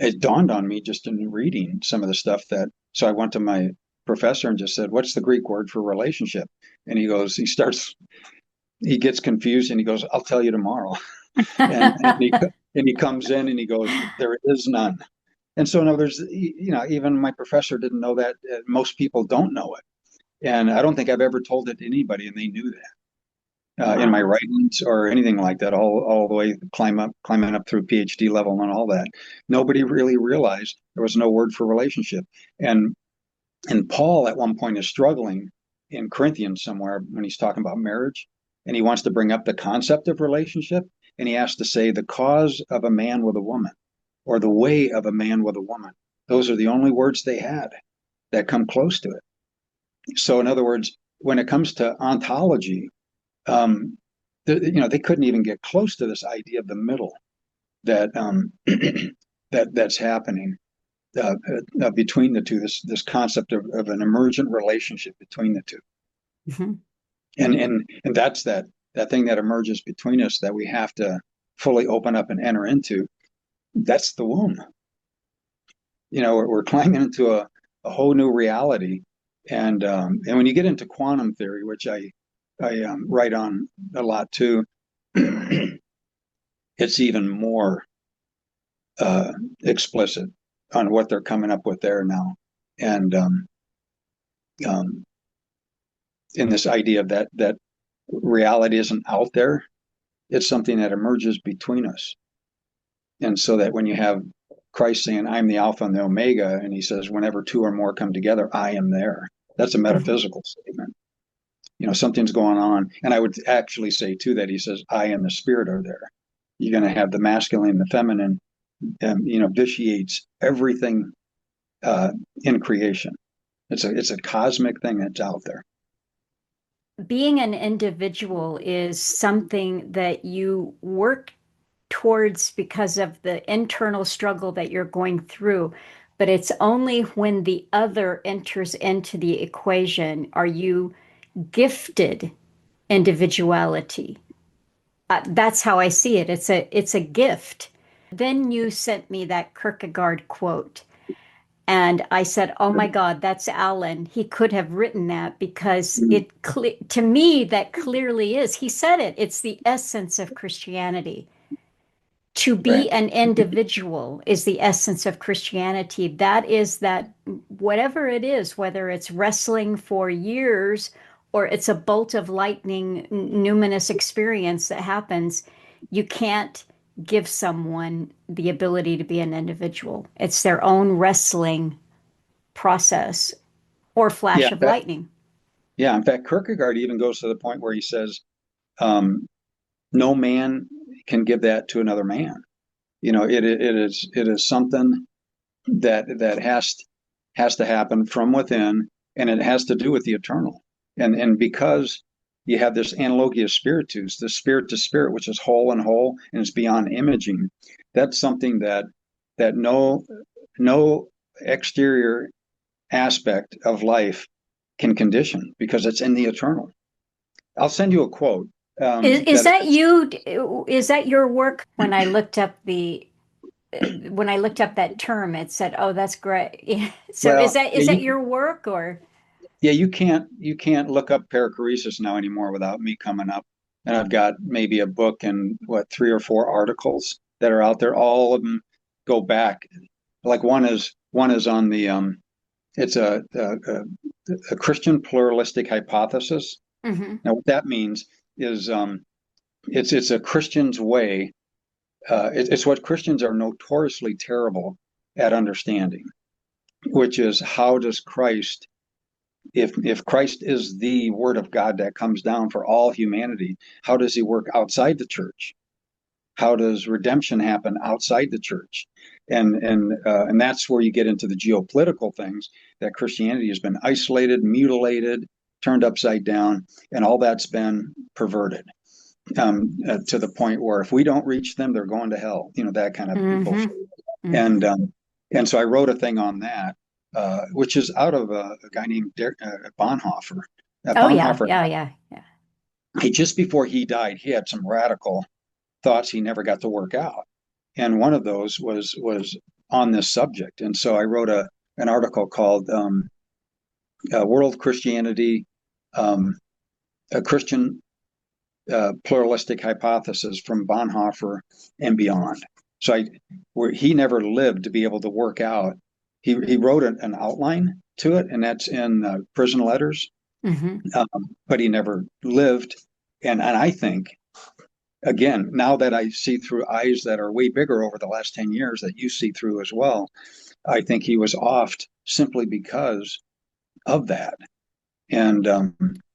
it dawned on me just in reading some of the stuff so I went to my professor and just said, "What's the Greek word for relationship?" And he gets confused and he goes, "I'll tell you tomorrow." and he comes in and he goes, "There is none." And so now even my professor didn't know that. Most people don't know it. And I don't think I've ever told it to anybody, and they knew that. In my writings or anything like that, all the way climbing up through PhD level and all that. Nobody really realized there was no word for relationship. And Paul at one point is struggling in Corinthians somewhere when he's talking about marriage, and he wants to bring up the concept of relationship, and he has to say the cause of a man with a woman or the way of a man with a woman. Those are the only words they had that come close to it. So in other words, when it comes to ontology, they couldn't even get close to this idea of the middle that that's happening between the two. This concept of an emergent relationship between the two, and that's that that thing that emerges between us that we have to fully open up and enter into, that's the womb. We're climbing into a whole new reality. And when you get into quantum theory, which I write on a lot too, it's even more explicit on what they're coming up with there now. And in this idea of that reality isn't out there, it's something that emerges between us. And so that when you have Christ saying, I'm the Alpha and the Omega, and he says, whenever two or more come together, I am there. That's a metaphysical statement. Something's going on. And I would actually say too that he says, I and the Spirit are there. You're going to have the masculine and the feminine, vitiates everything in creation. It's a cosmic thing that's out there. Being an individual is something that you work towards because of the internal struggle that you're going through, but it's only when the other enters into the equation are you gifted individuality. That's how I see it. It's a gift. Then you sent me that Kierkegaard quote. And I said, "Oh my God, that's Alan. He could have written that because to me, that clearly is. He said it. It's the essence of Christianity. To be an individual is the essence of Christianity. That is that whatever it is, whether it's wrestling for years or it's a bolt of lightning, numinous experience that happens, you can't give someone the ability to be an individual. It's their own wrestling process or flash of lightning." Yeah, in fact, Kierkegaard even goes to the point where he says, no man can give that to another man. It is something that has to happen from within, and it has to do with the eternal. And because you have this analogia spiritus, the spirit to spirit, which is whole and whole, and it's beyond imaging. That's something that no exterior aspect of life can condition, because it's in the eternal. I'll send you a quote. Is that you? Is that your work? When I looked up that term, it said, "Oh, that's great." So well, is that your work or? Yeah, you can't look up perichoresis now anymore without me coming up. And I've got maybe a book and 3 or 4 articles that are out there. All of them go back. Like one is on the it's a Christian pluralistic hypothesis. Mm-hmm. Now, what that means is it's a Christian's way. It's what Christians are notoriously terrible at understanding, which is how does Christ, if Christ is the Word of God that comes down for all humanity, how does he work outside the church? How does redemption happen outside the church? And that's where you get into the geopolitical things, that Christianity has been isolated, mutilated, turned upside down, and all that's been perverted to the point where if we don't reach them, they're going to hell. That kind of people. Mm-hmm. And so I wrote a thing on that, which is out of a guy named Bonhoeffer. Bonhoeffer, yeah. He, just before he died, he had some radical thoughts he never got to work out, and one of those was on this subject. And so I wrote an article called "World Christianity: A Christian Pluralistic Hypothesis from Bonhoeffer and Beyond." So he never lived to be able to work out. He wrote an outline to it, and that's in Prison Letters. Mm-hmm. But he never lived. And I think, again, now that I see through eyes that are way bigger over the last 10 years that you see through as well, I think he was offed simply because of that. And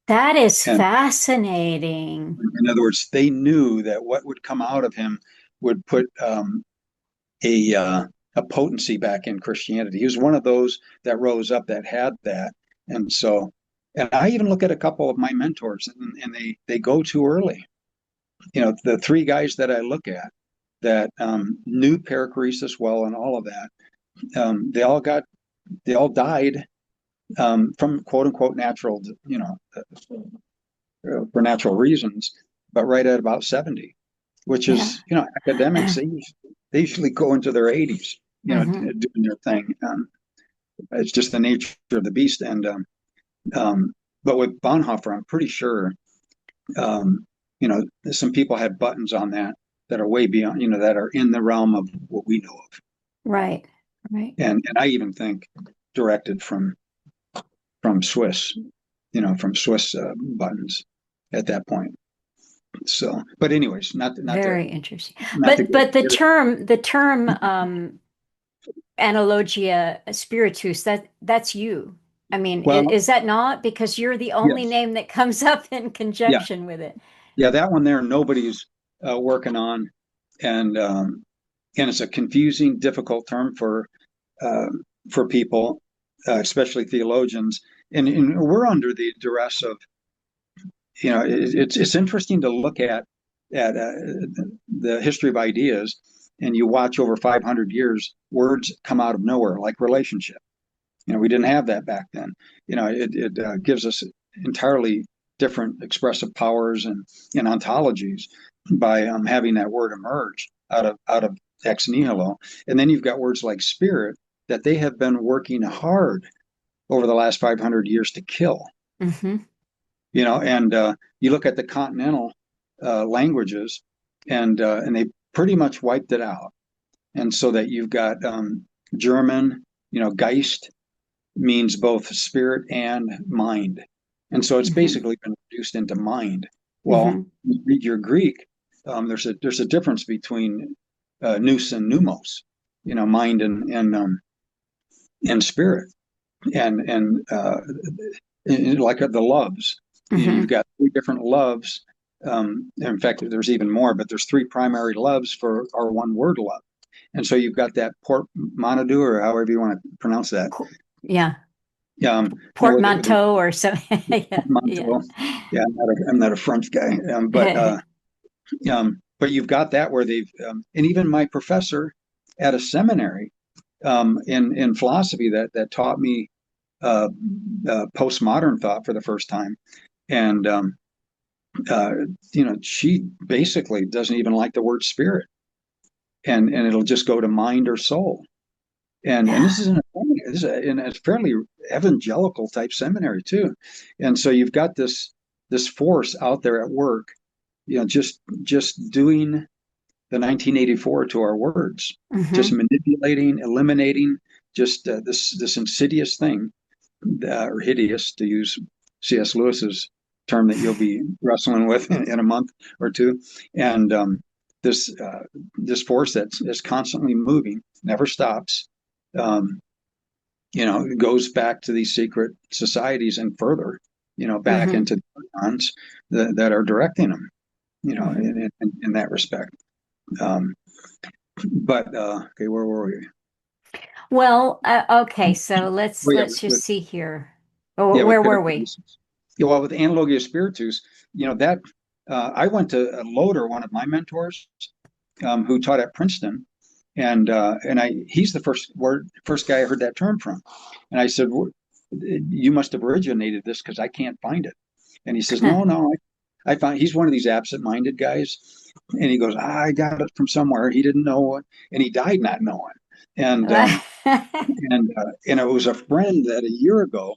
that is fascinating. In other words, they knew that what would come out of him would put a potency back in Christianity. He was one of those that rose up that had that. And so, and I even look at a couple of my mentors, and they go too early. The 3 guys that I look at that knew perichoresis well and all of that, they all died from quote unquote natural, for natural reasons. but right at about 70, which Yeah. is, academics, they usually go into their 80s, Hmm. doing their thing. It's just the nature of the beast. And but with Bonhoeffer, I'm pretty sure, um, some people had buttons on that are way beyond, that are in the realm of what we know of. Right. Right. And I even think directed from Swiss, from Swiss buttons at that point. So, but anyways, Very interesting. not to But get the term Analogia Spiritus, that's you. I mean, well, is that not? Because you're the only yes, name that comes up in yeah, conjunction with it. yeah, that one there, nobody's working on, and it's a confusing, difficult term uh, for people, especially theologians, and we're under the duress of, it's interesting to look at the history of ideas, and you watch over 500 years, words come out of nowhere, like relationship. We didn't have that back then. It gives us entirely different expressive powers and ontologies by having that word emerge out of ex nihilo. And then you've got words like spirit that they have been working hard over the last 500 years to kill. Hmm. And you look at the continental languages, and they pretty much wiped it out. And so that you've got German, Geist means both spirit and mind. And so it's Hmm. basically been reduced into mind. Well, Hmm. you read your Greek, there's a difference between nous and pneumos, mind and spirit, and like the loves. You've Hmm. got three different loves. In fact, there's even more, but there's three primary loves for our one word love. And so you've got that portmanteau, or however you want to pronounce that. Yeah. With Portmanteau or something. Yeah. Yeah. portmanteau. Yeah, I'm not a French guy, but you've got that where they've, and even my professor at a seminary in philosophy that taught me uh, postmodern thought for the first time, and uh, she basically doesn't even like the word spirit, and it'll just go to mind or soul. And Yeah. this is in a fairly evangelical type seminary too, and so you've got this force out there at work, just doing the 1984 to our words, just Hmm. manipulating, eliminating, just this insidious thing, or hideous, to use C.S. Lewis's term that you'll be wrestling with in a month or two, and this force that is constantly moving, never stops. Um, it goes back to these secret societies and further, back Hmm. into the neurons that are directing them, Hmm. in that respect. Um, but okay, where were we? Well, okay, so Oh yeah, let's just see here. Oh, with where were we? Perichoresis. Yeah, well, with Analogia Spiritus, that I went to Loder, one of my mentors, who taught at Princeton, and he's the first guy I heard that term from, and I said, "You must have originated this because I can't find it." And he says, "No, no, I found." He's one of these absent-minded guys, and he goes, "I got it from somewhere." He didn't know it, and he died not knowing. And and it was a friend that a year ago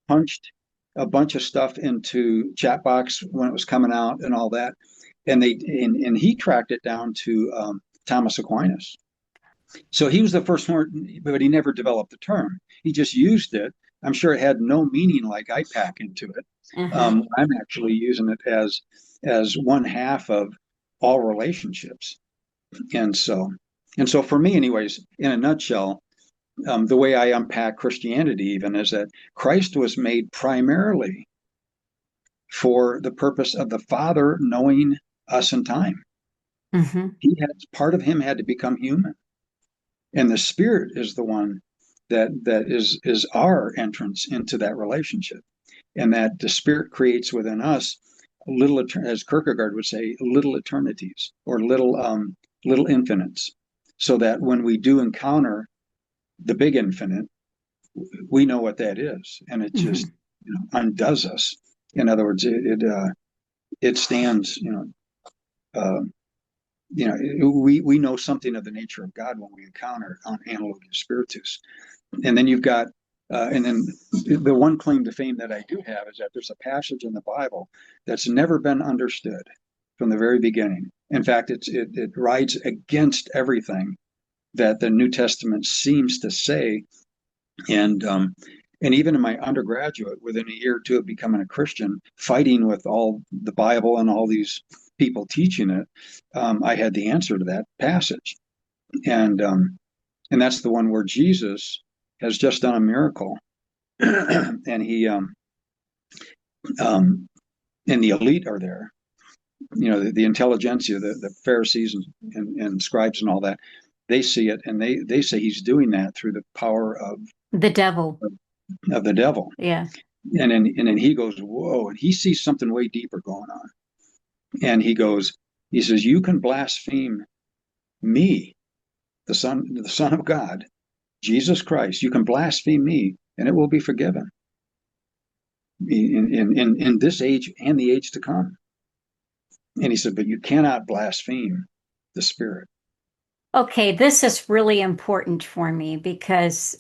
punched a bunch of stuff into Chatbox when it was coming out and all that, and he tracked it down to Thomas Aquinas. So he was the first one, but he never developed the term. He just used it. I'm sure it had no meaning like I pack into it. Uh-huh. I'm actually using it as one half of all relationships, and so for me, anyways, in a nutshell, the way I unpack Christianity even is that Christ was made primarily for the purpose of the Father knowing us in time. Hmm. Part of him had to become human, and the Spirit is the one that is our entrance into that relationship, and that the Spirit creates within us little, as Kierkegaard would say, little eternities, or little infinites, so that when we do encounter the big infinite, we know what that is, and it just Hmm. undoes us. In other words, it stands uh, we know something of the nature of God when we encounter on Analogia Spiritus. And then you've got, and then the one claim to fame that I do have is that there's a passage in the Bible that's never been understood from the very beginning. In fact, it rides against everything that the New Testament seems to say. And even in my undergraduate, within a year or two of becoming a Christian, fighting with all the Bible and all these people teaching it, I had the answer to that passage, and that's the one where Jesus has just done a miracle, and he and the elite are there, the intelligentsia, the Pharisees and scribes and all that. They see it, and they say he's doing that through the power of the devil. Of the devil. Yeah. And then he goes, whoa, and he sees something way deeper going on. And he says, you can blaspheme me, the Son of God, Jesus Christ. You can blaspheme me, and it will be forgiven in this age and the age to come. And he said, but you cannot blaspheme the Spirit. Okay, this is really important for me because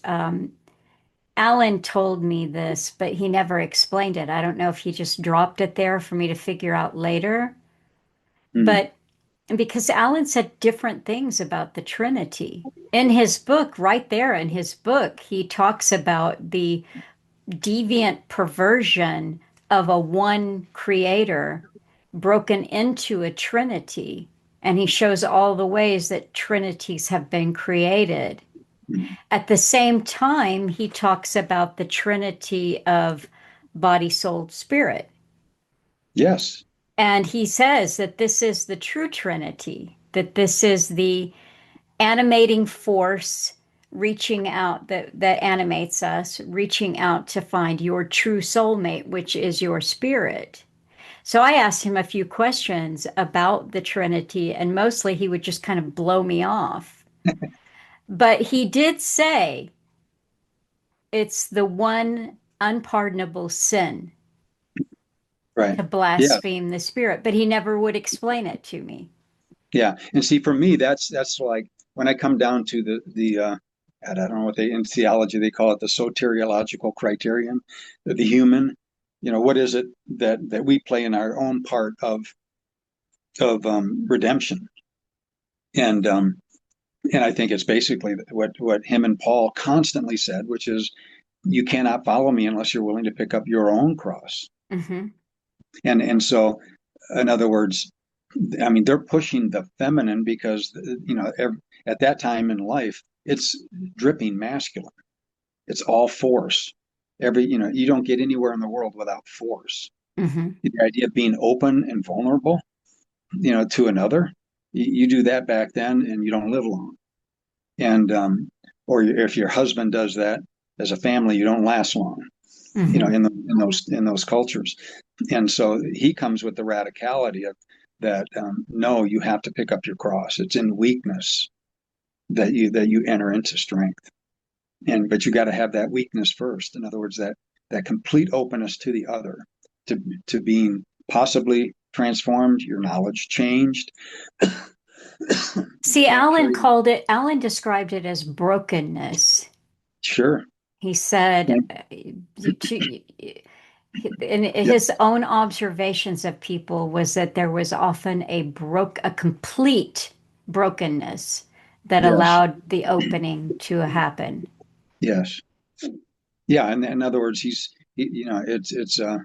Alan told me this, but he never explained it. I don't know if he just dropped it there for me to figure out later. But because Alan said different things about the Trinity. In his book, right there in his book, he talks about the deviant perversion of a one creator broken into a Trinity. And he shows all the ways that Trinities have been created. At the same time, he talks about the Trinity of body, soul, spirit. Yes. And he says that this is the true Trinity, that this is the animating force reaching out that animates us, reaching out to find your true soulmate, which is your spirit. So I asked him a few questions about the Trinity, and mostly he would just kind of blow me off. But he did say it's the one unpardonable sin Right. to blaspheme the Spirit, but he never would explain it to me. Yeah. And see, for me, that's like when I come down to the I don't know what in theology they call it, the soteriological criterion, the human. What is it that we play in our own part of redemption? And I think it's basically what him and Paul constantly said, which is, you cannot follow me unless you're willing to pick up your own cross. Mm-hmm. And so, in other words, I mean, they're pushing the feminine because, at that time in life, it's dripping masculine. It's all force. You don't get anywhere in the world without force. Mm-hmm. The idea of being open and vulnerable, to another, you do that back then and you don't live long. And, or if your husband does that as a family, you don't last long, in those cultures. And so he comes with the radicality of that. No, you have to pick up your cross. It's in weakness that you enter into strength. But you got to have that weakness first. In other words, that complete openness to the other, to being possibly transformed, your knowledge changed. See, Alan described it as brokenness. Sure. He said, in his own observations of people was that there was often a complete brokenness that allowed the opening to happen. Yes. Yeah. And in other words, it's a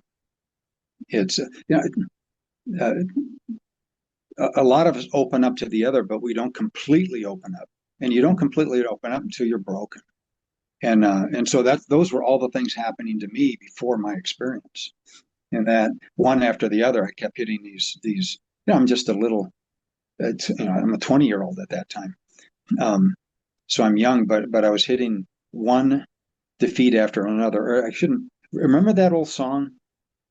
lot of us open up to the other, but we don't completely open up, and you don't completely open up until you're broken. And so those were all the things happening to me before my experience, and that one after the other, I kept hitting these. I'm just a little, I'm a 20-year-old at that time, so I'm young, but I was hitting one defeat after another. Or I shouldn't remember that old song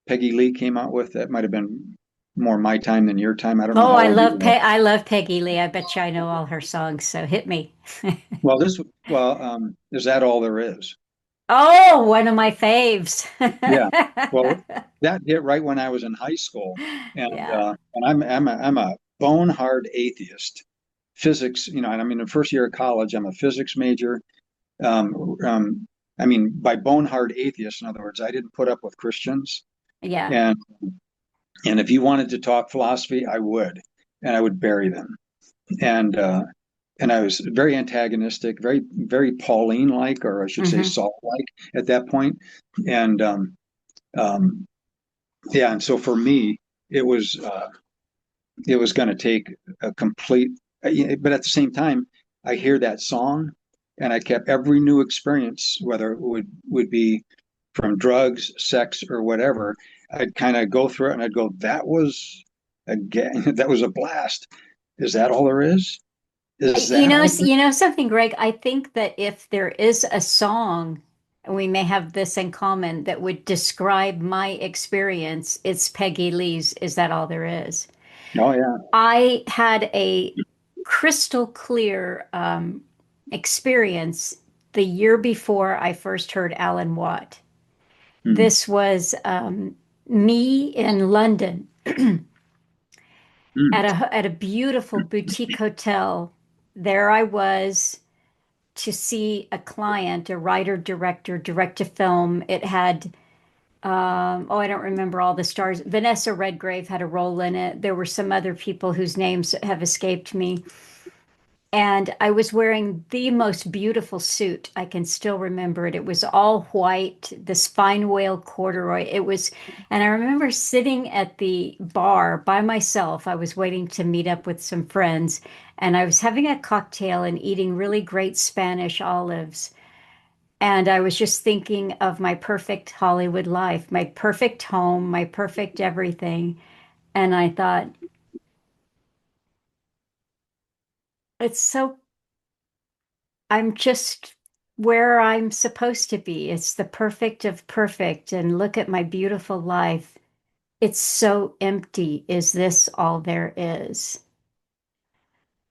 Peggy Lee came out with. That might have been more my time than your time. I don't know. Oh, I love Peggy Lee. I bet you I know all her songs. So hit me. Well, is that all there is? Oh, one of my faves. Yeah. Well, that hit right when I was in high school, and Yeah. and I'm bone hard atheist. Physics, and I'm in the first year of college. I'm a physics major. Um, um, by bone hard atheist, in other words, I didn't put up with Christians. Yeah. And if you wanted to talk philosophy, I would, and I would bury them. And I was very antagonistic, very very Pauline-like, or I should say Hmm. Saul-like at that point. And um, yeah, and so for me, it was going to take a complete. But at the same time, I hear that song, and I kept every new experience, whether it would be from drugs, sex, or whatever. I'd kind of go through it, and I'd go, "That was again, that was a blast. Is that all there is? Is You that know, all there you know something, Greg? I think that if there is a song, and we may have this in common, that would describe my experience, it's Peggy Lee's "Is That All There Is?" is?" Oh yeah. I had a crystal clear experience the year before I first heard Alan Watt. Mm, This was me in London mm, at a beautiful boutique hotel. There I was to see a client, a writer director, direct a film. It had I don't remember all the stars. Vanessa Redgrave had a role in it. There were some other people whose names have escaped me. And I was wearing the most beautiful suit. I can still remember it. It was all white, this fine whale corduroy. And I remember sitting at the bar by myself. I was waiting to meet up with some friends, and I was having a cocktail and eating really great Spanish olives. And I was just thinking of my perfect Hollywood life, my perfect home, my perfect everything. And I thought, it's so I'm just where I'm supposed to be. It's the perfect of perfect. And look at my beautiful life. It's so empty. Is this all there is?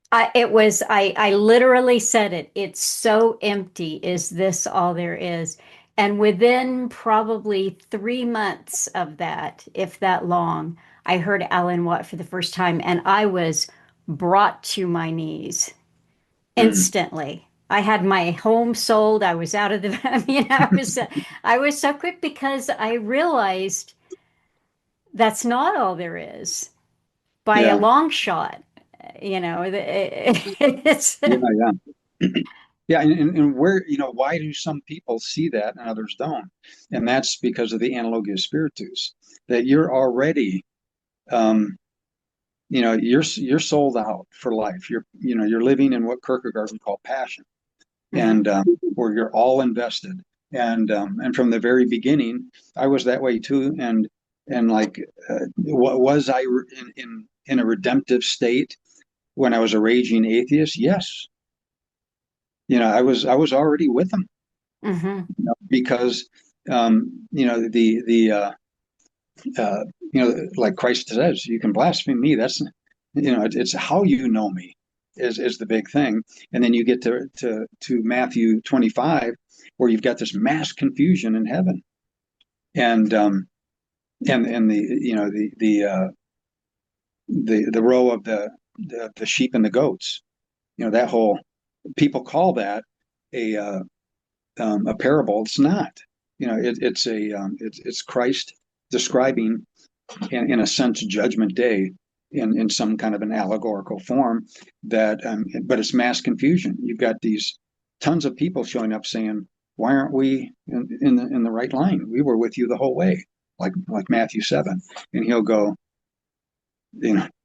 I literally said it. It's so empty. Is this all there is? And within probably 3 months of that, if that long, I heard Alan Watt for the first time, and I was brought to my knees mm. instantly. I had my home sold. I was out of the, I was so quick because I realized that's not all there is by a Yeah, long shot. It's, yeah, yeah. Yeah, and where, why do some people see that and others don't? And that's because of the Analogia Spiritus, that you're already, um, you're sold out for life. You're living in what Kierkegaard would call passion, Mhm. and where you're all invested. And from the very beginning, I was that way too. And like, what was I in a redemptive state when I was a raging atheist? Yes, I was already with them, Mhm. because uh, like Christ says, you can blaspheme me. That's it's how you know me is the big thing. And then you get to Matthew 25, where you've got this mass confusion in heaven, and and the row of the sheep and the goats. That whole, people call that a a parable. It's not. It's Christ describing, in a sense, Judgment Day in some kind of an allegorical form. But it's mass confusion. You've got these tons of people showing up saying, "Why aren't we in the right line? We were with you the whole way," like Matthew 7, and he'll go,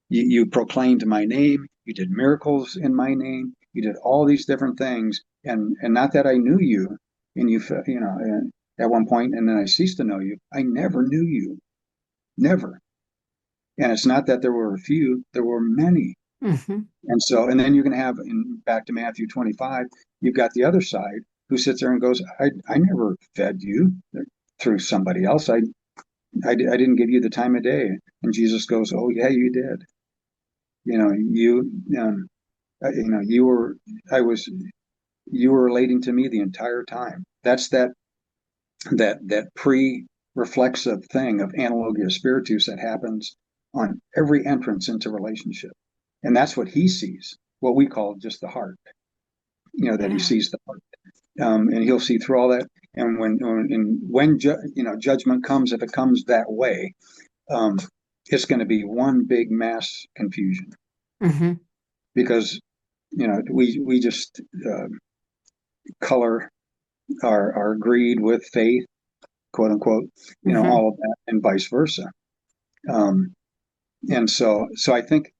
you proclaimed my name, you did miracles in my name, you did all these different things, and not that I knew you, and at one point, and then I ceased to know you. I never knew you, never. And it's not that there were a few, there were many. Mhm. And then you're going to have, back to Matthew 25, you've got the other side who sits there and goes, I never fed you through somebody else. I didn't give you the time of day. And Jesus goes, oh yeah, you did. You you were, I was, you were relating to me the entire time. That's that pre-reflexive thing of Analogia Spiritus that happens on every entrance into relationship. And that's what he sees, what we call just the heart, that he sees the heart. And he'll see through all that. And when judgment comes, if it comes that way, it's going to be one big mass confusion. Mm-hmm. Because we just color our greed with faith, quote unquote, Mm-hmm. all of that, and vice versa. And so I think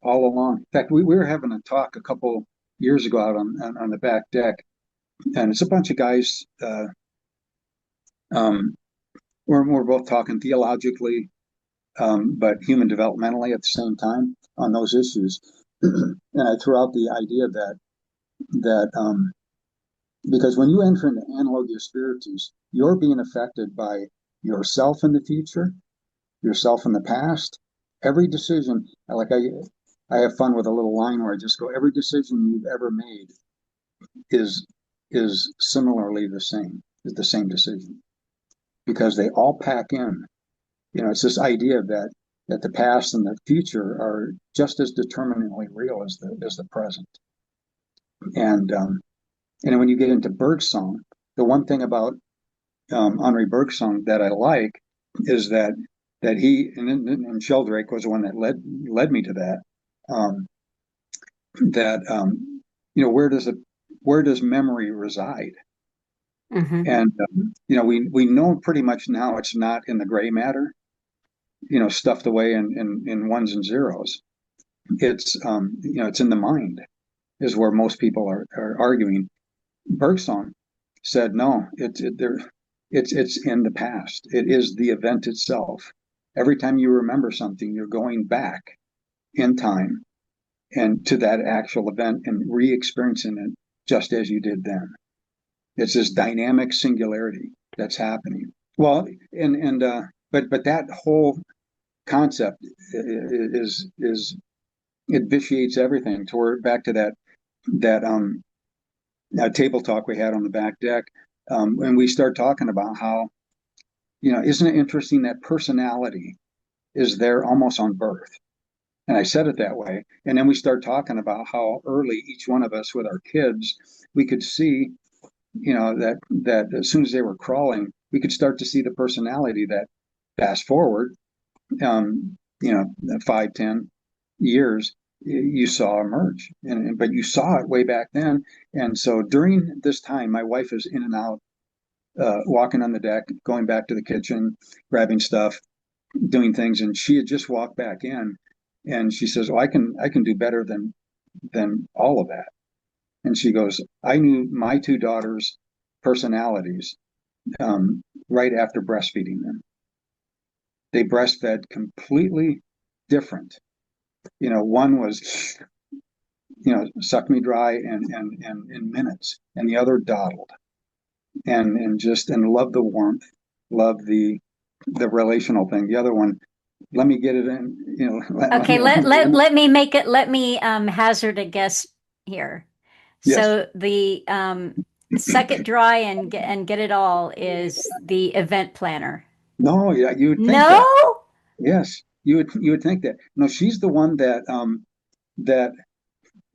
all along, in fact, we were having a talk a couple years ago out on the back deck, and it's a bunch of guys. We're both talking theologically, but human developmentally at the same time on those issues. And I threw out the idea that because when you enter into Analogia Spiritus, you're being affected by yourself in the future, yourself in the past. Every decision, like I have fun with a little line where I just go, every decision you've ever made is similarly the same, is the same decision, because they all pack in. It's this idea that the past and the future are just as determinately real as the present. And when you get into Bergson, the one thing about Henri Bergson that I like is that he and Sheldrake was the one that led me to that. Where does memory reside? Mm-hmm. And we know pretty much now it's not in the gray matter, stuffed away in ones and zeros. It's it's in the mind, is where most people are arguing. Bergson said no, it's in the past. It is the event itself. Every time you remember something, you're going back in time and to that actual event and re-experiencing it just as you did then. It's this dynamic singularity that's happening. Well, but that whole concept is it vitiates everything. Toward back to that table talk we had on the back deck, and we start talking about how, isn't it interesting that personality is there almost on birth? And I said it that way. And then we start talking about how early each one of us with our kids, we could see, that as soon as they were crawling, we could start to see the personality that fast forward, 5, 10 years, you saw emerge. But you saw it way back then. And so during this time, my wife is in and out, walking on the deck, going back to the kitchen, grabbing stuff, doing things. And she had just walked back in. And she says, "Oh, I can do better than all of that." And she goes, "I knew my 2 daughters' personalities right after breastfeeding them. They breastfed completely different. One was, suck me dry and in minutes, and the other dawdled, and loved the warmth, loved the relational thing. The other one, let me get it in, Okay, let me make it. Let me hazard a guess here. Yes. So the suck it dry and get it all is the event planner. No, yeah, you would think No? that. Yes, you would think that. No, she's the one that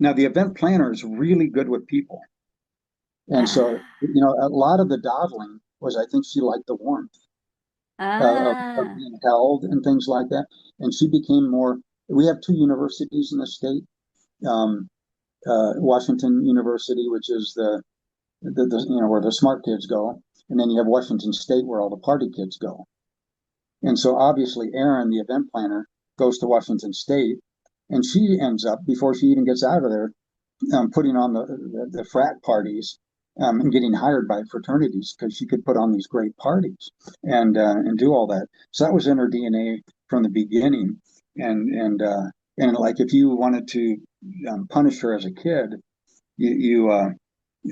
now the event planner is really good with people. And so, a lot of the dawdling was, I think she liked the warmth of being held and things like that. And she became more, we have 2 universities in the state, Washington University, which is the where the smart kids go. And then you have Washington State, where all the party kids go. And so obviously Erin, the event planner, goes to Washington State, and she ends up, before she even gets out of there, putting on the frat parties, and getting hired by fraternities because she could put on these great parties and do all that. So that was in her DNA from the beginning. And like, if you wanted to punish her as a kid, you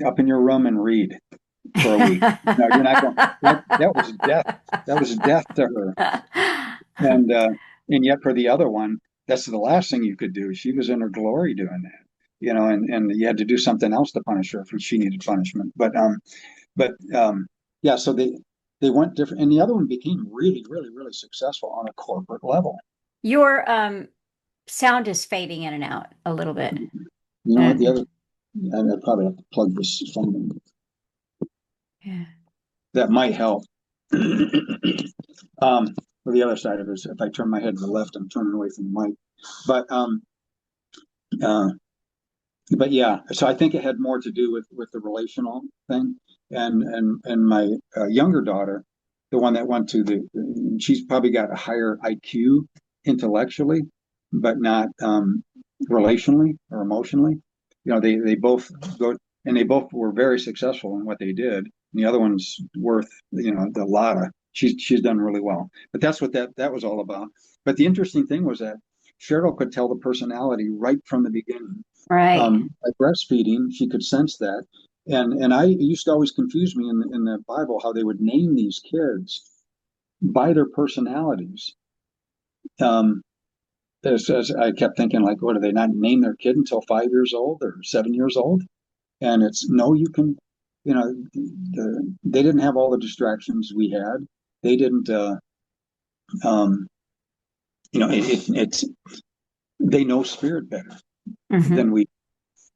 up in your room and read for a week. No, you're not going. That was death. That was death to her. And yet for the other one, that's the last thing you could do. She was in her glory doing that, and you had to do something else to punish her if she needed punishment. But yeah, so they went different, and the other one became really, really, really successful on a corporate level. Your sound is fading in and out a little bit. You know what? The Uh, other, I probably have to plug this phone in. yeah. That might help. Well, the other side of it is if I turn my head to the left, I'm turning away from the mic. But uh, but yeah, so I think it had more to do with the relational thing, and my younger daughter, the one that went to she's probably got a higher IQ intellectually, but not relationally or emotionally. You know, they both go and they both were very successful in what they did. And the other one's worth, you know, a lot of. She's done really well, but that's what that was all about. But the interesting thing was that Cheryl could tell the personality right from the beginning. Right. By breastfeeding, she could sense that. And I used to always confuse me in the Bible how they would name these kids by their personalities. Um, as I kept thinking, like, what do they not name their kid until 5 years old or 7 years old? And it's no, you can, you know, they didn't have all the distractions we had. They didn't, um, you know, it's they know spirit better Hmm. than we.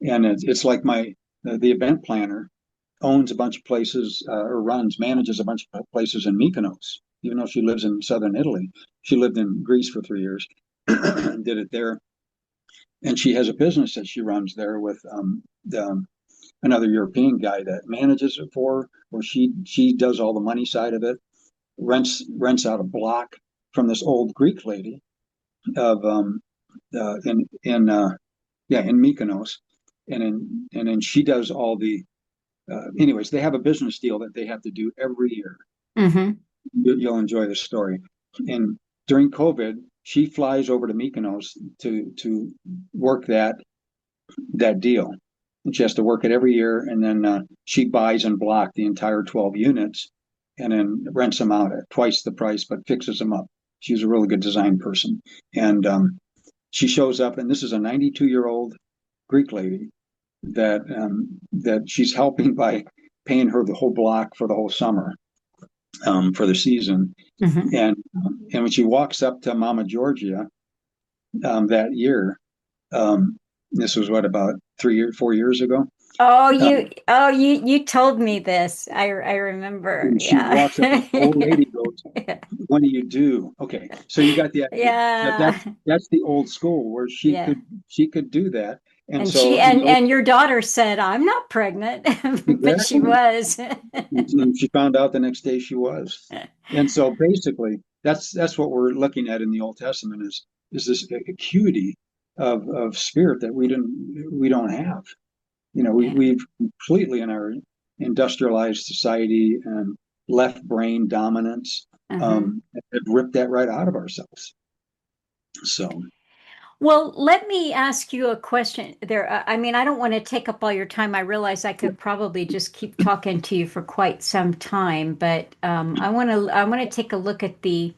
And it's like the event planner owns a bunch of places or manages a bunch of places in Mykonos, even though she lives in southern Italy. She lived in Greece for 3 years, did it there, and she has a business that she runs there with another European guy that manages it for her, or she does all the money side of it, rents out a block from this old Greek lady of in Mykonos, and then she does all the anyways, they have a business deal that they have to do every year. Hmm. You'll enjoy the story. And during COVID, she flies over to Mykonos to work that deal. And she has to work it every year. And then she buys and block the entire 12 units and then rents them out at twice the price, but fixes them up. She's a really good design person. And she shows up, and this is a 92-year-old Greek lady that she's helping by paying her the whole block for the whole summer for the season. Hmm. And when she walks up to Mama Georgia that year, this was what about 4 years ago. Oh, Um, you told me this. I remember. and she Yeah. walks up, and the old lady goes, "What do you do?" Okay, so you got the idea. But Yeah. that's the old school where Yeah. she could do that, and And so she in the old and your daughter said, "I'm not pregnant," but she exactly. was. And she found out the next day she was. And so basically, that's what we're looking at in the Old Testament is this acuity of spirit that we don't have. You know, Yeah. we've completely in our industrialized society and left brain dominance Uh-huh. have ripped that right out of ourselves. So Well, let me ask you a question there. I mean, I don't want to take up all your time. I realize I yeah, could probably just keep talking to you for quite some time, but I want to take a look at well,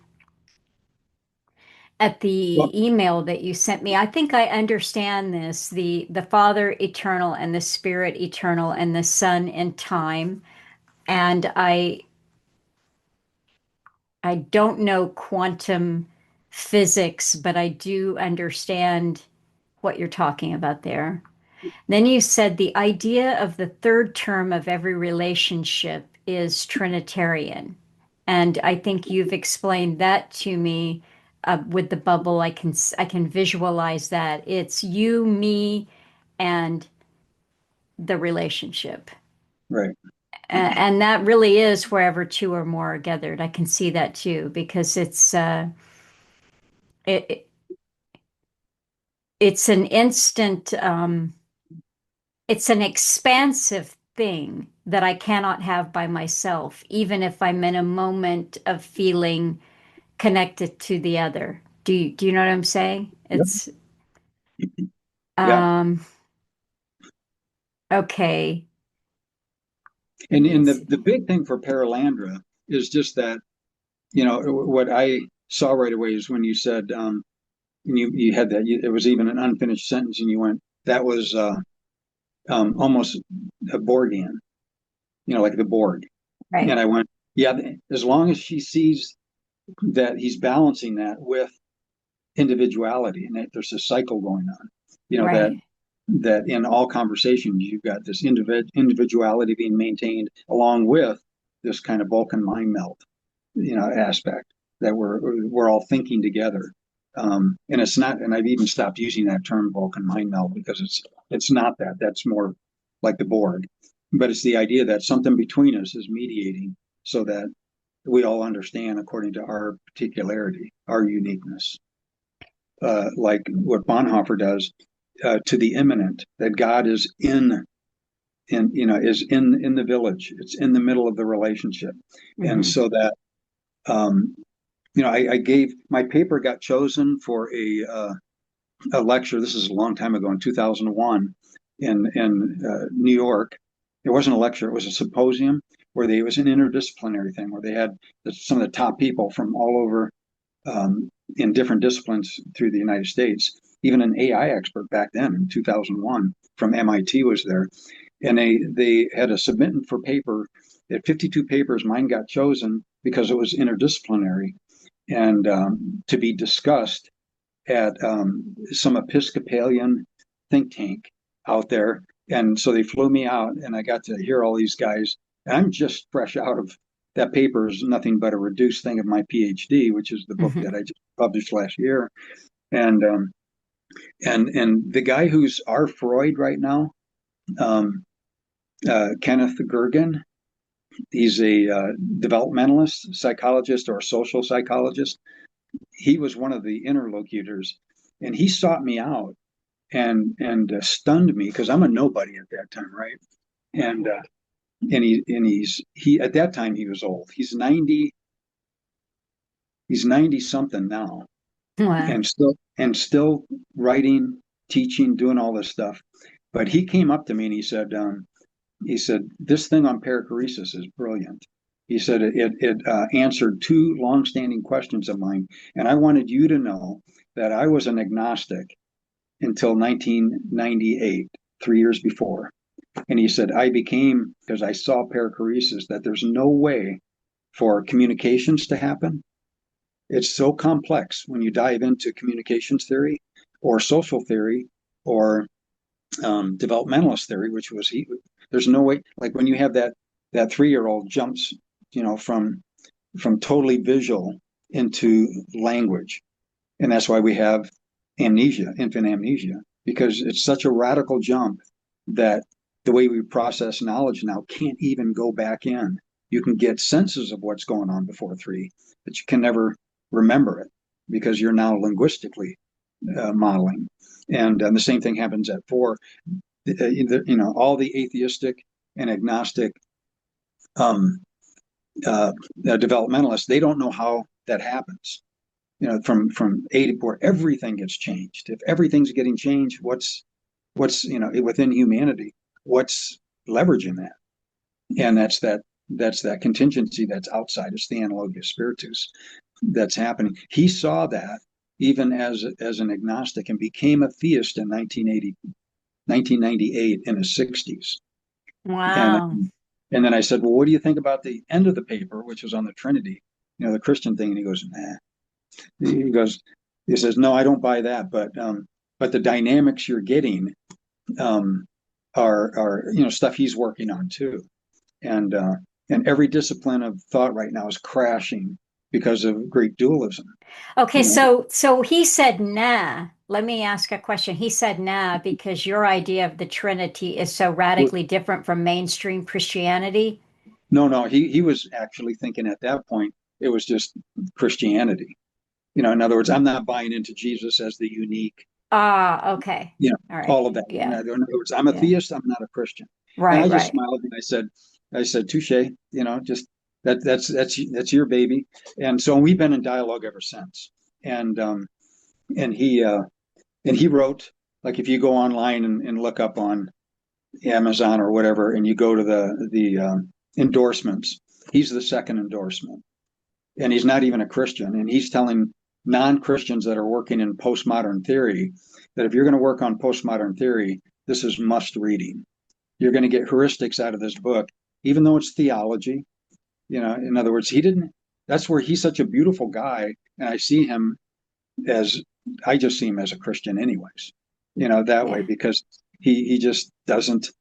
the email that you sent me. I think I understand this, the Father eternal and the Spirit eternal and the Son in time. And I don't know quantum physics, but I do understand what you're talking about there. Then you said the idea of the third term of every relationship is Trinitarian. And I think you've explained that to me with the bubble. I can visualize that. It's you, me, and the relationship. right. And that really is wherever two or more are gathered. I can see that too because it, it's an instant. It's an expansive thing that I cannot have by myself, even if I'm in a moment of feeling connected to the other. Do you know what I'm saying? Yep. It's Yeah. um okay. And It's the big thing for Perelandra is just that, you know, what I saw right away is when you said, and you had that, it was even an unfinished sentence, and you went, that was almost a Borgian, you know, like the Borg. And right. I went, yeah, as long as she sees that he's balancing that with individuality, and that there's a cycle going on. That Right. in all conversations you've got this individuality being maintained along with this kind of Vulcan mind melt, aspect that we're all thinking together. And it's not, and I've even stopped using that term Vulcan mind melt because it's not that. That's more like the Borg, but it's the idea that something between us is mediating so that we all understand according to our particularity, our uniqueness. Like what Bonhoeffer does, to the immanent, that God is in the village. It's in the middle of the relationship, and Hmm. so that I gave my paper got chosen for a lecture. This is a long time ago in 2001 in New York. It wasn't a lecture; it was a symposium where it was an interdisciplinary thing where they had some of the top people from all over in different disciplines through the United States. Even an AI expert back then in 2001 from MIT was there, and they had a submitting for paper. They had 52 papers. Mine got chosen because it was interdisciplinary and to be discussed at some Episcopalian think tank out there. And so they flew me out, and I got to hear all these guys. And I'm just fresh out of that paper is nothing but a reduced thing of my PhD, which is the book Hmm. that I just published last year. And the guy who's our Freud right now, um, Kenneth Gergen, he's a developmentalist psychologist or a social psychologist. He was one of the interlocutors, and he sought me out and stunned me because I'm a nobody at that time, right? And he at that time he was old. He's 90. He's 90 something now, Wow. and still writing, teaching, doing all this stuff. But he came up to me and he said this thing on perichoresis is brilliant. He said it answered two longstanding questions of mine, and I wanted you to know that I was an agnostic until 1998, 3 years before. And he said, I became, because I saw perichoresis, that there's no way for communications to happen. It's so complex when you dive into communications theory or social theory or developmentalist theory, which was there's no way, like when you have that 3-year-old jumps, from totally visual into language. And that's why we have amnesia, infant amnesia, because it's such a radical jump that the way we process knowledge now can't even go back in. You can get senses of what's going on before 3, but you can never remember it because you're now linguistically modeling. And the same thing happens at 4. All the atheistic and agnostic um, developmentalists, they don't know how that happens. From A to where everything gets changed. If everything's getting changed, what's within humanity, what's leveraging that? And that's that contingency that's outside. It's the Analogia Spiritus that's happening. He saw that even as an agnostic and became a theist in 1998 in his 60s. And Wow. and then I said, well, what do you think about the end of the paper, which was on the Trinity, the Christian thing? And he goes, nah. He says, no, I don't buy that, but the dynamics you're getting um, are stuff he's working on too, and every discipline of thought right now is crashing because of Greek dualism. Okay, You know, so he said nah. Let me ask a question. He said nah because your idea of the Trinity is so radically different from mainstream Christianity. no, he was actually thinking at that point it was just Christianity. In other words, I'm not buying into Jesus as the unique, Ah, okay. All right. all of that. In Yeah. other words, I'm a Yeah. theist. I'm not a Christian. And Right, I just right. smiled and I said, touche. Just that's your baby. And so we've been in dialogue ever since. And and he uh, and he wrote, like, if you go online and look up on Amazon or whatever, and you go to the endorsements, he's the second endorsement, and he's not even a Christian, and he's telling non-Christians that are working in postmodern theory that if you're going to work on postmodern theory, this is must reading. You're going to get heuristics out of this book, even though it's theology. In other words, he didn't. That's where he's such a beautiful guy, and I see him as I just see him as a Christian anyways, that way, Yeah. because he just doesn't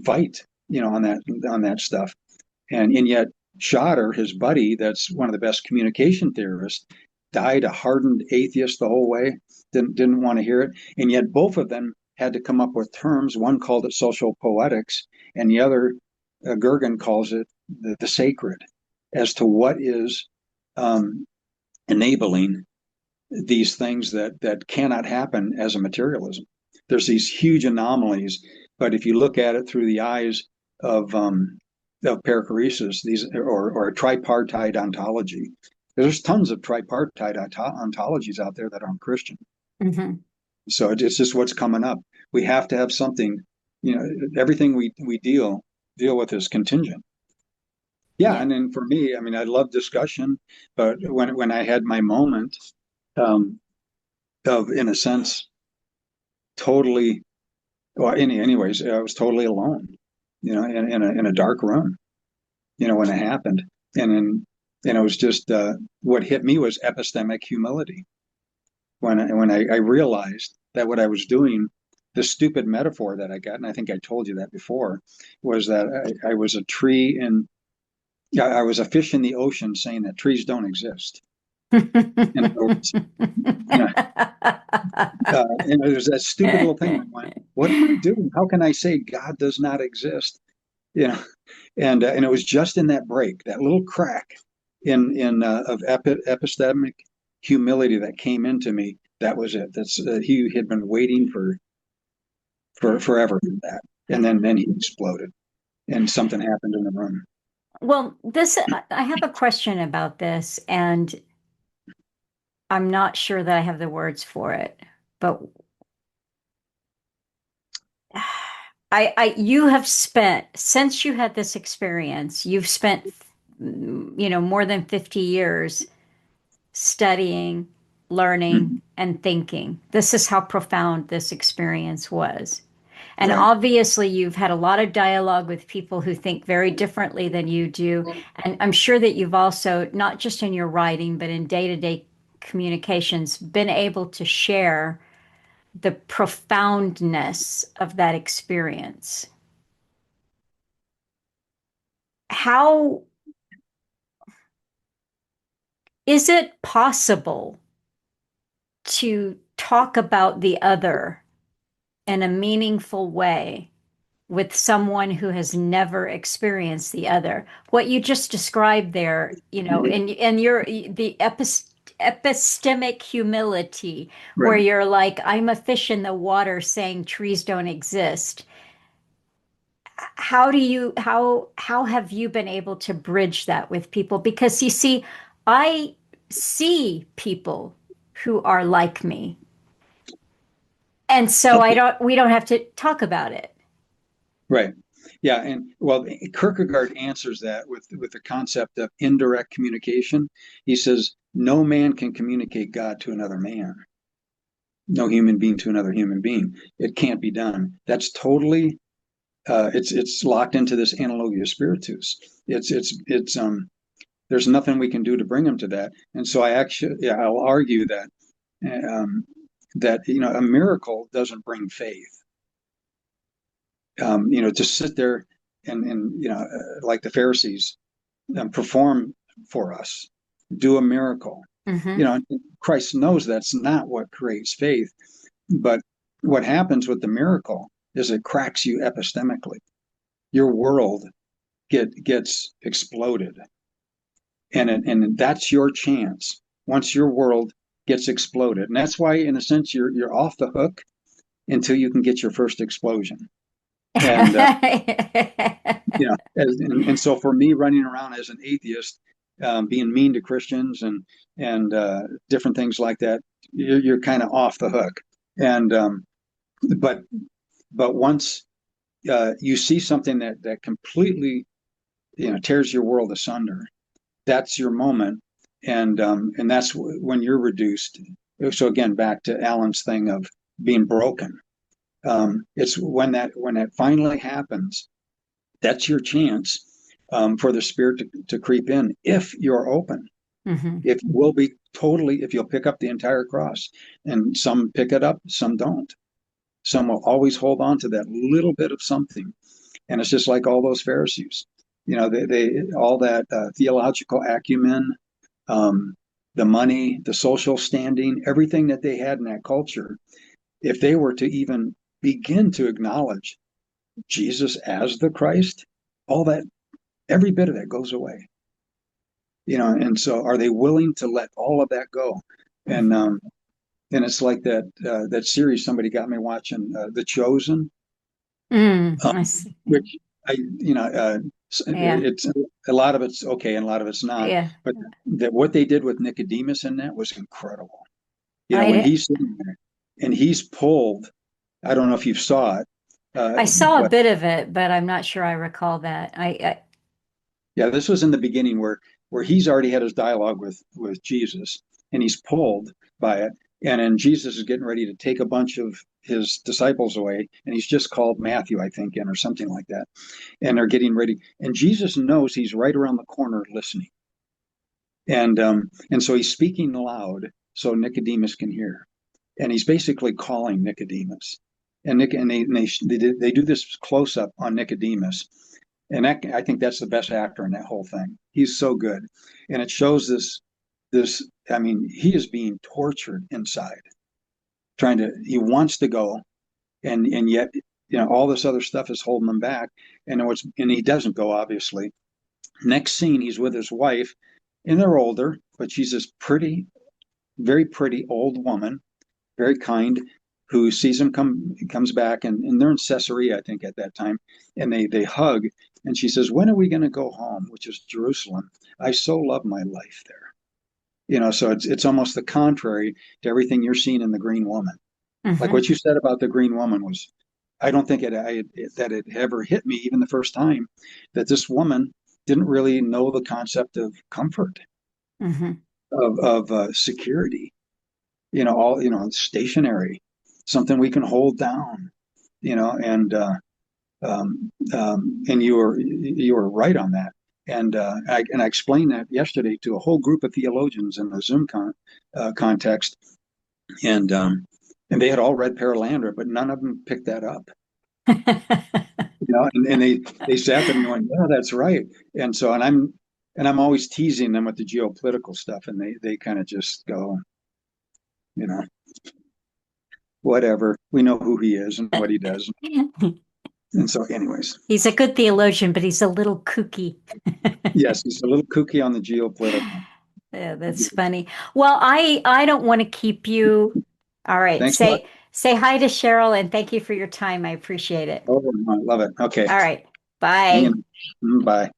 fight, on that stuff. And yet Schotter, his buddy, that's one of the best communication theorists, died a hardened atheist the whole way, didn't want to hear it. And yet both of them had to come up with terms. One called it social poetics, and the other, Gergen, calls it the sacred, as to what is enabling these things that cannot happen as a materialism. There's these huge anomalies, but if you look at it through the eyes of perichoresis, or a tripartite ontology, there's tons of tripartite ontologies out there that aren't Christian. Mm-hmm. So it's just what's coming up. We have to have something. Everything we deal with is contingent. Yeah, Yeah. and then for me, I mean, I love discussion, but when I had my moment, um, of, in a sense, totally, well, anyways, I was totally alone, in a dark room, when it happened. And it was just, what hit me was epistemic humility. When I realized that what I was doing, the stupid metaphor that I got, and I think I told you that before, was that I was a tree in, I was a fish in the ocean saying that trees don't exist. In other words, you know, and it was that stupid little thing. I went, what am I doing? How can I say God does not exist? You know, and it was just in that break, that little crack in of epistemic humility that came into me. That was it. That's he had been waiting for forever for that, and Yeah. then he exploded, and something happened in the room. Well, I have a question about this, and I'm not sure that I have the words for it, but you have spent, since you had this experience, you've spent, more than 50 years studying, learning, Mhm. and thinking. This is how profound this experience was. And Right. obviously, you've had a lot of dialogue with people who think very differently than you do. And I'm sure that you've also, not just in your writing, but in day-to-day communications, been able to share the profoundness of that experience. How is it possible to talk about the other in a meaningful way with someone who has never experienced the other? What you just described there, in your the epistemic humility, where Right. you're like, I'm a fish in the water saying trees don't exist. How have you been able to bridge that with people? Because you see, I see people who are like me. And so Okay. we don't have to talk about it. Right. Yeah. And well, Kierkegaard answers that with the concept of indirect communication. He says, no man can communicate God to another man, no human being to another human being. It can't be done. That's totally, it's locked into this Analogia Spiritus. It's there's nothing we can do to bring him to that. And so I'll argue that, um, a miracle doesn't bring faith. To sit there and like the Pharisees, perform for us, do a miracle. Hmm. Christ knows that's not what creates faith, but what happens with the miracle is it cracks you epistemically. Your world gets exploded, and that's your chance. Once your world gets exploded, and that's why, in a sense, you're off the hook until you can get your first explosion. And and so for me, running around as an atheist, being mean to Christians and different things like that, you're kind of off the hook. And but once you see something that completely tears your world asunder, that's your moment, and that's when you're reduced. So again, back to Alan's thing of being broken. It's when that finally happens, that's your chance, for the spirit to creep in if you're open. Hmm. If you will be totally, if you'll pick up the entire cross, and some pick it up, some don't. Some will always hold on to that little bit of something. And it's just like all those Pharisees, they all that theological acumen, um, the money, the social standing, everything that they had in that culture. If they were to even begin to acknowledge Jesus as the Christ, all that, every bit of that goes away. And so are they willing to let all of that go? And Hmm. and it's like that series somebody got me watching, The Chosen, I see. which I Yeah. it's a lot of it's okay and a lot of it's not, Yeah. but that what they did with Nicodemus in that was incredible. When I he's sitting there and he's pulled, I don't know if you saw it, I saw a but bit of it, but I'm not sure I recall that. yeah, this was in the beginning where he's already had his dialogue with Jesus, and he's pulled by it, and then Jesus is getting ready to take a bunch of his disciples away, and he's just called Matthew, I think, in or something like that, and they're getting ready, and Jesus knows he's right around the corner listening, and so he's speaking loud so Nicodemus can hear, and he's basically calling Nicodemus, and they do this close up on Nicodemus, and I think that's the best actor in that whole thing. He's so good, and it shows this. I mean, he is being tortured inside, he wants to go, and yet all this other stuff is holding him back, and he doesn't go obviously. Next scene, he's with his wife, and they're older, but she's this pretty, very pretty old woman, very kind, who sees him comes back, and they're in Caesarea, I think, at that time, and they hug, and she says, "When are we going to go home?" Which is Jerusalem. I so love my life there. So it's almost the contrary to everything you're seeing in the Green Woman. Like Mhm. what you said about the Green Woman was, I don't think that it ever hit me even the first time that this woman didn't really know the concept of comfort, Mhm. of security, all stationary, something we can hold down, and you were right on that, and I explained that yesterday to a whole group of theologians in the Zoom context, and and they had all read Perelandra, but none of them picked that up. And they sat there and going, "Yeah, that's right." And so, and I'm always teasing them with the geopolitical stuff, and they kind of just go, you know, whatever. We know who he is and what he does. And so, anyways, He's a good theologian, but he's a little kooky. yes, he's a little kooky on the geopolitical. Yeah, that's funny. Well, I don't want to keep you. All right. Thanks a lot. Say hi to Cheryl and thank you for your time. I appreciate it. Oh, I love it. Okay, All right. hang Bye. in. Bye.